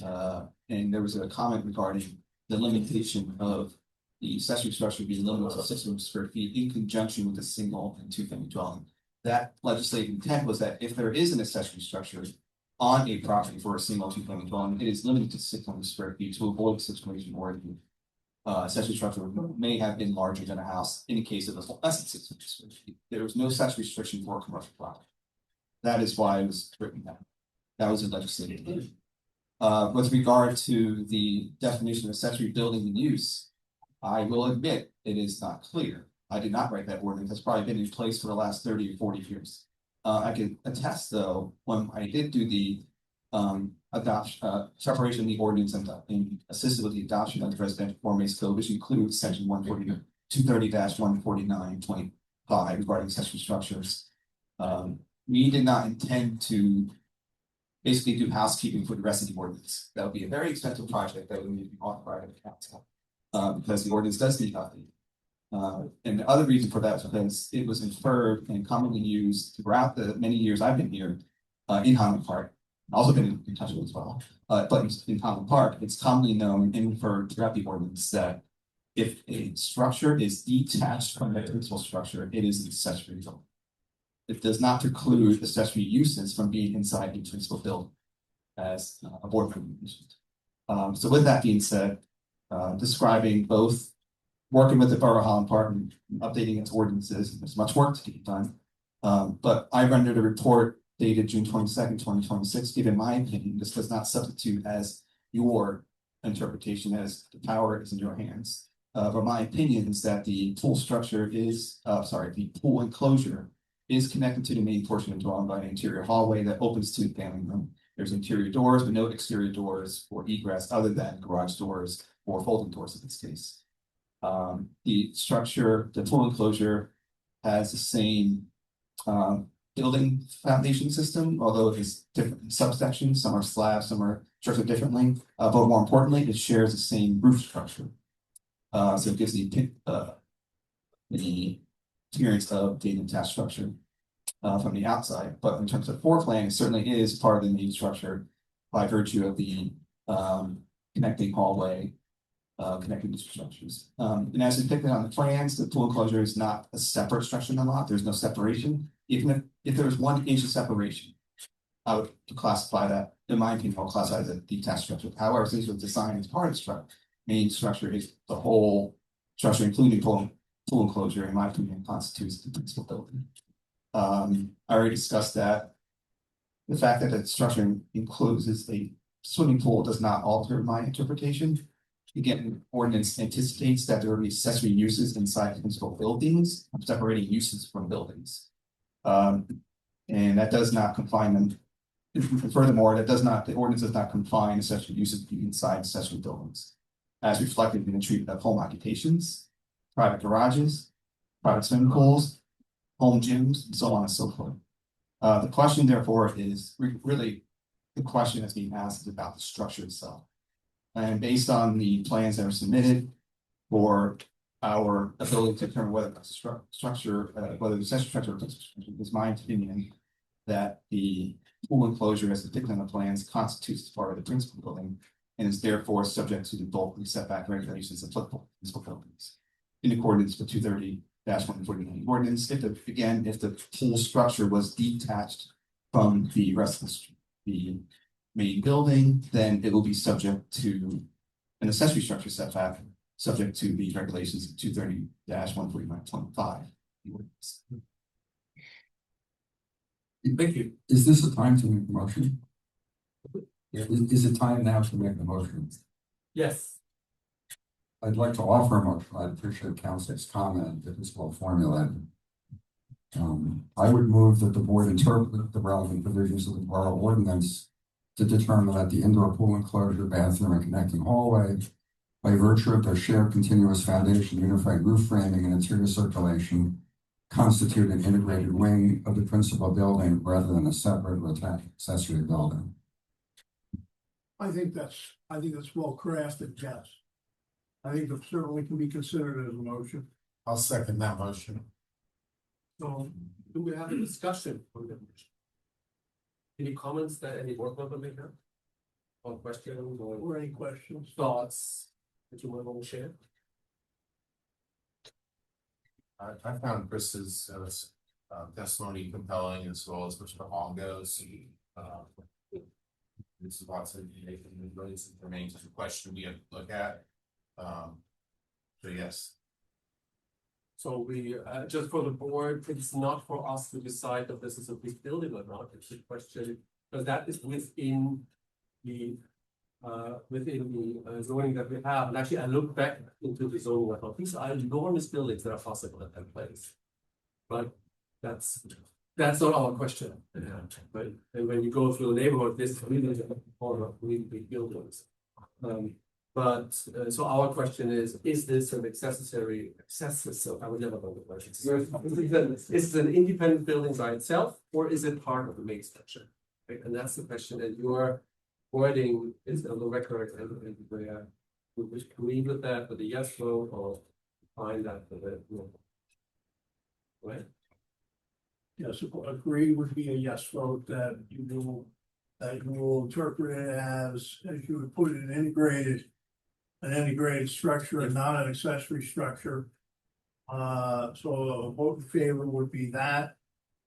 and there was a comment regarding the limitation of the accessory structure being limited to 600 square feet in conjunction with a single and two-family dwelling. That legislative intent was that if there is an accessory structure on a property for a single two-family dwelling, it is limited to 600 square feet to avoid the situation where accessory structure may have been larger than a house in the case of less than 600 square feet. There was no such restriction for commercial property. That is why it was written down. That was a legislative change. With regard to the definition of accessory building and use, I will admit it is not clear. I did not write that ordinance. It's probably been in place for the last 30 or 40 years. I can attest though, when I did do the adoption, separation of the ordinance and assisted with the adoption of the residential form-based code, which includes section 230-149.25 regarding accessory structures. We did not intend to basically do housekeeping for the rest of the ordinance. That would be a very expensive project that would need to be authorized by the council, because the ordinance does need nothing. And the other reason for that is because it was inferred and commonly used throughout the many years I've been here in Highland Park. I've also been in Kentucky as well, but in Highland Park, it's commonly known and inferred throughout the ordinance that if a structure is detached from the principal structure, it is an accessory building. It does not preclude accessory uses from being inside the principal building, as a board member mentioned. So with that being said, describing both working with the Borough of Highland Park and updating its ordinances, there's much work to be done. But I rendered a report dated June 22nd, 2026, given my opinion. This does not substitute as your interpretation, as the power is in your hands. But my opinion is that the pool structure is, the pool enclosure is connected to the main portion of the dwelling by an interior hallway that opens to the family room. There's interior doors, but no exterior doors for egress other than garage doors or folding doors in this case. The structure, the pool enclosure has the same building foundation system, although it's different subsections. Some are slabs, some are structured differently. But more importantly, it shares the same roof structure. So it gives the appearance of the attached structure from the outside. But in terms of floor plan, it certainly is part of the main structure by virtue of the connecting hallway, connecting the structures. And as depicted on the plans, the pool enclosure is not a separate structure in the lot. There's no separation. Even if there was 1 inch of separation, I would classify that, in my opinion, I'll classify as a detached structure. However, since it was designed as part of the main structure, is the whole structure, including pool enclosure, in my opinion, constitutes the principal building. I already discussed that. The fact that the structure encloses a swimming pool does not alter my interpretation. Again, ordinance anticipates that there will be accessory uses inside principal buildings, separating uses from buildings. And that does not confine them. Furthermore, the ordinance does not confine accessory uses inside accessory buildings, as reflected in the treatment of home occupations, private garages, private swimming pools, home gyms, and so on and so forth. The question, therefore, is really the question that's being asked is about the structure itself. And based on the plans that are submitted for our ability to determine whether the structure, whether the accessory structure is my opinion that the pool enclosure as depicted on the plans constitutes part of the principal building and is therefore subject to the bulk setback regulations applicable to principal buildings in accordance with 230-149 ordinance. If the pool structure was detached from the rest of the main building, then it will be subject to an accessory structure setback, subject to the regulations of 230-149.5.
Thank you. Is this a time to make the motion? Is it time now to make the motion?
Yes.
I'd like to offer a motion. I'd appreciate council's comment if it's well formulated. I would move that the board interpret the relevant provisions of the borough ordinance to determine that the indoor pool enclosure, bathroom, and connecting hallway, by virtue of their shared continuous foundation, unified roof framing, and interior circulation, constitute an integrated wing of the principal building rather than a separate or attached accessory building.
I think that's well crafted, yes. I think it certainly can be considered as a motion.
I'll second that motion.
So do we have a discussion on the motion? Any comments that any board member may have? Or questions
Or any questions?
thoughts that you want to share?
I found Chris's testimony compelling as well as Mr. Longo's. This is lots of information that remains a question we have to look at.
So yes.
So we, just for the board, it's not for us to decide if this is a big building or not, it's a question, because that is within the zoning that we have. And actually, I look back into the zoning, I thought, these are enormous buildings that are possible at that place. But that's not our question. But and when you go through the neighborhood, this really is really big buildings. So our question is this an accessory, so I would never know the question. Is this an independent building by itself, or is it part of the main structure? Right? And that's the question, and your wording is on the record, and we would agree with that with a yes vote, or find that with a no. Right?
Yes, agree would be a yes vote that you will interpret it as you would put it in an integrated structure and not an accessory structure. So a vote in favor would be that.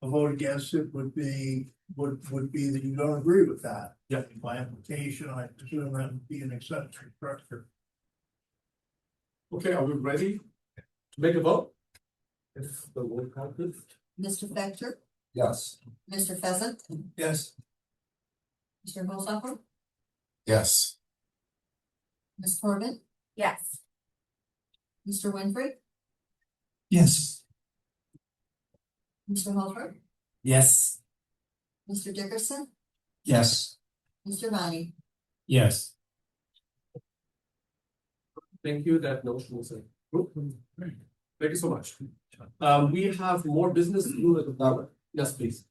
A vote against it would be that you don't agree with that.
Yeah.
By implication, I presume that would be an accessory structure.
Okay, are we ready to make a vote? If the vote counted.
Mr. Fector,
Yes.
Mr. Pheasant,
Yes.
Mr. Hoshofer,
Yes.
Ms. Corbin,
Yes.
Mr. Winfrey,
Yes.
Mr. Holford,
Yes.
Mr. Dickerson,
Yes.
Mr. Bonney.
Yes.
Thank you, that motion is approved. Thank you so much. We have more business to do at the tower. Yes, please.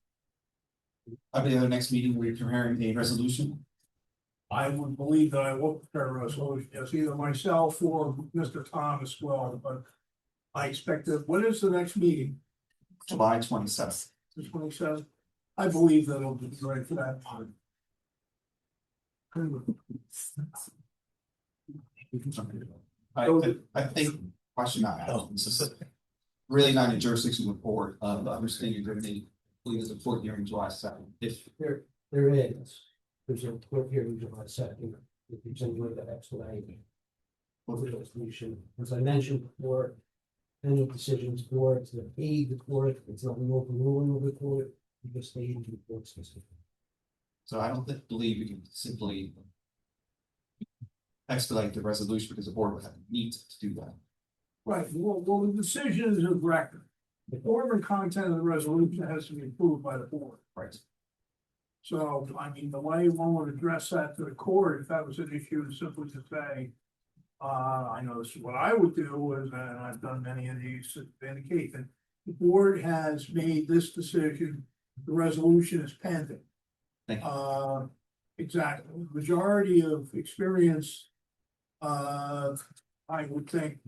I believe the next meeting, we're preparing a resolution.
I would believe that I will prepare a resolution, as either myself or Mr. Thomas will, but I expect that, when is the next meeting?
July 27th.
The 27th? I believe that it'll be ready for that time.
I think, question not asked, this is really not a jurisdiction of the board, but understanding there may, believe there's a court hearing July 2nd. If
There is, there's a court hearing July 2nd, if you send me that explanation. Of the resolution, as I mentioned before, any decisions for it's to aid the court, it's not an open ruling of the court, you just aid the court system.
So I don't believe we can simply expedite the resolution because the board would have to meet to do that.
Right, well, the decision is of record. The form and content of the resolution has to be approved by the board.
Right.
So, I mean, the way one would address that to the court, if that was an issue, is simply to say, I know this is what I would do, is, and I've done many of these, to indicate that the board has made this decision, the resolution is pending. Exactly, majority of experience, I would think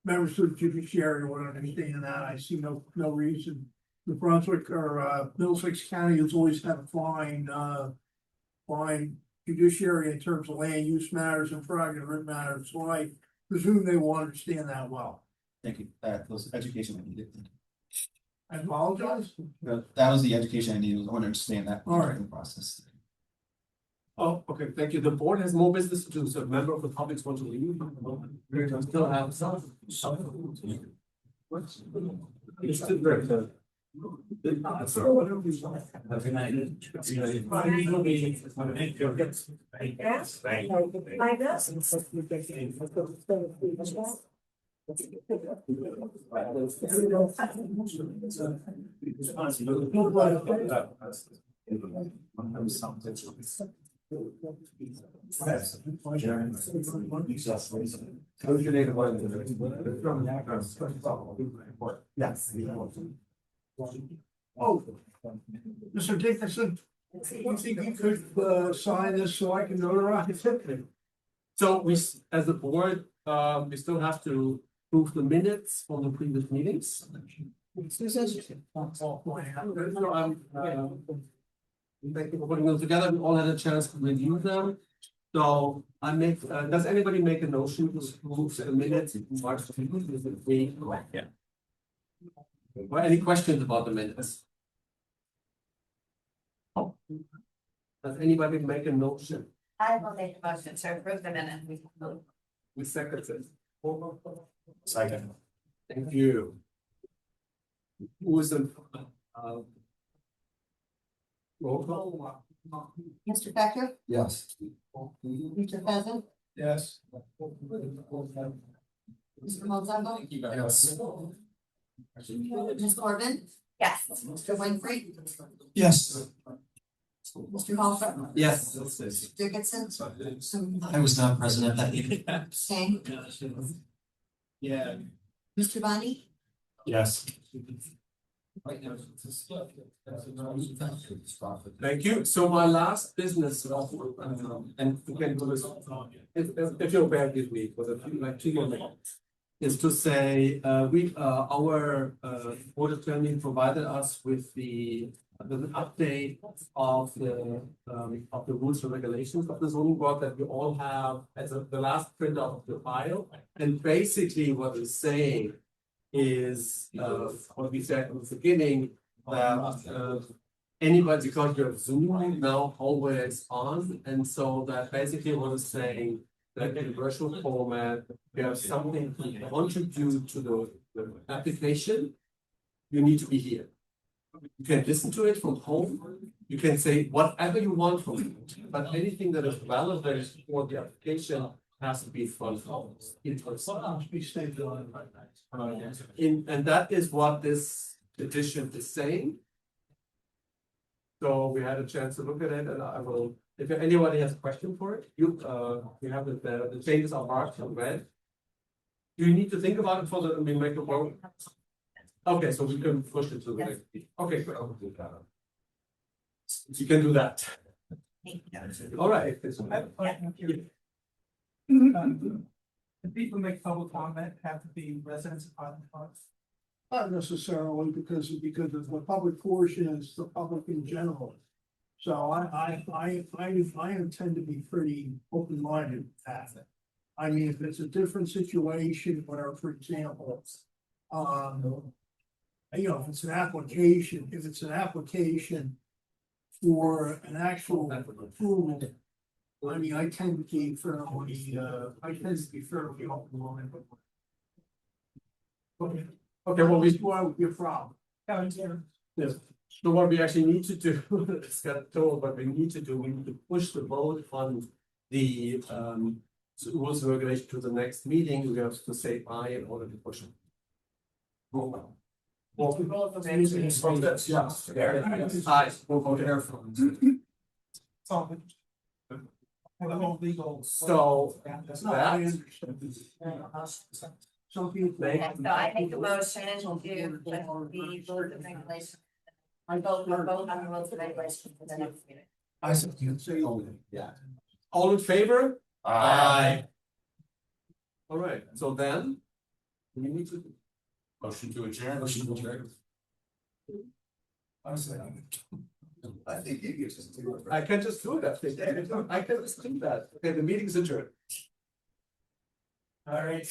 members of the judiciary would understand that. I see no reason. New Brunswick or Middlesex County has always had a fine judiciary in terms of land use matters and prerogative matters, so I presume they will understand that well.
Thank you. That was education I needed.
I apologize.
That was the education I needed. I want to understand that
All right.
process.
Oh, okay, thank you. The board has more business to do, so a member of the public wants to leave. We still have some. It's still very good. Have a night.
Yes. Oh, Mr. Dickinson, you think you could sign this so I can notarize it?
So we, as a board, we still have to prove the minutes from the previous meetings. Thank you for putting them together. We all had a chance to review them. So I make, does anybody make a motion to approve the minutes? Yeah. Or any questions about the minutes? Does anybody make a motion?
I will make a motion to approve the minute.
We second it.
Second. Thank you. Who was the, roll call?
Mr. Becker,
Yes.
Mr. Pheasant,
Yes.
Mr. Malzahn,
Yes.
Ms. Corbin,
Yes.
Mr. Winfrey,
Yes.
Mr. Hoffer,
Yes.
Mr. Dickinson,
I was not present at that meeting.
Same,
Yeah.
Mr. Bonney,
Yes. Thank you. So my last business, and you can do this, if you'll bear with me for a few, like 2 more minutes, is to say, our board attorney provided us with with an update of the rules and regulations of the zoning board that we all have as the last print of the file. And basically what it's saying is, what we said in the beginning, that anybody, because you're Zoom now always on, and so that basically what it's saying, that in virtual format, you have something to contribute to the application, you need to be here. You can listen to it from home, you can say whatever you want from it, but anything that is relevant for the application has to be front in person. And that is what this edition is saying. So we had a chance to look at it, and I will, if anybody has a question for it, you have the changes are marked and red. Do you need to think about it for the, make a vote? Okay, so we can push it to the next. Okay, great. You can do that. All right.
The people make public comment have to be residents of Highland Park.
Not necessarily because of the public portion is the public in general. So I intend to be pretty open-minded with that. I mean, if it's a different situation where, for example, if it's an application for an actual approval, I mean, I tend to be fairly open-minded.
Okay, well,
Why would be a problem?
yes. So what we actually need to do, it's got told, what we need to do, we need to push the vote on the rules and regulation to the next meeting. We have to say aye in order to push it. Well, yeah. Aye. We'll vote there. So that.
Some people.
So I make a motion to put the rules and regulations. I vote on the rules and regulations for the next meeting.
I said you say only, yeah. All in favor?
Aye.
All right, so then. We need to.
Motion to adjourn.
I think you can just do it.
I can just do that. I can just do that. Okay, the meeting's adjourned.
All right.